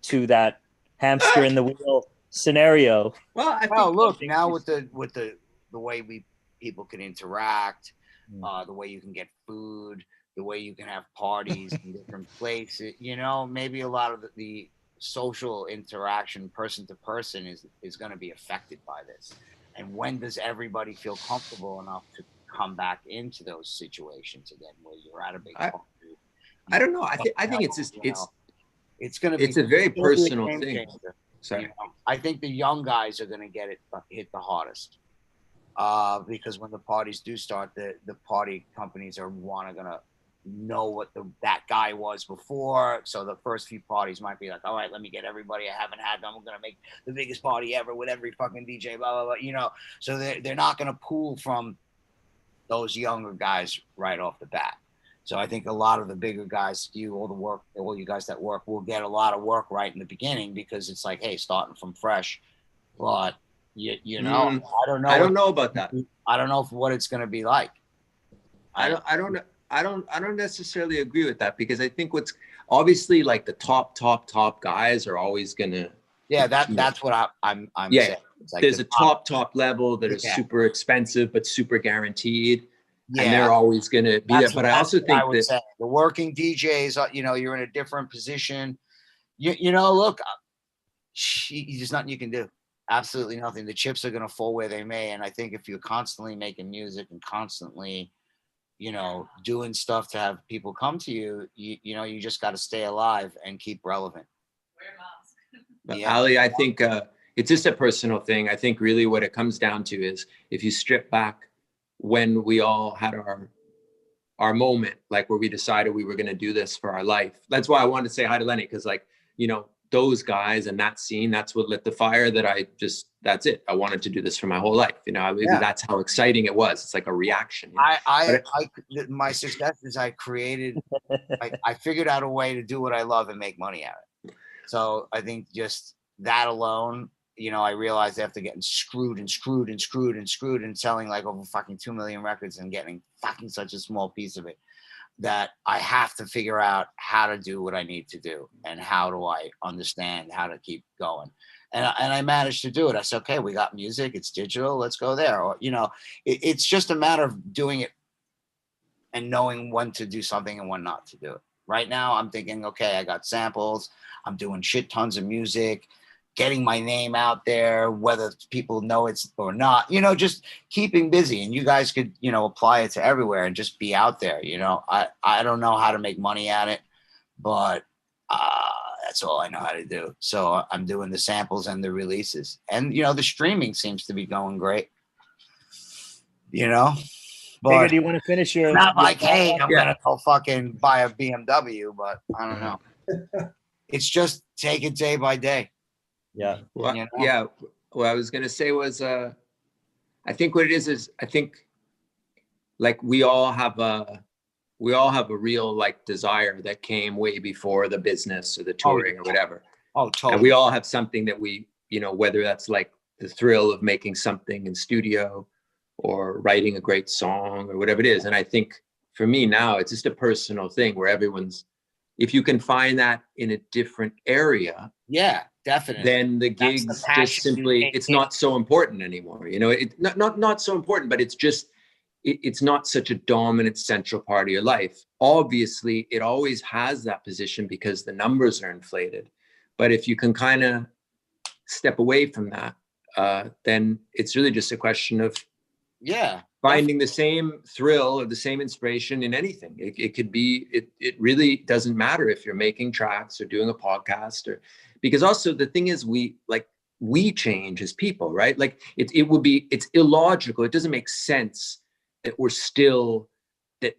to that hamster in the wheel scenario. Well, I think, look, now with the way people can interact, the way you can get food, the way you can have parties in different places, you know, maybe a lot of the social interaction person to person is going to be affected by this. And when does everybody feel comfortable enough to come back into those situations again, where you're at a big party? I don't know. I think it's just, it's going to be, it's a very personal thing. Sorry. You know, I think the young guys are going to hit the hardest. Because when the parties do start, the party companies gonna know what that guy was before. So the first few parties might be like, all right, let me get everybody I haven't had them. I'm gonna make the biggest party ever with every fucking DJ, blah blah blah. You know, so they're not gonna pull from those younger guys right off the bat. So I think a lot of the bigger guys, all you guys that work, will get a lot of work right in the beginning, because it's like, hey, starting from fresh. But you know, I don't know. I don't know about that. I don't know what it's going to be like. I don't necessarily agree with that, because I think what's obviously, like, the top guys are always gonna. Yeah, that's what I'm yeah, saying. It's like there's a top level that is super expensive but super guaranteed. Yeah, and they're always gonna be there. But I also think that the working DJs, you know, you're in a different position. You know, look, there's nothing you can do. Absolutely nothing. The chips are going to fall where they may. And I think if you're constantly making music and constantly, you know, doing stuff to have people come to you, you know, you just got to stay alive and keep relevant. Wear a mask. But Ali, I think it's just a personal thing. I think really what it comes down to is, if you strip back when we all had our moment, like where we decided we were going to do this for our life. That's why I wanted to say hi to Lenny, because, like, you know, those guys and that scene, that's what lit the fire that's it. I wanted to do this for my whole life. You know, that's how exciting it was. It's like a reaction. You know? My success is I figured out a way to do what I love and make money out of it. So I think just that alone you know, I realized after getting screwed and selling like over fucking 2 million records and getting fucking such a small piece of it, that I have to figure out how to do what I need to do and how do I understand how to keep going. And I managed to do it. I said, okay, we got music, it's digital, let's go there. Or, you know, it's just a matter of doing it and knowing when to do something and when not to do it. Right now, I'm thinking, okay, I got samples, I'm doing shit tons of music, getting my name out there, whether people know it's or not, you know, just keeping busy. And you guys could, you know, apply it to everywhere and just be out there. You know, I don't know how to make money at it, but that's all I know how to do. So I'm doing the samples and the releases, and, you know, the streaming seems to be going great, you know. But Bigger, do you want to finish your? not your like, hey, I'm Yeah. gonna go fucking buy a BMW, but I don't know. It's just take it day by day. Yeah. Well, You know? yeah. What I was gonna say was, I think what it is I think like we all have a real like desire that came way before the business or the touring or whatever. Oh, And totally. we all have something that we, you know, whether that's like the thrill of making something in studio or writing a great song or whatever it is. And I think for me now, it's just a personal thing where everyone's, if you can find that in a different area, Yeah, definitely. then the That's the gigs passion just simply, you it's take. not so important anymore. You know, not so important, but it's just, it's not such a dominant central part of your life. Obviously, it always has that position because the numbers are inflated. But if you can kind of step away from that, then it's really just a question of Yeah. finding the same thrill or the same inspiration in anything. It could be, it really doesn't matter if you're making tracks or doing a podcast, or because also the thing is we change as people, right? Like it's illogical. It doesn't make sense that we're still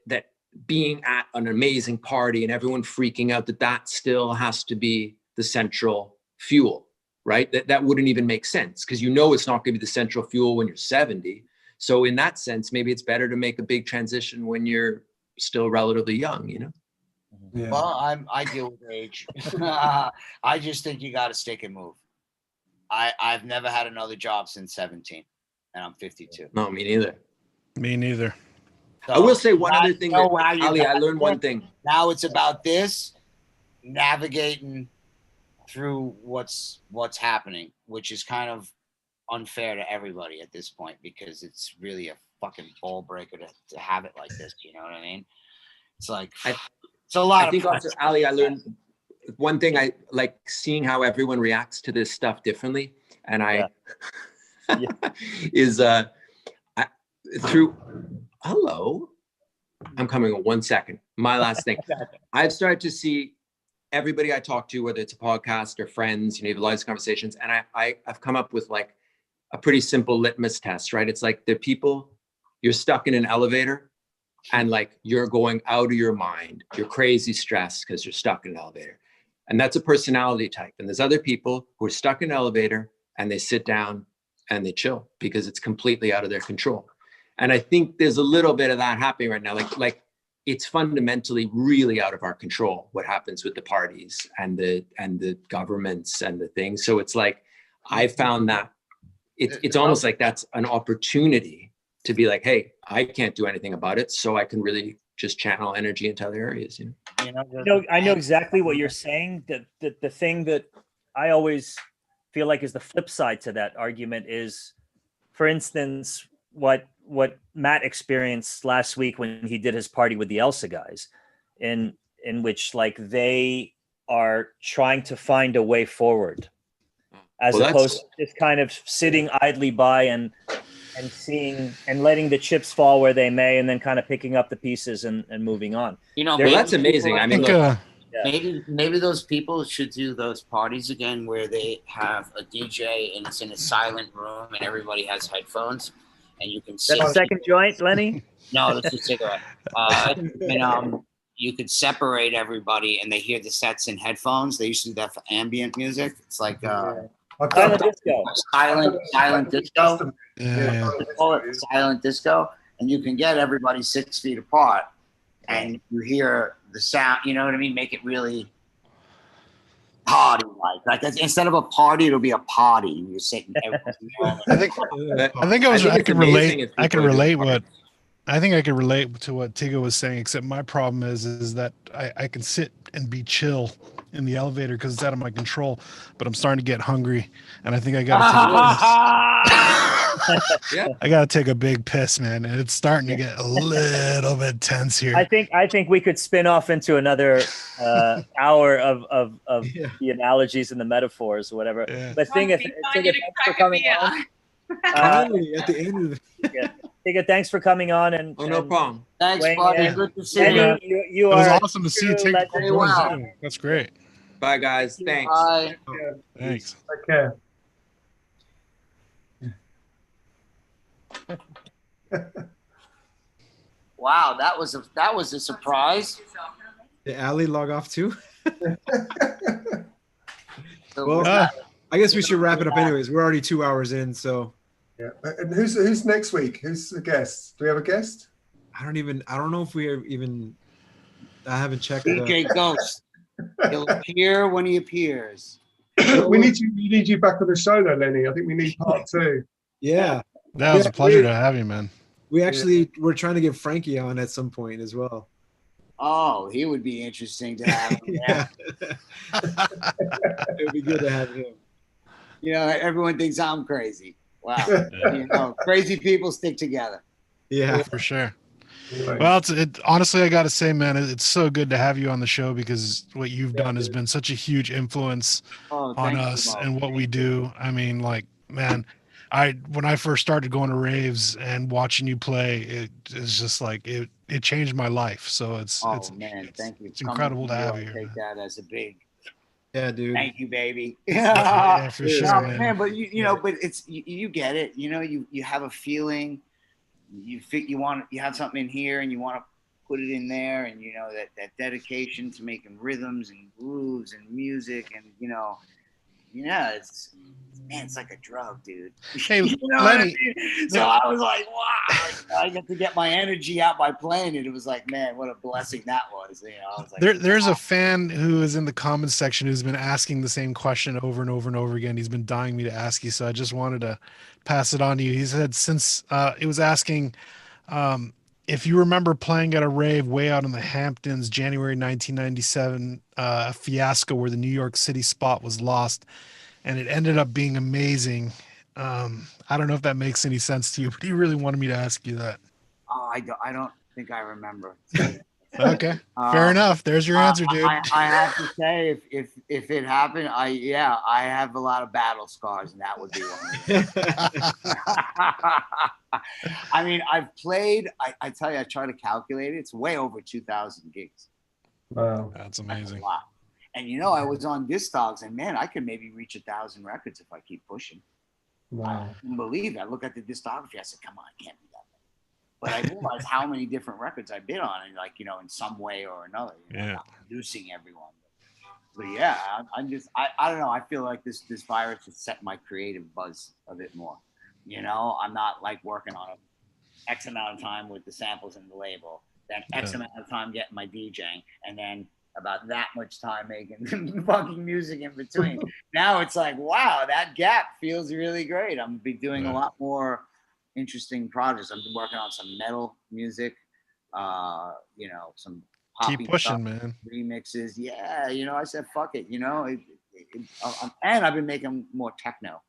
that being at an amazing party and everyone freaking out, that still has to be the central fuel, right? That wouldn't even make sense, because you know it's not going to be the central fuel when you're 70. So in that sense, maybe it's better to make a big transition when you're still relatively young, you know? Yeah. Well, I deal with age. I just think you got to stick and move. I've never had another job since 17, and I'm 52. No, me neither. Me neither. So I will say one now other you thing, know how you Ali, I got learned there. one thing. Now it's about this navigating through what's happening, which is kind of unfair to everybody at this point, because it's really a fucking ball breaker to have it like this. You know what I mean? It's like it's a lot I think of also, Ali, I learned one thing. I like seeing how everyone reacts to this stuff differently. And is through, hello, I'm coming in 1 second. My last thing. I've started to see everybody I talk to, whether it's a podcast or friends, you know, you have lots of conversations. And I've come up with like a pretty simple litmus test, right? It's like the people, you're stuck in an elevator and like you're going out of your mind. You're crazy stressed because you're stuck in an elevator. And that's a personality type. And there's other people who are stuck in an elevator and they sit down and they chill because it's completely out of their control. And I think there's a little bit of that happening right now. Like it's fundamentally really out of our control what happens with the parties and the governments and the things. So it's like, I found that it's almost like that's an opportunity to be like, hey, I can't do anything about it, so I can really just channel energy into other areas. You know? I know exactly what you're saying. The thing that I always feel like is the flip side to that argument is, for instance, what Matt experienced last week when he did his party with the Elsa guys, in which like they are trying to find a way forward, as opposed to just kind of sitting idly by and seeing and letting the chips fall where they may, and then kind of picking up the pieces and moving on. You know, Well, that's amazing. I mean, look, maybe those people should do those parties again where they have a DJ and it's in a silent room and everybody has headphones and you can sit. That's a second joint, Lenny? No, that's a cigarette. You could separate everybody and they hear the sets in headphones. They used to do that for ambient music. It's like silent disco. Silent disco. Yeah. They call it silent disco, and you can get everybody 6 feet apart, and you hear the sound. You know what I mean? Make it really party like instead of a party, it'll be a party. You're sitting. I think I can relate. I can relate what. I think I can relate to what Tigo was saying, except my problem is that I can sit and be chill in the elevator because it's out of my control, but I'm starting to get hungry, and I think I gotta I gotta take a big piss, man, and it's starting to get a little bit tense here. I think we could spin off into another hour of the analogies and the metaphors or whatever. Yeah. But Tinga, thanks for coming on. Finally, at the end of the Tinga, thanks for coming on. And no problem. Thanks, Wayne, buddy. yeah. Good to see Lenny, you. you It was are awesome to see you take Very well. That's great. Bye, guys. Thanks. Bye. Thanks. Take care. Wow, that was a surprise. Did Ali log off too? So Well, I guess we should wrap it up anyways. We're already 2 hours in, so Yeah. And who's next week? Who's the guest? Do we have a guest? I don't know if we are even. I haven't checked. DJ Ghost. He'll appear when he appears. we need you back on the show though, Lenny. I think we need part 2. Yeah, That was a pleasure to have you, man. we actually we're trying to get Frankie on at some point as well. Oh, he would be interesting to have. Yeah, it would be good to have him. You know, everyone thinks I'm crazy. Wow. You know, crazy people stick together. Yeah, For sure. Well, honestly, I got to say, man, it's so good to have you on the show because what you've done has been such a huge influence Oh, on thank you, us Mo. and what we do. I mean, like, man, when I first started going to raves and watching you play, it's just like it changed my life. So it's Man, thank you. it's incredible to have I you. take that as a big yeah, dude. thank you, baby. Yeah, for sure, No, man. but you know, but it's you get it. You know, you have a feeling. You have something in here and you want to put it in there, and you know that dedication to making rhythms and grooves and music, and it's like a drug, dude. Hey, You know Lenny. what I mean? So I was like, wow, I get to get my energy out by playing it. It was like, man, what a blessing that was. You know, I was like, There's a fan who is in the comments section who's been asking the same question over and over and over again. He's been dying me to ask you, so I just wanted to pass it on to you. He said since it was asking if you remember playing at a rave way out in the Hamptons, January 1997, a fiasco where the New York City spot was lost, and it ended up being amazing. I don't know if that makes any sense to you, but he really wanted me to ask you that. oh, I don't think I remember. Okay, fair enough. There's your answer, dude. I have to say, if it happened, I have a lot of battle scars, and that would be one of them. I mean, I've played. I tell you, I try to calculate it. It's way over 2,000 gigs. Wow. That's That's a amazing. lot. And I was on Discogs, and man, I could maybe reach 1,000 records if I keep pushing. Wow. I couldn't believe it. I look at the discography. I said, "Come on, it can't be that." But I realized how many different records I've been on, and in some way or another, Yeah. not producing everyone. But yeah, I don't know. I feel like this virus has set my creative buzz a bit more. I'm not like working on X amount of time with the samples and the label, then X amount of time getting my DJing, and then about that much time making fucking music in between. Now it's like, wow, that gap feels really great. I'm gonna be doing a lot more interesting projects. I've been working on some metal music, some poppy Keep pushing, stuff, man. remixes. Yeah, I said fuck it. And I've been making more techno,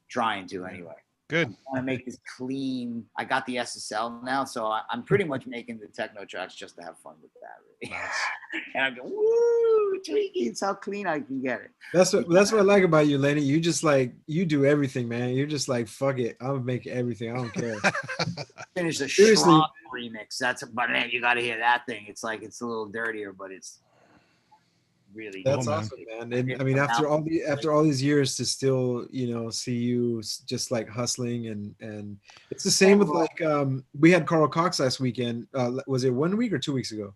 trying to anyway. Good. I want to make this clean. I got the SSL now, so I'm pretty much making the techno tracks just to have fun with that. Really. And I go, woo, tweaky. It's how clean I can get it. That's what I like about you, Lenny. You just you do everything, man. You're just like, fuck it, I'll make everything. I don't care. Finish the Seriously. Schraub remix. But man, you got to hear that thing. It's like it's a little dirtier, but it's really That's man. awesome, man. And I mean, after all these years to still, see you just like hustling and it's the same with we had Carl Cox last weekend. Was it 1 week or 2 weeks ago?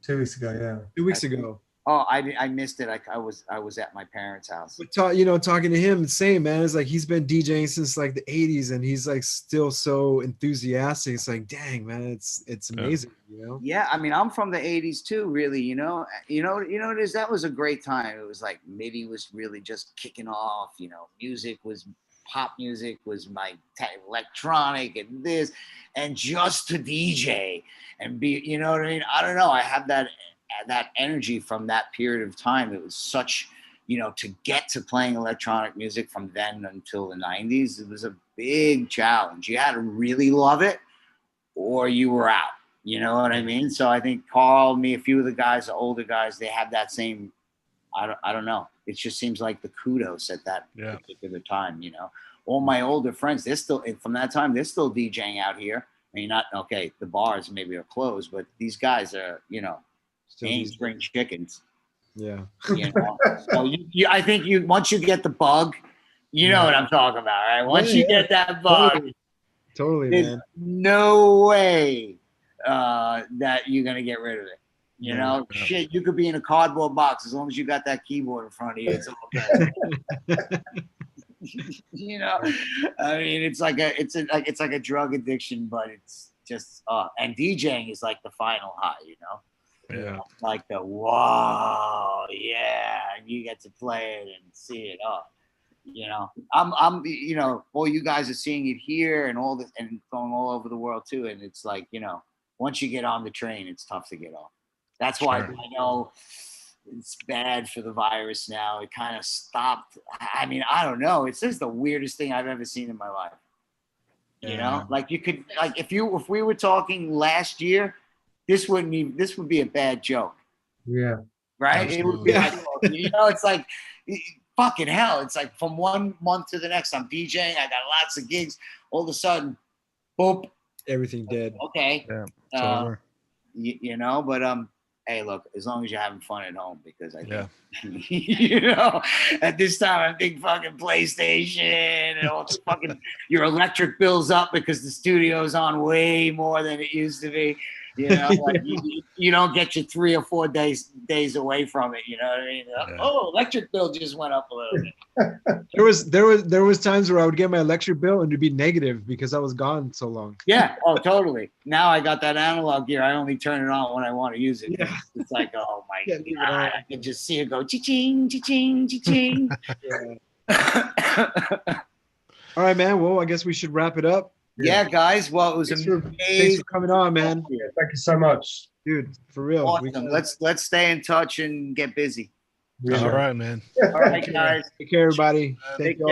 2 weeks ago, yeah. 2 weeks ago. Oh, I missed it. I was at my parents' house. But talking to him, same man. It's like he's been DJing since like the '80s, and he's like still so enthusiastic. It's like, dang, man, it's amazing, you know. Yeah, I mean, I'm from the '80s too, really. You know, it is. That was a great time. It was like MIDI was really just kicking off. You know, pop music was my electronic and this, and just to DJ and be, you know what I mean? I don't know. I have that energy from that period of time. It was such, you know, to get to playing electronic music from then until the 90s, it was a big challenge. You had to really love it or you were out, you know what I mean? So I think Carl, me, a few of the guys, the older guys, they have that same, I don't know. It just seems like the kudos at that particular time, you know. All my older friends, they're still, from that time, they're still DJing out here. I mean, the bars maybe are closed, but these guys are, you know, ain't spring chickens. Yeah. You know? So I think once you get the bug, you know what I'm talking about, right? Once you get that bug, totally, there's man. no way that you're gonna get rid of it. You know, shit, you could be in a cardboard box as long as you got that keyboard in front of you. It's okay. You know, I mean, it's like a drug addiction, but it's just and DJing is like the final high, you know. Yeah. Like the whoa, yeah, and you get to play it and see it up. You know, I'm you know, all you guys are seeing it here and all this and going all over the world too. And it's like, you know, once you get on the train, it's tough to get off. That's why I know it's bad for the virus now. It kind of stopped. I mean, I don't know. It's just the weirdest thing I've ever seen in my life. You know, like you could, like if we were talking last year, this would be a bad joke. Yeah. Right. Absolutely. It would be, you know, it's like fucking hell. It's like from one month to the next, I'm DJing. I got lots of gigs. All of a sudden, boop. Everything dead. Okay. Yeah. It's over. You know, but hey, look, as long as you're having fun at home, because I think, you know, at this time, I'm big fucking PlayStation and all the fucking, your electric bill's up because the studio's on way more than it used to be. You know, like you don't get your 3 or 4 days away from it. You know what I mean? Oh, electric bill just went up a little bit. There was times where I would get my electric bill and it'd be negative because I was gone so long. Yeah. Oh, totally. Now I got that analog gear. I only turn it on when I want to use it. Yeah. It's like, oh my God, I can just see it go cha-ching, cha-ching, cha-ching. All right, man. Well, I guess we should wrap it up. Yeah, guys. Well, it was amazing. Thanks for coming on, man. Yeah, thank you so much, dude. For real. Awesome. Let's stay in touch and get busy. All right, man. All right, guys. Take care, everybody. Thank you all.